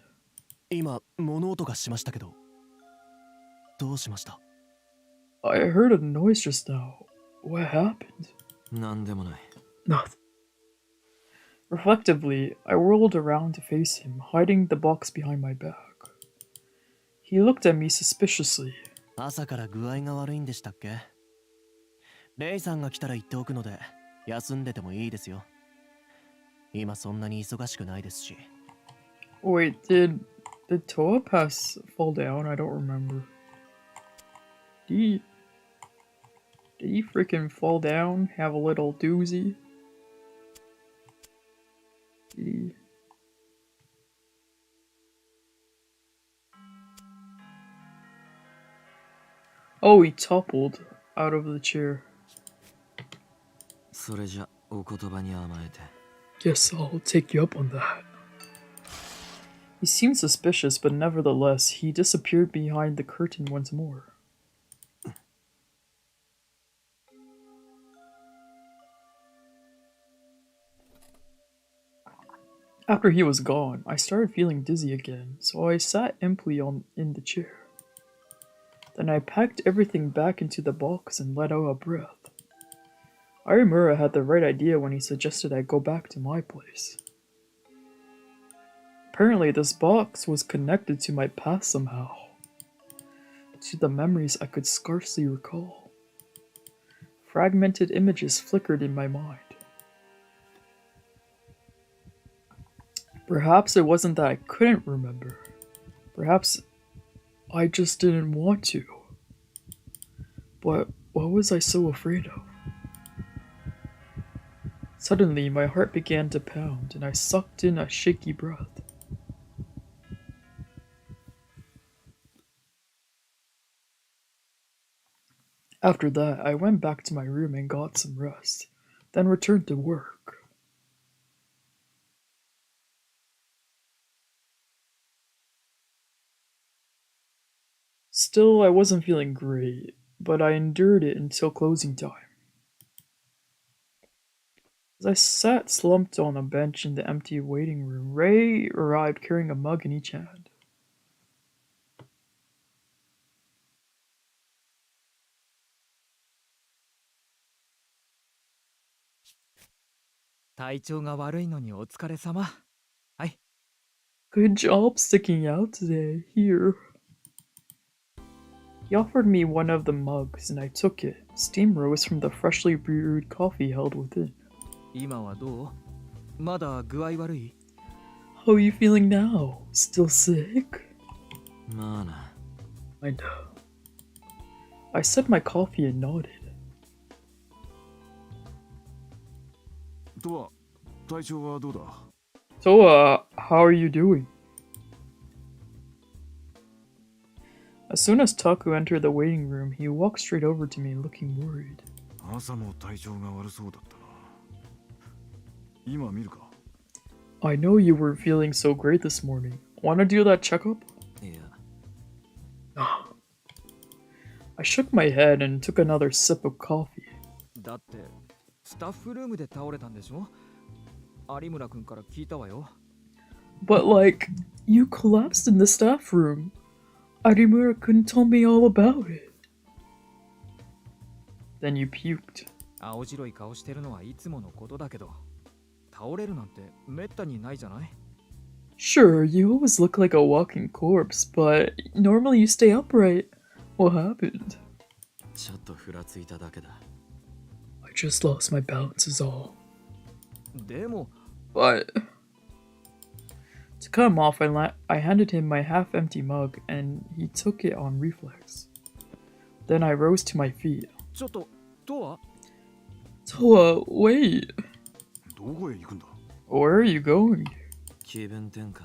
今物音がしましたけどどうしました I heard a noise just now. What happened? なんでもない。 Nothing. Reflectively, I whirled around to face him, hiding the box behind my back. He looked at me suspiciously. 朝から具合が悪いんでしたっけレイさんが来たら言っておくので休んでてもいいですよ今そんなに忙しくないですし Wait, did TOWA pass fall down? I don't remember. Did he freaking fall down? Have a little doozy? Did he? Oh, he toppled out of the chair. それじゃお言葉に甘えて。 Guess I'll take you up on that. He seemed suspicious, but nevertheless, he disappeared behind the curtain once more. After he was gone, I started feeling dizzy again, so I sat empty in the chair. Then I packed everything back into the box and let out a breath. Arimura had the right idea when he suggested I go back to my place. Apparently, this box was connected to my past somehow. To the memories I could scarcely recall. Fragmented images flickered in my mind. Perhaps it wasn't that I couldn't remember. Perhaps I just didn't want to. But what was I so afraid of? Suddenly, my heart began to pound, and I sucked in a shaky breath. After that, I went back to my room and got some rest, then returned to work. Still, I wasn't feeling great, but I endured it until closing time. As I sat slumped on a bench in the empty waiting room, Ray arrived carrying a mug in each hand. Good job sticking out today. Here. He offered me one of the mugs, and I took it. Steam rose from the freshly brewed coffee held within. 今はどうまだ具合悪い How are you feeling now? Still sick? まあな。 I know. I sipped my coffee and nodded. とは体調はどうだ So, how are you doing? As soon as Taku entered the waiting room, he walked straight over to me, looking worried. 朝も体調が悪そうだったな。今見るか I know you weren't feeling so great this morning. Wanna do that checkup? いや、 I shook my head and took another sip of coffee. だってスタッフルームで倒れたんでしょ有村君から聞いたわよ But like, you collapsed in the staff room. Arimura-kun told me all about it. Then you puked. 青白い顔してるのはいつものことだけど倒れるなんてめったにないじゃない Sure, you always look like a walking corpse, but normally you stay upright. What happened? ちょっとふらついただけだ。 I just lost my balance is all. でも But To cut him off, I handed him my half-empty mug, and he took it on reflex. Then I rose to my feet. ちょっとTOWA? TOWA, wait. どこへ行くんだ？ Where are you going? 気分転換。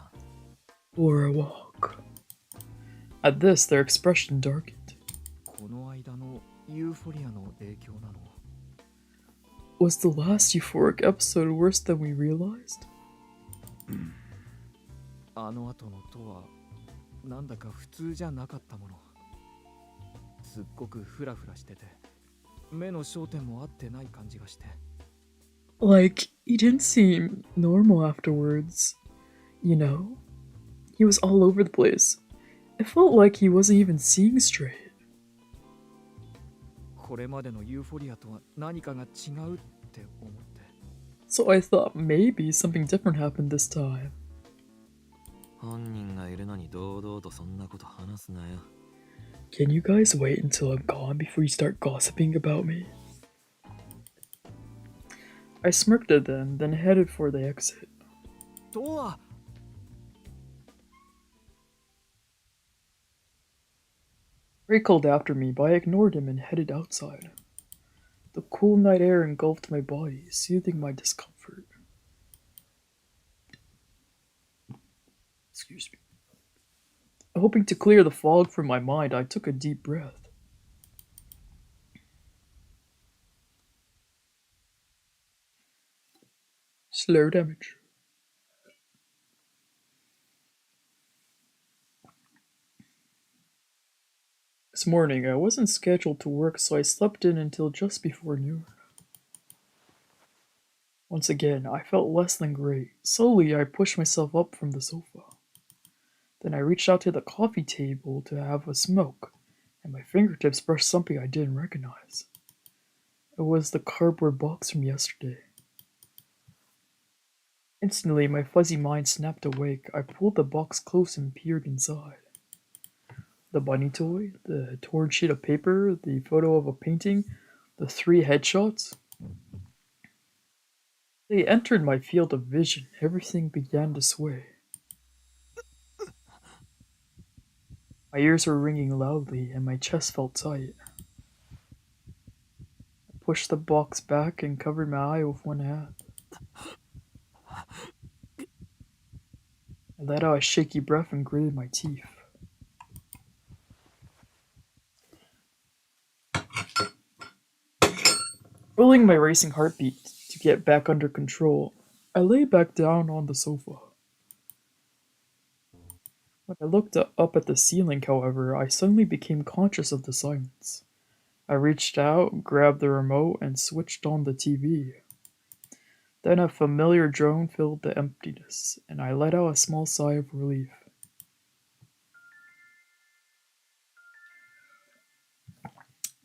For a walk. At this, their expression darkened. この間のユーフォリアの影響なの？ Was the last euphoric episode worse than we realized? あの後のTOWA、なんだか普通じゃなかったもの。すっごくフラフラしてて、目の焦点も合ってない感じがして。Like, he didn't seem normal afterwards. You know? He was all over the place. It felt like he wasn't even seeing straight. これまでのユーフォリアとは何かが違うって思って。So I thought maybe something different happened this time. 本人がいるのに堂々とそんなこと話すなよ。Can you guys wait until I'm gone before you start gossiping about me? I smirked at them, then headed for the exit. TOWA! Ray called after me, but I ignored him and headed outside. The cool night air engulfed my body, soothing my discomfort. Excuse me. Hoping to clear the fog from my mind, I took a deep breath. Slow damage. This morning, I wasn't scheduled to work, so I slept in until just before noon. Once again, I felt less than great. Slowly, I pushed myself up from the sofa. Then I reached out to the coffee table to have a smoke, and my fingertips brushed something I didn't recognize. It was the cardboard box from yesterday. Instantly, my fuzzy mind snapped awake. I pulled the box close and peered inside. The bunny toy, the torn sheet of paper, the photo of a painting, the 3 headshots. They entered my field of vision. Everything began to sway. My ears were ringing loudly, and my chest felt tight. I pushed the box back and covered my eye with one hand. I let out a shaky breath and gritted my teeth. Willing my racing heartbeat to get back under control, I lay back down on the sofa. When I looked up at the ceiling, however, I suddenly became conscious of the silence. I reached out, grabbed the remote, and switched on the TV. Then a familiar drone filled the emptiness, and I let out a small sigh of relief.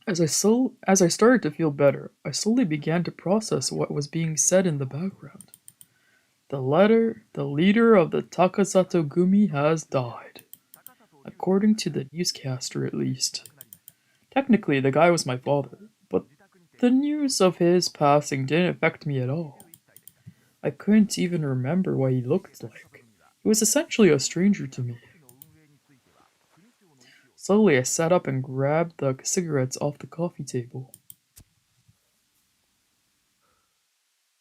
As I started to feel better, I slowly began to process what was being said in the background. The leader of the Takasato Gumi has died. According to the newscaster, at least. Technically, the guy was my father, but the news of his passing didn't affect me at all. I couldn't even remember what he looked like. He was essentially a stranger to me. Slowly, I sat up and grabbed the cigarettes off the coffee table.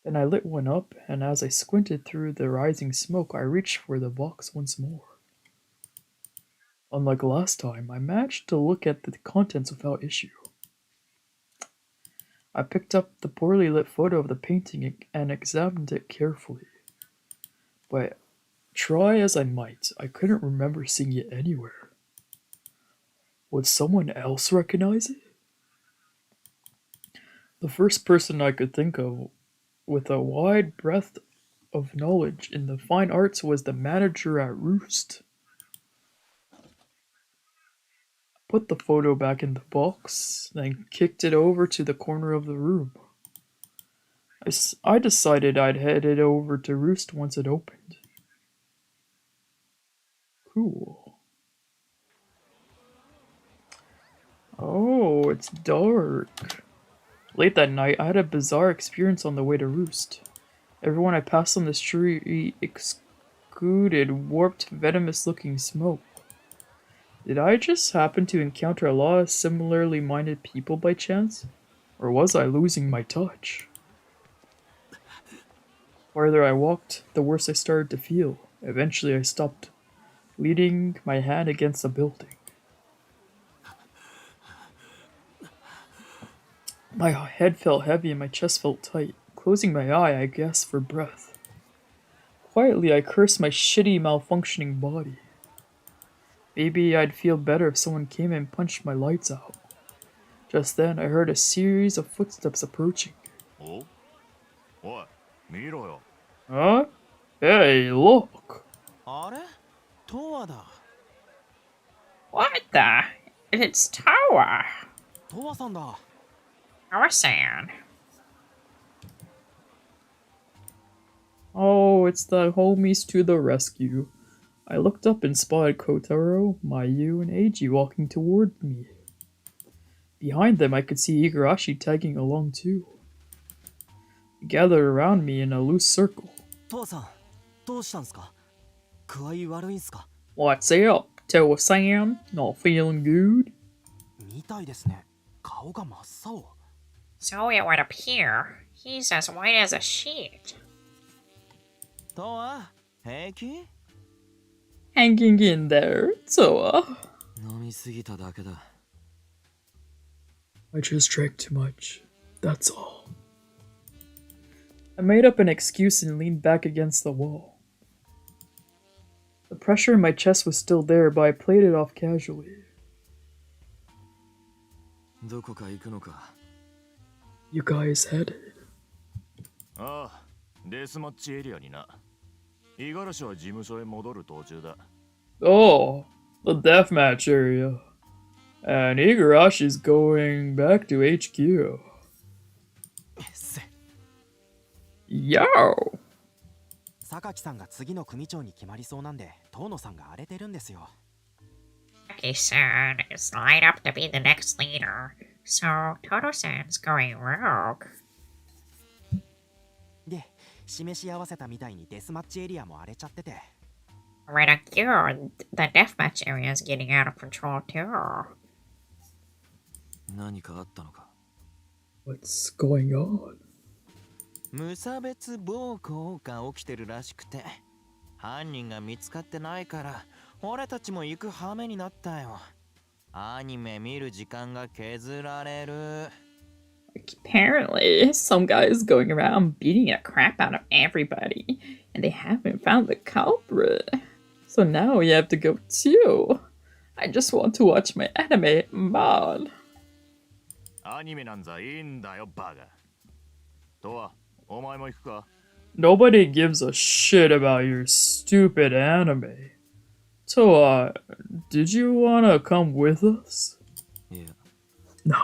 Then I lit one up, and as I squinted through the rising smoke, I reached for the box once more. Unlike last time, I managed to look at the contents without issue. I picked up the poorly lit photo of the painting and examined it carefully. But try as I might, I couldn't remember seeing it anywhere. Would someone else recognize it? The first person I could think of with a wide breadth of knowledge in the fine arts was the manager at Roost. I put the photo back in the box, then kicked it over to the corner of the room. I decided I'd head it over to Roost once it opened. Cool. Oh, it's dark. Late that night, I had a bizarre experience on the way to Roost. Everyone I passed on the street exuded warped, venomous-looking smoke. Did I just happen to encounter a lot of similarly minded people by chance? Or was I losing my touch? The farther I walked, the worse I started to feel. Eventually I stopped, leaning my hand against a building. My head felt heavy and my chest felt tight. Closing my eye, I gasped for breath. Quietly, I cursed my shitty, malfunctioning body. Maybe I'd feel better if someone came and punched my lights out. Just then, I heard a series of footsteps approaching. Oh? What? Miro. Huh? Hey, look! あれトワだ。 What the? It's TOWA. トワさんだ。 TOWA-san. Oh, it's the homies to the rescue. I looked up and spotted Kotaro, Mayu, and Eiji walking toward me. Behind them, I could see Igarashi tagging along too. They gathered around me in a loose circle. トワさん、どうしたんすか？具合悪いんすか？ What's up, TOWA-san? Not feeling good? みたいですね。顔が真っ青。 So it would appear he's as white as a sheet. トワ、平気？ Hanging in there, TOWA. 飲みすぎただけだ。I just drank too much. That's all. I made up an excuse and leaned back against the wall. The pressure in my chest was still there, but I played it off casually. どこか行くのか。 You guys headed? ああ、デスマッチエリアにな。五十嵐は事務所へ戻る途中だ。Oh, the deathmatch area. And Igarashi's going back to HQ. Yo! 榊さんが次の組長に決まりそうなんで、遠野さんが荒れてるんですよ。Taki-san is lined up to be the next leader, so Toto-san's going rogue. で、示し合わせたみたいにデスマッチエリアも荒れちゃってて。Right, good. The deathmatch area is getting out of control too. 何かあったのか。 What's going on? 無差別暴行が起きてるらしくて、犯人が見つかってないから俺たちも行く羽目になったよ。アニメ見る時間が削られる。 Apparently, some guy is going around beating the crap out of everybody, and they haven't found the culprit. So now we have to go too. I just want to watch my anime, man. アニメなんざいいんだよ、バカ。とは、お前も行くか？ Nobody gives a shit about your stupid anime. So, did you wanna come with us? いや、 No.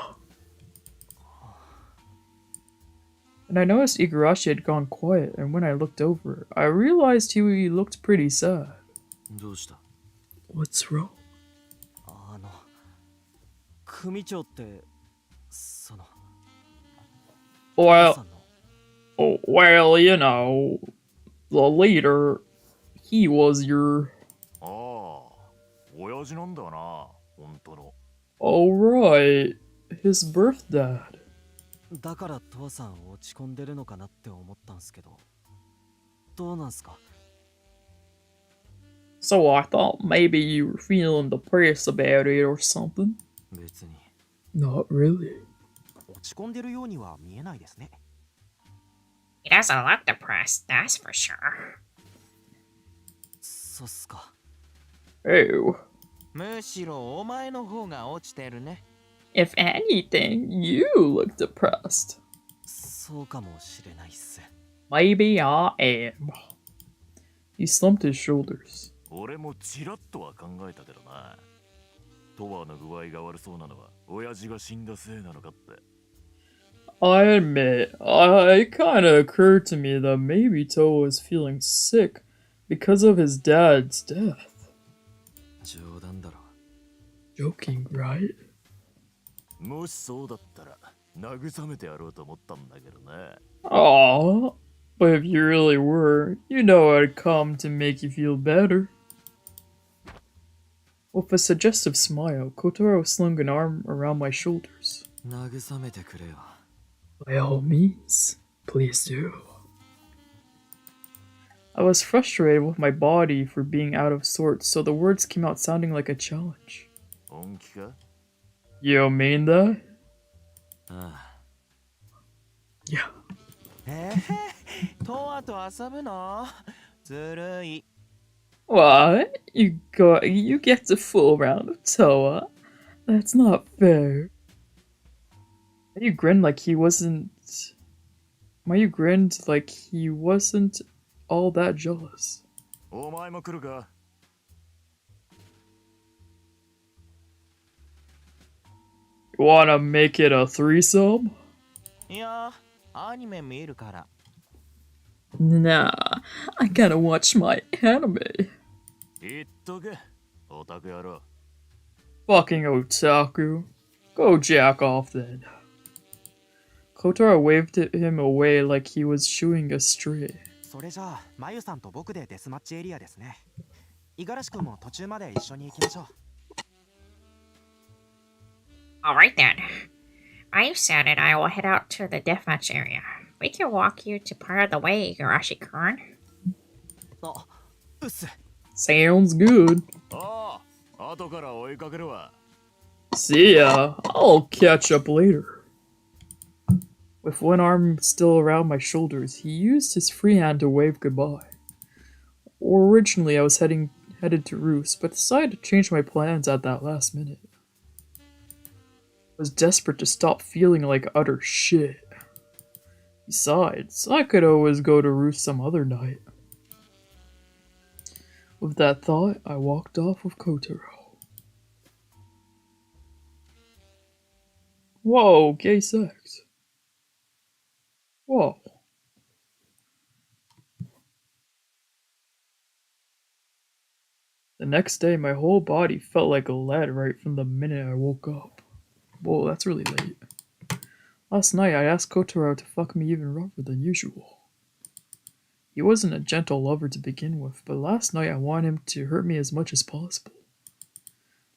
And I noticed Igarashi had gone quiet, and when I looked over, I realized he looked pretty sad. どうした？ What's wrong? 組長って、その。 Well, you know, the leader, he was your... ああ、親父なんだな、本当の。 Oh, right. His birth dad. だから父さん落ち込んでるのかなって思ったんすけど。どうなんすか？ So I thought maybe you were feeling depressed about it or something. 別に。 Not really. 落ち込んでるようには見えないですね。 He doesn't look depressed, that's for sure. そっすか。 Oh. むしろお前の方が落ちてるね。 If anything, you look depressed. そうかもしれないっす。 Maybe I am. He slumped his shoulders. 俺もちらっとは考えたけどな。トワの具合が悪そうなのは親父が死んだせいなのかって。 I admit, it kinda occurred to me that maybe Towa was feeling sick because of his dad's death. 冗談だろ。 Joking, right? もしそうだったら慰めてやろうと思ったんだけどね。 Aww. But if you really were, you know I'd come to make you feel better. With a suggestive smile, Kotaro slung an arm around my shoulders. 慰めてくれよ。 By all means, please do. I was frustrated with my body for being out of sorts, so the words came out sounding like a challenge. 本気か? You mean that? ああ。 Yeah. トワと遊ぶのずるい。 What? You get to fool around with TOWA? That's not fair. You grinned like he wasn't... Why you grinned like he wasn't all that jealous? お前も来るか? You wanna make it a threesome? いや、アニメ見るから。 Nah, I gotta watch my anime. 言っとけ、オタク野郎。 Fucking otaku. Go jack off then. Kotaro waved him away like he was shooing a stray. それじゃあ、まゆさんと僕でデスマッチエリアですね。五十嵐君も途中まで一緒に行きましょう。 Alright then. Mayu-san and I will head out to the deathmatch area. We can walk you to part of the way, Igarashi-kun. あ、うっす。 Sounds good. ああ、後から追いかけるわ。 See ya. I'll catch up later. With one arm still around my shoulders, he used his free hand to wave goodbye. Originally, I was headed to Roost, but decided to change my plans at that last minute. I was desperate to stop feeling like utter shit. Besides, I could always go to Roost some other night. With that thought, I walked off with Kotaro. Whoa, gay sex. Whoa. The next day, my whole body felt like lead right from the minute I woke up. Whoa, that's really late. Last night, I asked Kotaro to fuck me even rougher than usual. He wasn't a gentle lover to begin with, but last night I wanted him to hurt me as much as possible.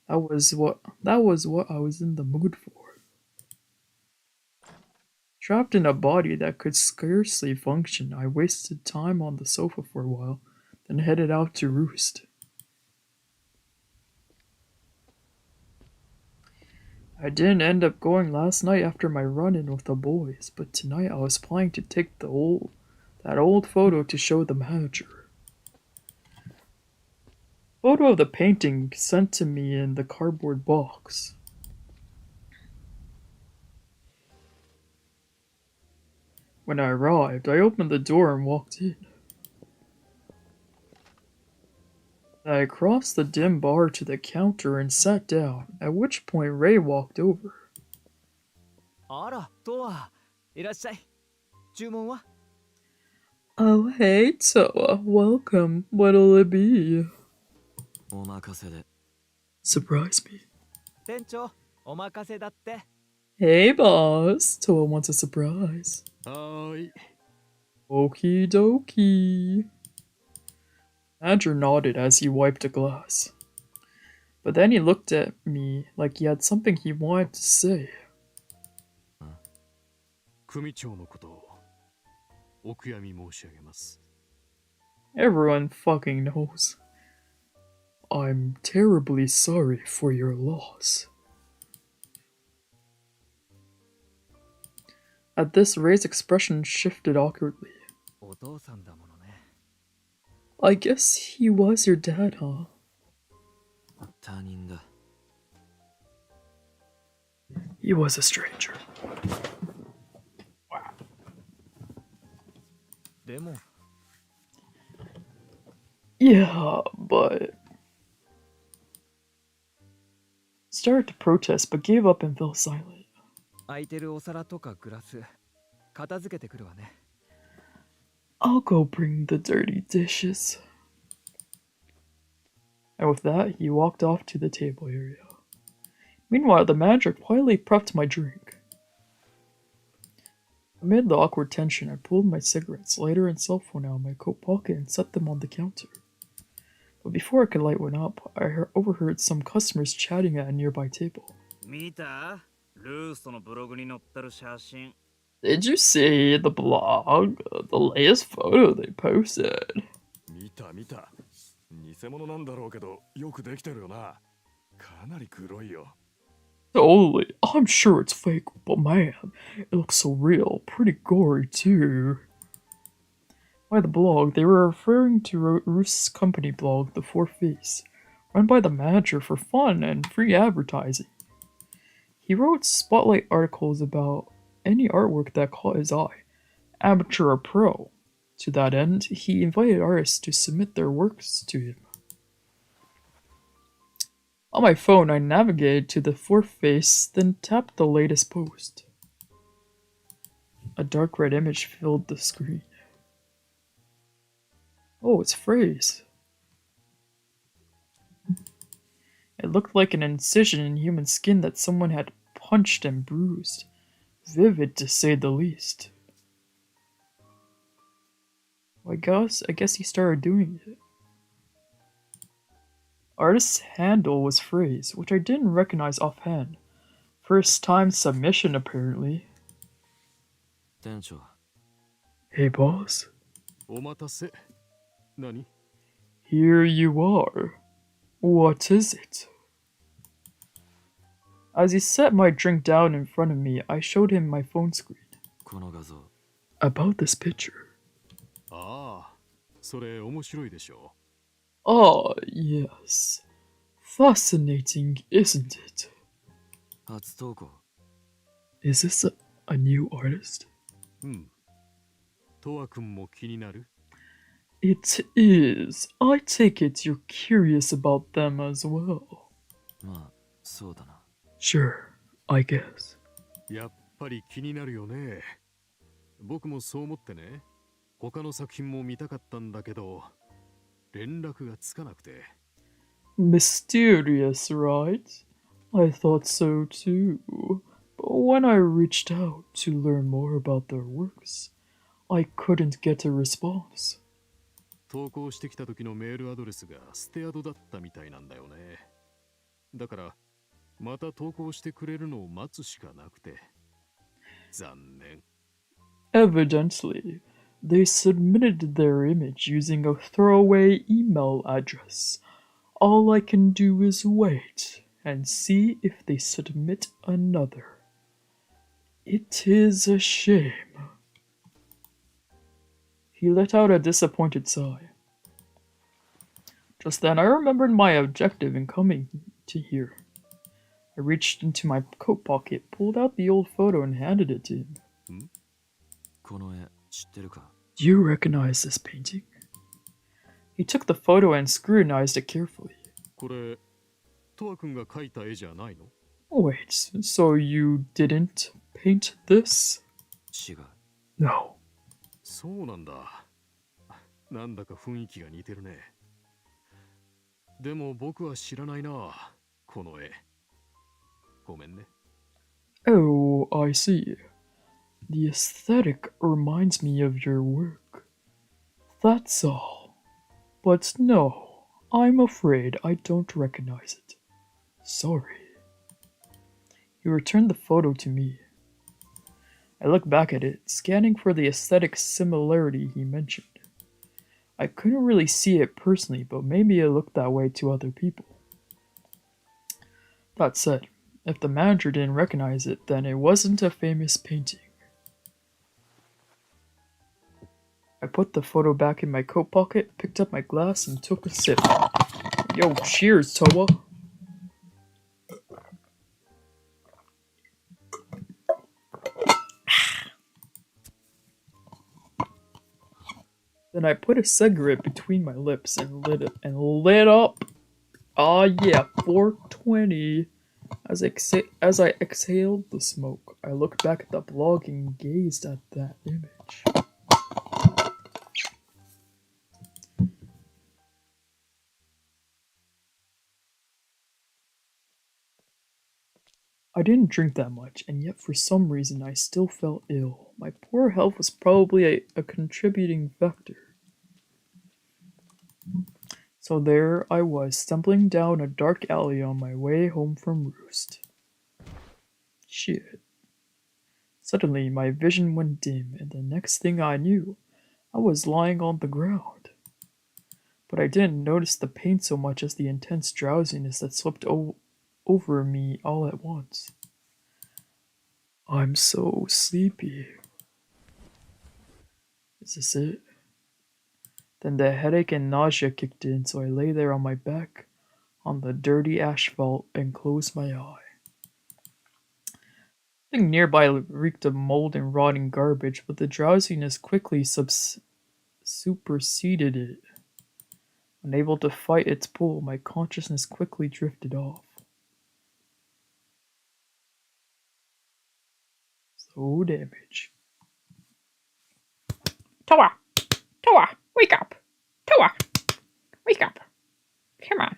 That was what I was in the mood for. Trapped in a body that could scarcely function, I wasted time on the sofa for a while, then headed out to Roost. I didn't end up going last night after my run-in with the boys, but tonight I was planning to take that old photo to show the manager. Photo of the painting sent to me in the cardboard box. When I arrived, I opened the door and walked in. I crossed the dim bar to the counter and sat down, at which point Ray walked over. あら、トワ、いらっしゃい。注文は? Oh, hey, TOWA. Welcome. What'll it be? お任せで。 Surprise me. 店長、お任せだって。 Hey, boss. TOWA wants a surprise. はーい。 Okie dokie. Andrew nodded as he wiped a glass. But then he looked at me like he had something he wanted to say. 組長のことをお悔やみ申し上げます。 Everyone fucking knows. I'm terribly sorry for your loss. At this, Ray's expression shifted awkwardly. お父さんだものね。 I guess he was your dad, huh? 他人だ。 He was a stranger. でも、 Yeah, but... Started to protest, but gave up and fell silent. 空いてるお皿とかグラス、片付けてくるわね。 I'll go bring the dirty dishes. And with that, he walked off to the table area. Meanwhile, the manager quietly prepped my drink. Amid the awkward tension, I pulled my cigarettes, lighter, and cell phone out of my coat pocket and set them on the counter. But before I could light one up, I overheard some customers chatting at a nearby table. 見たルーストのブログに載ってる写真。 Did you see the blog? The latest photo they posted? 見た見た。偽物なんだろうけど、よくできてるよな。かなり黒いよ。Totally. I'm sure it's fake, but man, it looks so real. Pretty gory, too. By the blog, they were referring to Roost's company blog, The Fourth Face, run by the manager for fun and free advertising. He wrote spotlight articles about any artwork that caught his eye, amateur or pro. To that end, he invited artists to submit their works to him. On my phone, I navigated to The Fourth Face, then tapped the latest post. A dark red image filled the screen. Oh, it's Phrase. It looked like an incision in human skin that someone had punched and bruised. Vivid, to say the least. Well, I guess he started doing it. Artist's handle was Phrase, which I didn't recognize offhand. First time submission, apparently. 店長。 Hey, boss. お待たせ。何？ Here you are. What is it? As he set my drink down in front of me, I showed him my phone screen. この画像。 About this picture. ああ、それ面白いでしょ。 Ah, yes. Fascinating, isn't it? 初投稿。 Is this a new artist? うん。トワ君も気になる？ It is. I take it you're curious about them as well. まあ、そうだな。 Sure, I guess. やっぱり気になるよね。僕もそう思ってね。他の作品も見たかったんだけど、連絡がつかなくて。 Mysterious, right? I thought so too. But when I reached out to learn more about their works, I couldn't get a response. 投稿してきた時のメールアドレスがステアドだったみたいなんだよね。だから、また投稿してくれるのを待つしかなくて。残念。 Evidently, they submitted their image using a throwaway email address. All I can do is wait and see if they submit another. It is a shame. He let out a disappointed sigh. Just then, I remembered my objective in coming to here. I reached into my coat pocket, pulled out the old photo, and handed it to him. この絵知ってるか？ Do you recognize this painting? He took the photo and scrutinized it carefully. これ、トワ君が描いた絵じゃないの？ Wait, so you didn't paint this? 違う。 No. そうなんだ。なんだか雰囲気が似てるね。でも僕は知らないな、この絵。ごめんね。 Oh, I see. The aesthetic reminds me of your work. That's all. But no, I'm afraid I don't recognize it. Sorry. He returned the photo to me. I looked back at it, scanning for the aesthetic similarity he mentioned. I couldn't really see it personally, but maybe it looked that way to other people. That said, if the manager didn't recognize it, then it wasn't a famous painting. I put the photo back in my coat pocket, picked up my glass, and took a sip. Yo, cheers, Towa! Then I put a cigarette between my lips and lit up. Ah, yeah, 420. As I exhaled the smoke, I looked back at the blog and gazed at that image. I didn't drink that much, and yet for some reason I still felt ill. My poor health was probably a contributing factor. So there I was, stumbling down a dark alley on my way home from Roost. Shit. Suddenly my vision went dim, and the next thing I knew, I was lying on the ground. But I didn't notice the pain so much as the intense drowsiness that swept over me all at once. I'm so sleepy. Is this it? Then the headache and nausea kicked in, so I lay there on my back on the dirty asphalt and closed my eye. Something nearby reeked of mold and rotting garbage, but the drowsiness quickly superseded it. Unable to fight its pull, my consciousness quickly drifted off. Slow damage. TOWA! TOWA! Wake up! TOWA! Wake up! Come on.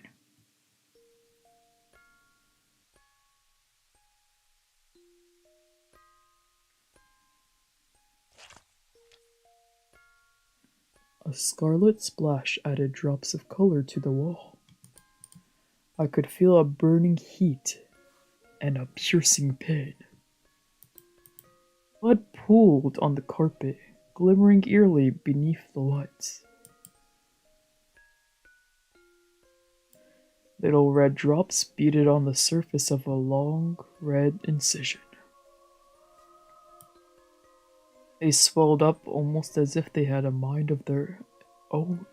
A scarlet splash added drops of color to the wall. I could feel a burning heat and a piercing pain. Blood pooled on the carpet, glimmering eerily beneath the lights. Little red drops beaded on the surface of a long, red incision. They swelled up almost as if they had a mind of their own.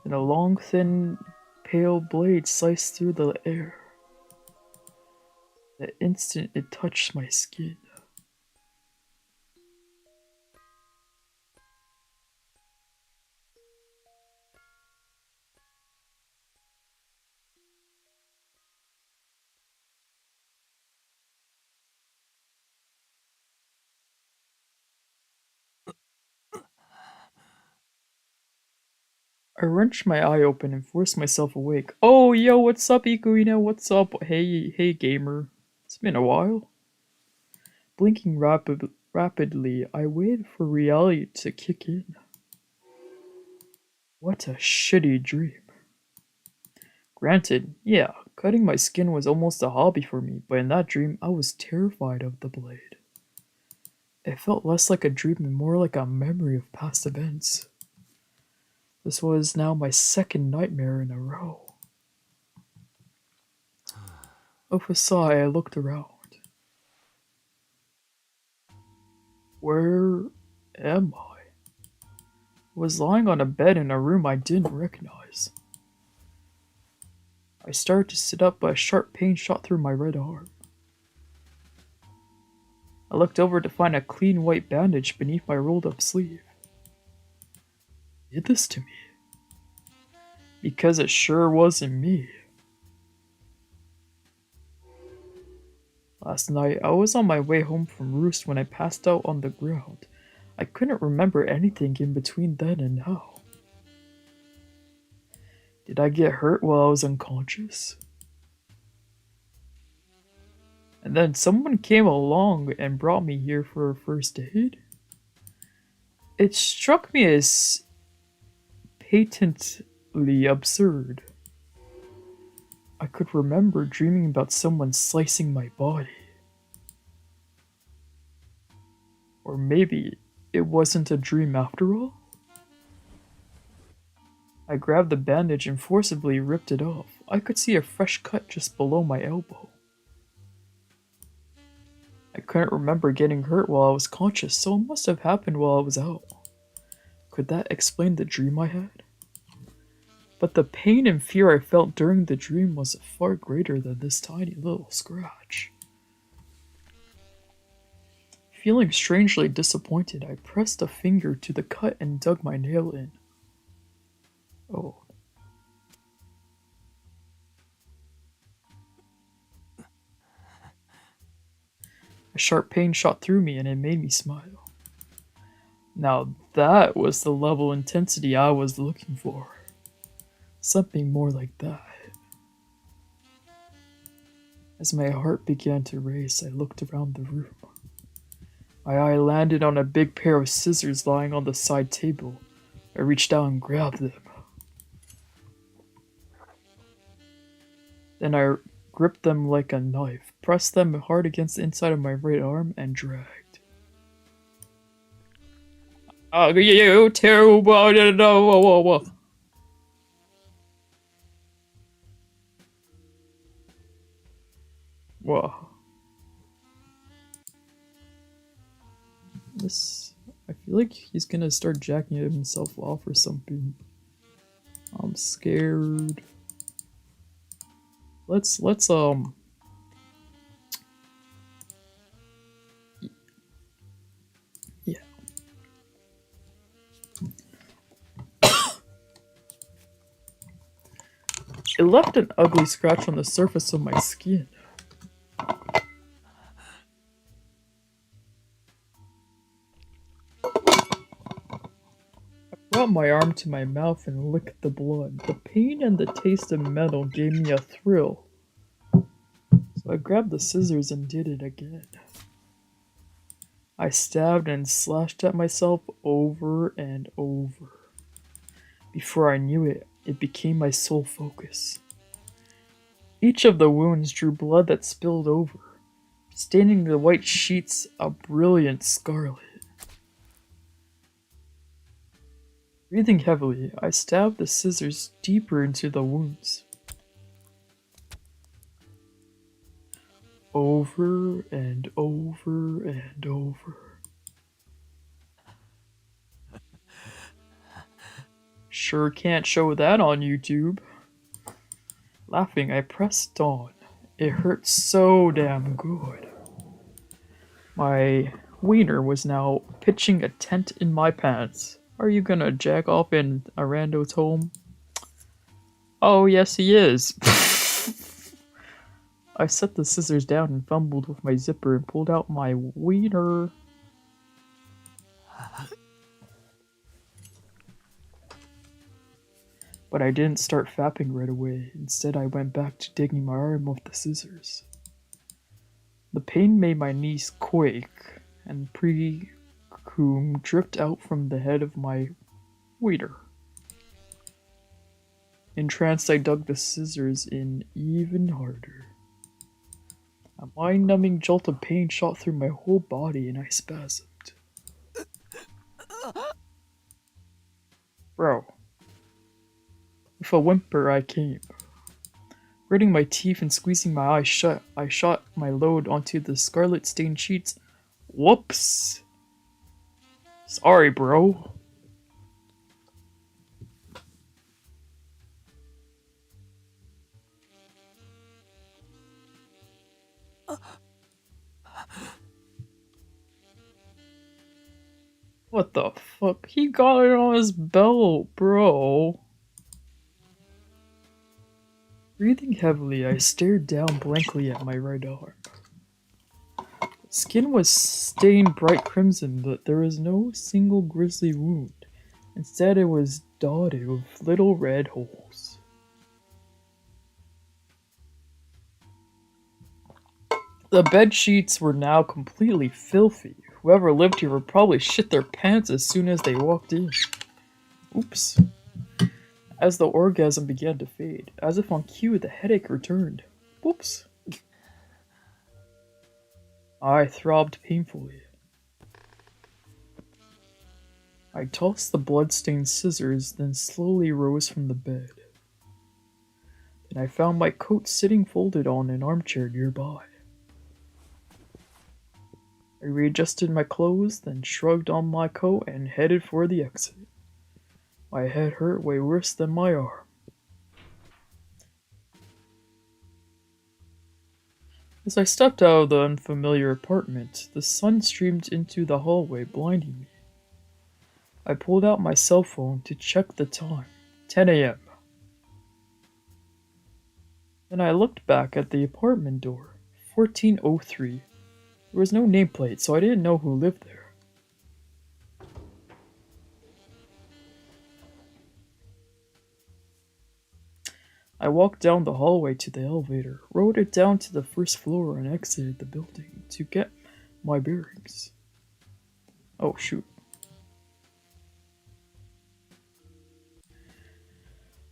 Then a long, thin, pale blade sliced through the air. The instant it touched my skin. I wrenched my eye open and forced myself awake. Oh, yo, what's up, Ikuina? What's up? Hey, gamer. It's been a while. Blinking rapidly, I waited for reality to kick in. What a shitty dream. Granted, yeah, cutting my skin was almost a hobby for me, but in that dream, I was terrified of the blade. It felt less like a dream and more like a memory of past events. This was now my second nightmare in a row. With a sigh, I looked around. Where am I? I was lying on a bed in a room I didn't recognize. I started to sit up, but a sharp pain shot through my right arm. I looked over to find a clean white bandage beneath my rolled up sleeve. Who did this to me? Because it sure wasn't me. Last night, I was on my way home from Roost when I passed out on the ground. I couldn't remember anything in between then and now. Did I get hurt while I was unconscious? And then someone came along and brought me here for first aid? It struck me as patently absurd. I could remember dreaming about someone slicing my body. Or maybe it wasn't a dream after all? I grabbed the bandage and forcibly ripped it off. I could see a fresh cut just below my elbow. I couldn't remember getting hurt while I was conscious, so it must have happened while I was out. Could that explain the dream I had? But the pain and fear I felt during the dream was far greater than this tiny little scratch. Feeling strangely disappointed, I pressed a finger to the cut and dug my nail in. Oh. A sharp pain shot through me and it made me smile. Now that was the level of intensity I was looking for. Something more like that. As my heart began to race, I looked around the room. My eye landed on a big pair of scissors lying on the side table. I reached out and grabbed them. Then I gripped them like a knife, pressed them hard against the inside of my right arm, and dragged. You too, whoa. Whoa. This... I feel like he's gonna start jacking himself off or something. I'm scared. Let's yeah. It left an ugly scratch on the surface of my skin. I brought my arm to my mouth and licked the blood. The pain and the taste of metal gave me a thrill. So I grabbed the scissors and did it again. I stabbed and slashed at myself over and over. Before I knew it, it became my sole focus. Each of the wounds drew blood that spilled over, staining the white sheets a brilliant scarlet. Breathing heavily, I stabbed the scissors deeper into the wounds. Over and over and over. Sure can't show that on YouTube. Laughing, I pressed on. It hurt so damn good. My wiener was now pitching a tent in my pants. Are you gonna jack off in a rando's home? Oh, yes, he is. I set the scissors down and fumbled with my zipper and pulled out my wiener. But I didn't start fapping right away. Instead, I went back to digging my arm with the scissors. The pain made my knees quake, and pre-cum dripped out from the head of my wiener. Entranced, I dug the scissors in even harder. A mind-numbing jolt of pain shot through my whole body, and I spasmed. Bro. With a whimper, I came. Gritting my teeth and squeezing my eyes shut, I shot my load onto the scarlet-stained sheets. Whoops! Sorry, bro. What the fuck? He got it on his belt, bro. Breathing heavily, I stared down blankly at my right arm. The skin was stained bright crimson, but there was no single grisly wound. Instead, it was dotted with little red holes. The bed sheets were now completely filthy. Whoever lived here would probably shit their pants as soon as they walked in. Oops. As the orgasm began to fade, as if on cue, the headache returned. Whoops. I throbbed painfully. I tossed the blood-stained scissors, then slowly rose from the bed. Then I found my coat sitting folded on an armchair nearby. I readjusted my clothes, then shrugged on my coat and headed for the exit. My head hurt way worse than my arm. As I stepped out of the unfamiliar apartment, the sun streamed into the hallway, blinding me. I pulled out my cell phone to check the time. 10 a.m. Then I looked back at the apartment door. 1403. There was no nameplate, so I didn't know who lived there. I walked down the hallway to the elevator, rode it down to the first floor, and exited the building to get my bearings. Oh, shoot.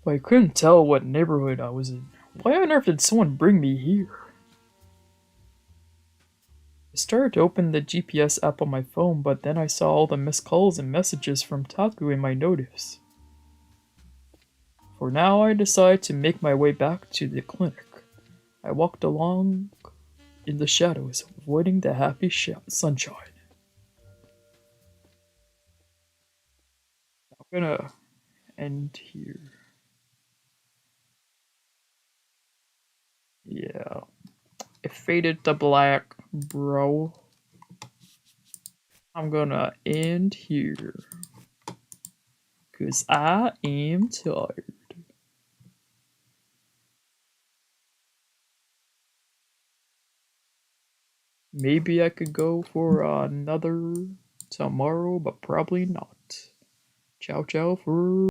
But I couldn't tell what neighborhood I was in. Why on earth did someone bring me here? I started to open the GPS app on my phone, but then I saw all the missed calls and messages from Taku in my notice. For now, I decided to make my way back to the clinic. I walked along in the shadows, avoiding the happy sunshine. I'm gonna end here. Yeah. It faded to black, bro. I'm gonna end here. Cause I am tired. Maybe I could go for another tomorrow, but probably not. Ciao, ciao for